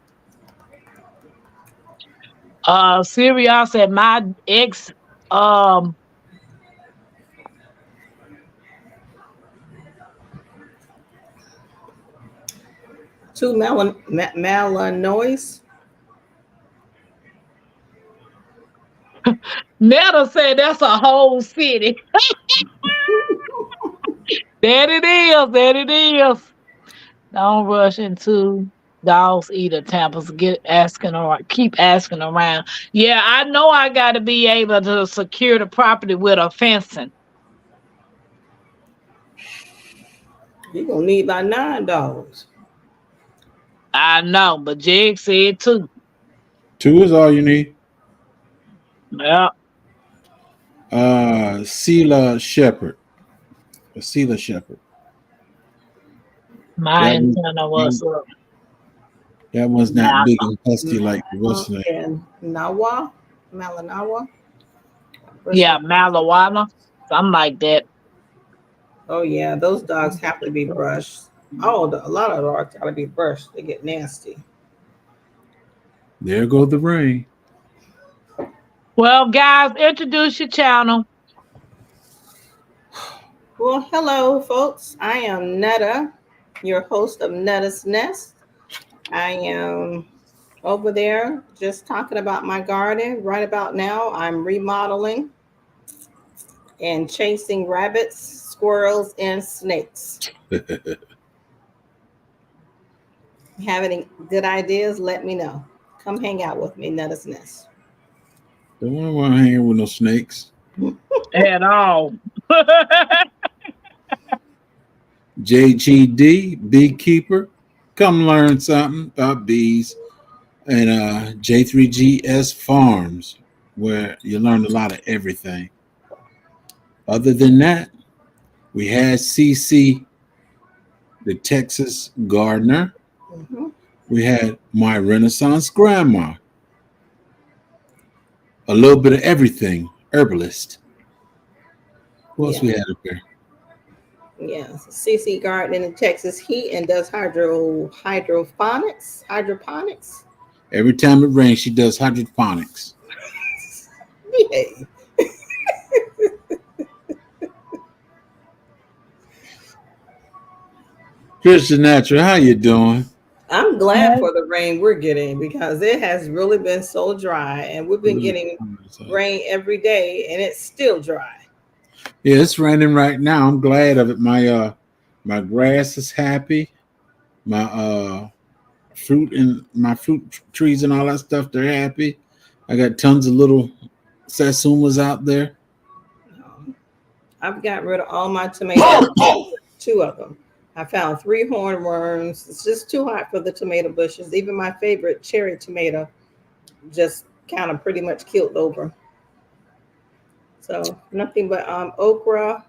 Syria said my ex Two Malinois. Netta said that's a whole city. There it is. There it is. Don't rush into dogs eater tampers. Keep asking around. Yeah, I know I got to be able to secure the property with a fencing. You gonna need about 9 dogs. I know, but Jig said too. 2 is all you need. Yeah, Sela Shepherd. A Sela Shepherd. my That antenna was one, up. that one's not Now, big and husky like what's the name? And Nawa, Malinawa. yeah, Malawana, something like that. Oh yeah, those dogs have to be brushed. A lot of dogs gotta be brushed. They get nasty. There goes the rain. Well, guys, introduce your channel. Well, hello, folks. I am Netta, your host of Netta's Nest. I am over there just talking about my garden. Right about now, I'm remodeling and chasing rabbits, squirrels, and snakes. Have any good ideas? Let me know. Come hang out with me, Netta's Nest. Don't want to hang out with no snakes. At all. JGD, beekeeper. Come learn something about bees. And J3GS Farms, where you learn a lot of everything. Other than that, we had CC, the Texas gardener. Mhm. We had my Renaissance grandma. A little bit of everything, herbalist. What else we had up there? Yeah, CC Garden in Texas. He and does hydroponics. Every time it rains, she does hydroponics. Behave. Christian Natural, how you doing? I'm glad for the rain we're getting because it has really been so dry, and we've been getting rain every day, and it's still dry. Yeah, it's raining right now. I'm glad of it. My grass is happy. My fruit and my fruit trees and all that stuff. They're happy. I got tons of little satsumas out there. I've got rid of all my tomatoes, 2 of them. I found 3 hornworms. It's just too hot for the tomato bushes. Even my favorite cherry tomato just kind of pretty much killed over. So nothing but okra,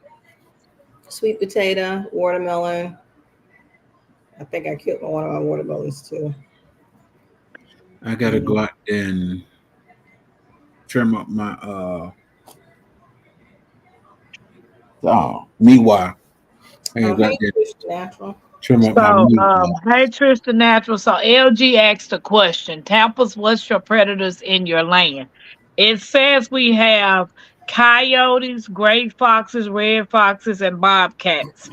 sweet potato, watermelon. I think I killed one of my watermelons too. I gotta go out there and trim up my meanwhile. I gotta go out Hey, there Fish Natural. trim up my So, meanwhile. hey Tristan Natural. So LG asked a question. Tampa's, what's your predators in your land? It says we have coyotes, gray foxes, red foxes, and bobcats.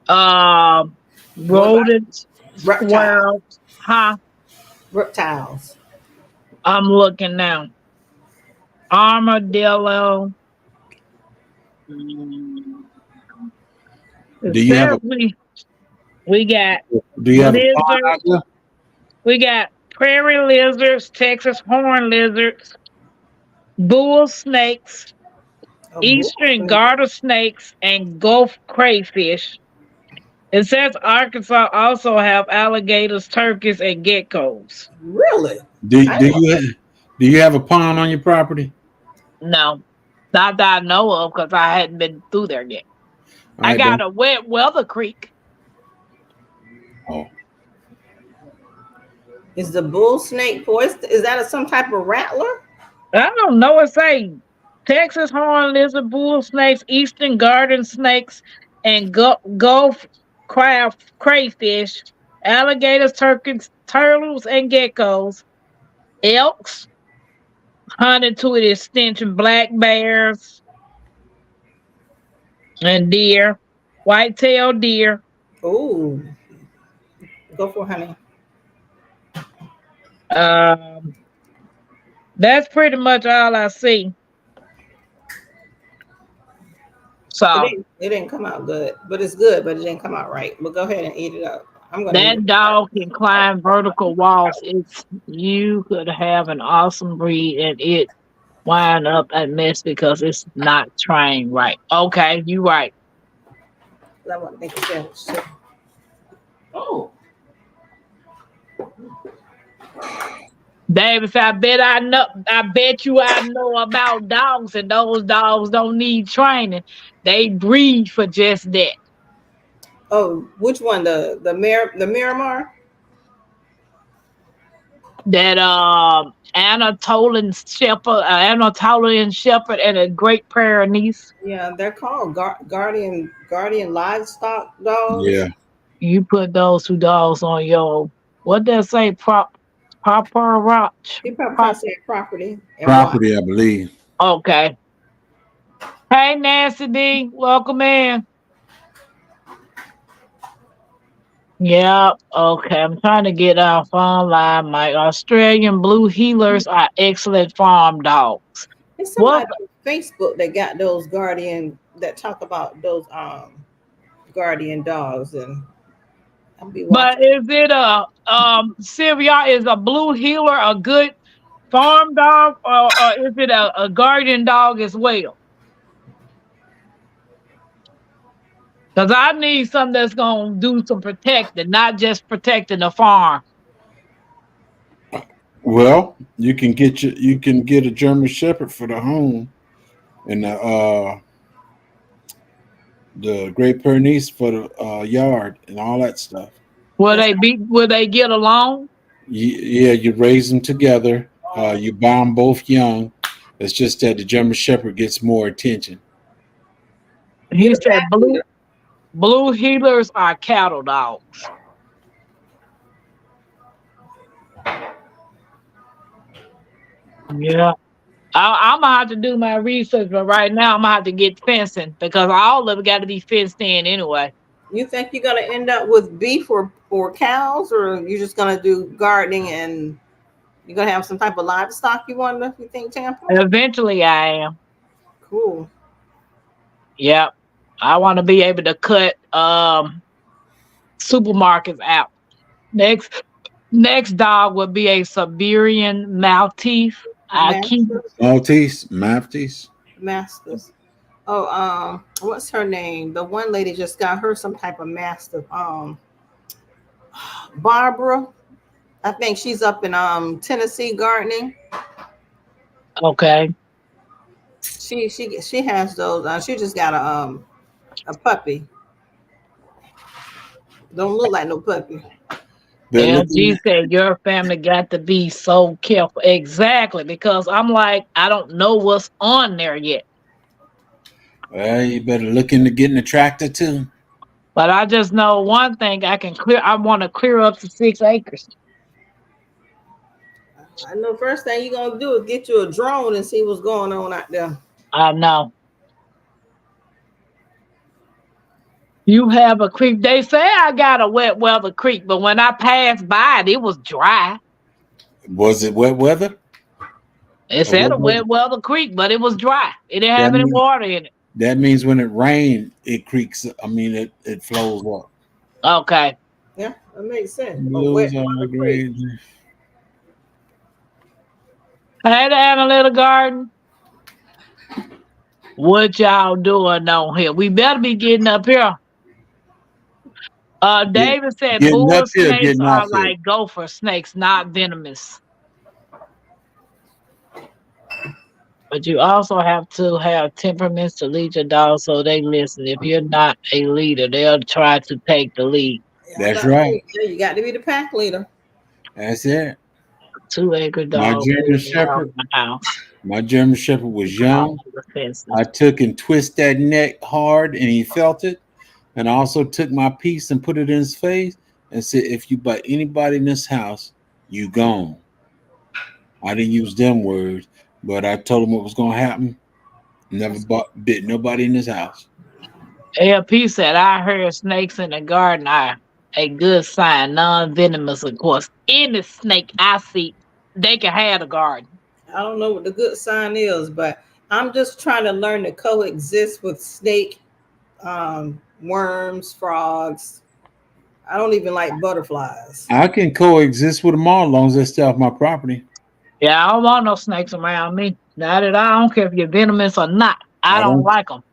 Um, What about rodents, reptiles? squirrels. Huh? Reptiles. I'm looking now. Armadillo. It Do you have says a we got do you have a pond out lizards. there? We got prairie lizards, Texas horn lizards, bull snakes, A bull eastern snake. garter snakes, and Gulf crayfish. It says Arkansas also have alligators, turkeys, and geckos. Really? Do I do you have, do you have a pond on your property? No, not that I know of, because I hadn't been through there yet. I I got don't. a wet weather creek. Oh, Is the bull snake poised? Is that some type of rattler? I don't know. It say Texas horn lizard, bull snakes, eastern garden snakes, and Gulf crayfish, alligators, turkeys, turtles, and geckos, elks, hunted to an extension, black bears, and deer, white-tailed deer. Oh, go for it, honey. Um, that's pretty much all I see. So It didn't come out good, but it's good, but it didn't come out right. But go ahead and eat it up. I'm gonna eat that it. dog can climb vertical walls. It's you could have an awesome breed and it wind up a mess because it's not trained right. Okay, you right. I want to make a sandwich too. Oh, Davis, I bet I know. I bet you I know about dogs, and those dogs don't need training. They breed for just that. Oh, which one? The Miramar? That Anatolian Shepherd, and a Great Pyrenees. Yeah, they're called guardian livestock dogs. yeah. You put those two dogs on your what they say proper watch. You probably trying to say property and watch. Property, I believe. Okay. Hey Nancy D, welcome in. Yep. Okay. I'm trying to get off online. My Australian blue healers are excellent farm dogs. It's What? somebody on Facebook that got those guardian that talk about those guardian dogs, and I'll be But watching. is it Sylvia? Is a blue healer a good farm dog, or is it a guardian dog as well? Because I need something that's gonna do some protecting, not just protecting the farm. Well, you can get a German Shepherd for the home, and the Great Pyrenees for the yard and all that stuff. Will That's they be? Will they get along? Yeah, you raise them together. You buy them both young. It's just that the German Shepherd gets more attention. He said blue healers are cattle dogs. Yeah. I'm gonna have to do my research, but right now I'm gonna have to get fencing because all of it got to be fenced in anyway. You think you're gonna end up with beef or cows, or you're just gonna do gardening and you're gonna have some type of livestock you want to? You think, Tampa? Eventually, I am. Cool. Yep. I want to be able to cut supermarkets out. Next Next dog would be a Siberian Maltese. I keep. Masters. Maltese. Masters. Oh, what's her name? The one lady just got her some type of mastiff. Barbara. I think she's up in Tennessee gardening. Okay. She has those. She just got a puppy. Don't look like no puppy. But looking LG said your family got to be so careful. Exactly, because I'm like, I don't know what's on there yet. well, you better look into getting a tractor too. But I just know one thing I can clear. I want to clear up to 6 acres. I know first thing you're gonna do is get you a drone and see what's going on out there. I know. You have a creek. They say I got a wet weather creek, but when I passed by it, it was dry. Was it wet weather? It Or said what a was it? wet weather creek, but it was dry. It didn't That have any means water in it. that means when it rains, it creaks. I mean, it flows up. Okay. Yeah, that makes sense. A wet Those are water creek. great. Hey, the analytical garden. What y'all doing on here? We better be getting up here. Get, David said getting bull up here, snakes getting are off here. like gopher snakes, not venomous. But you also have to have temperaments to lead your dog so they listen. If you're not a leader, they'll try to take the lead. Yeah, That's right. you got to be the pack leader. That's it. 2-acre My dog German moving around Shepherd. the house. My German Shepherd was All young. the fences. I took and twist that neck hard, and he felt it. And I also took my piece and put it in his face and said, "If you bite anybody in this house, you gone." I didn't use them words, but I told him what was going to happen. Never bit nobody in this house. LP said, I heard snakes in the garden are a good sign, non-venomous, of course. Any snake I see, they can have the garden. I don't know what the good sign is, but I'm just trying to learn to coexist with snake, worms, frogs. I don't even like butterflies. I can coexist with them all as long as they stay off my property. Yeah, I don't want no snakes around me. Not at all. I don't care if you're venomous or not. I I don't don't. like them.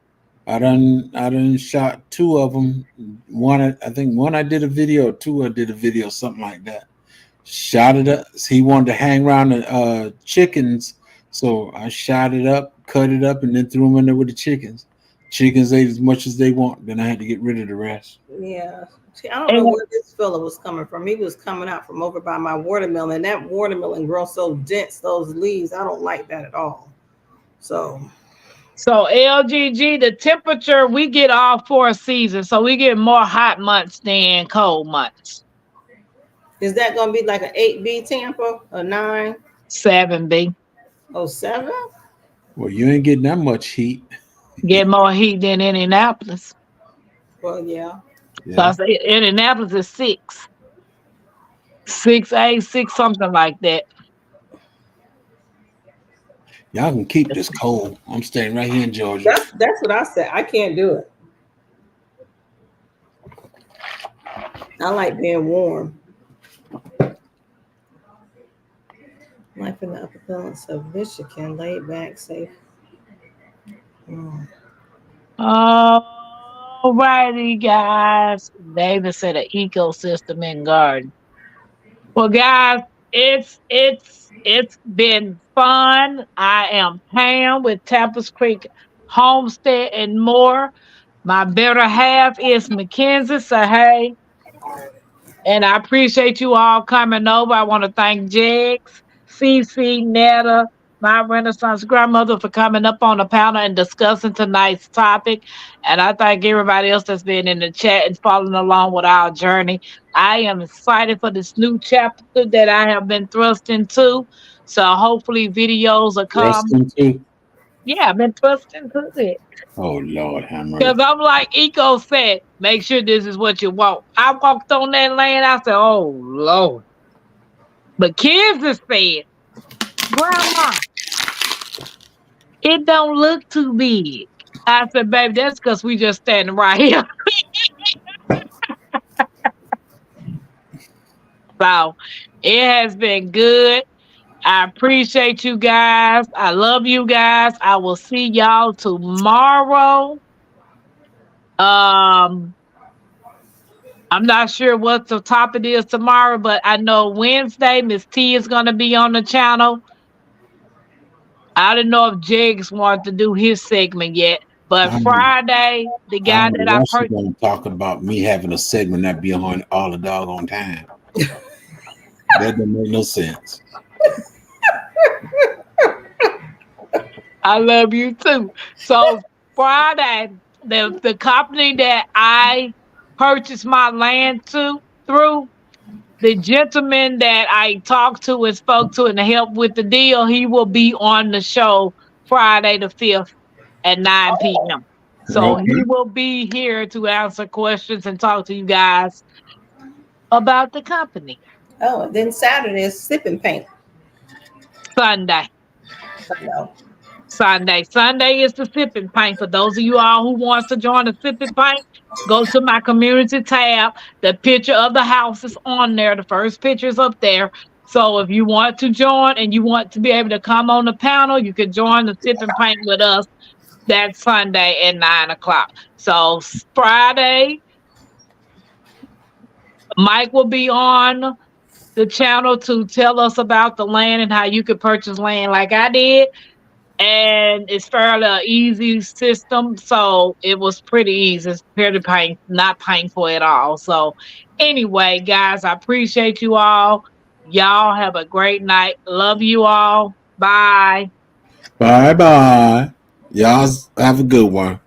I done shot 2 of them. One, I think one I did a video, 2 I did a video, something like that. Shot it up. He wanted to hang around the chickens, so I shot it up, cut it up, and then threw them in there with the chickens. Chickens ate as much as they want. Then I had to get rid of the rest. Yeah. See, I don't know where this fella was coming from. He was coming out from over by my watermelon. That watermelon grows so dense, those leaves. I don't like that at all. So LGG, the temperature, we get all 4 seasons. So we get more hot months than cold months. is that going to be like an 8B Tampa, a 9? 7B. Oh, 7? Well, you ain't getting that much heat. Get more heat than Indianapolis. Well, yeah. Because Indianapolis is 6. 6A, 6, something like that. Y'all can keep this cold. I'm staying right here in Georgia. That's what I said. I can't do it. I like being warm. Life in the upper balance of Michigan, laid back, safe. Alrighty, guys. David said an ecosystem in garden. Well, guys, it's been fun. I am Pam with Tappers Creek Homestead and more. My better half is Mackenzie. So hey. And I appreciate you all coming over. I want to thank Jegs, Cece, Netta, my Renaissance grandmother for coming up on the panel and discussing tonight's topic. And I thank everybody else that's been in the chat and following along with our journey. I am excited for this new chapter that I have been thrust into. So hopefully videos will come. Yeah, I've been thrust into it. Oh, Lord, hammer. Because I'm like Eco said, make sure this is what you want. I walked on that lane, I said, oh, Lord. But kids have said, Grandma, it don't look too big. I said, baby, that's because we just standing right here. So it has been good. I appreciate you guys. I love you guys. I will see y'all tomorrow. Um, I'm not sure what the topic is tomorrow, but I know Wednesday Miss T is gonna be on the channel. I don't know if Jigs wanted to do his segment yet, but Friday, the I guy don't that know I why she purchased. gonna talk about me having a segment that be on all the doggone time. That doesn't make no sense. I love you too. So Friday, the company that I purchased my land to through, the gentleman that I talked to and spoke to and helped with the deal, he will be on the show Friday the 5th at 9 p.m. So he Okay. will be here to answer questions and talk to you guys about the company. Oh, and then Saturday is sipping paint. Sunday. No. Sunday is the sipping paint. For those of you all who wants to join the sipping paint, go to my community tab. The picture of the house is on there. The first picture is up there. So if you want to join and you want to be able to come on the panel, you can join the sipping paint with us that Sunday at 9 o'clock. So Friday, Mike will be on the channel to tell us about the land and how you could purchase land like I did. And it's fairly an easy system, so it was pretty easy. It's pretty not painful at all. So anyway, guys, I appreciate you all. Y'all have a great night. Love you all. Bye. Bye bye. Y'all have a good one.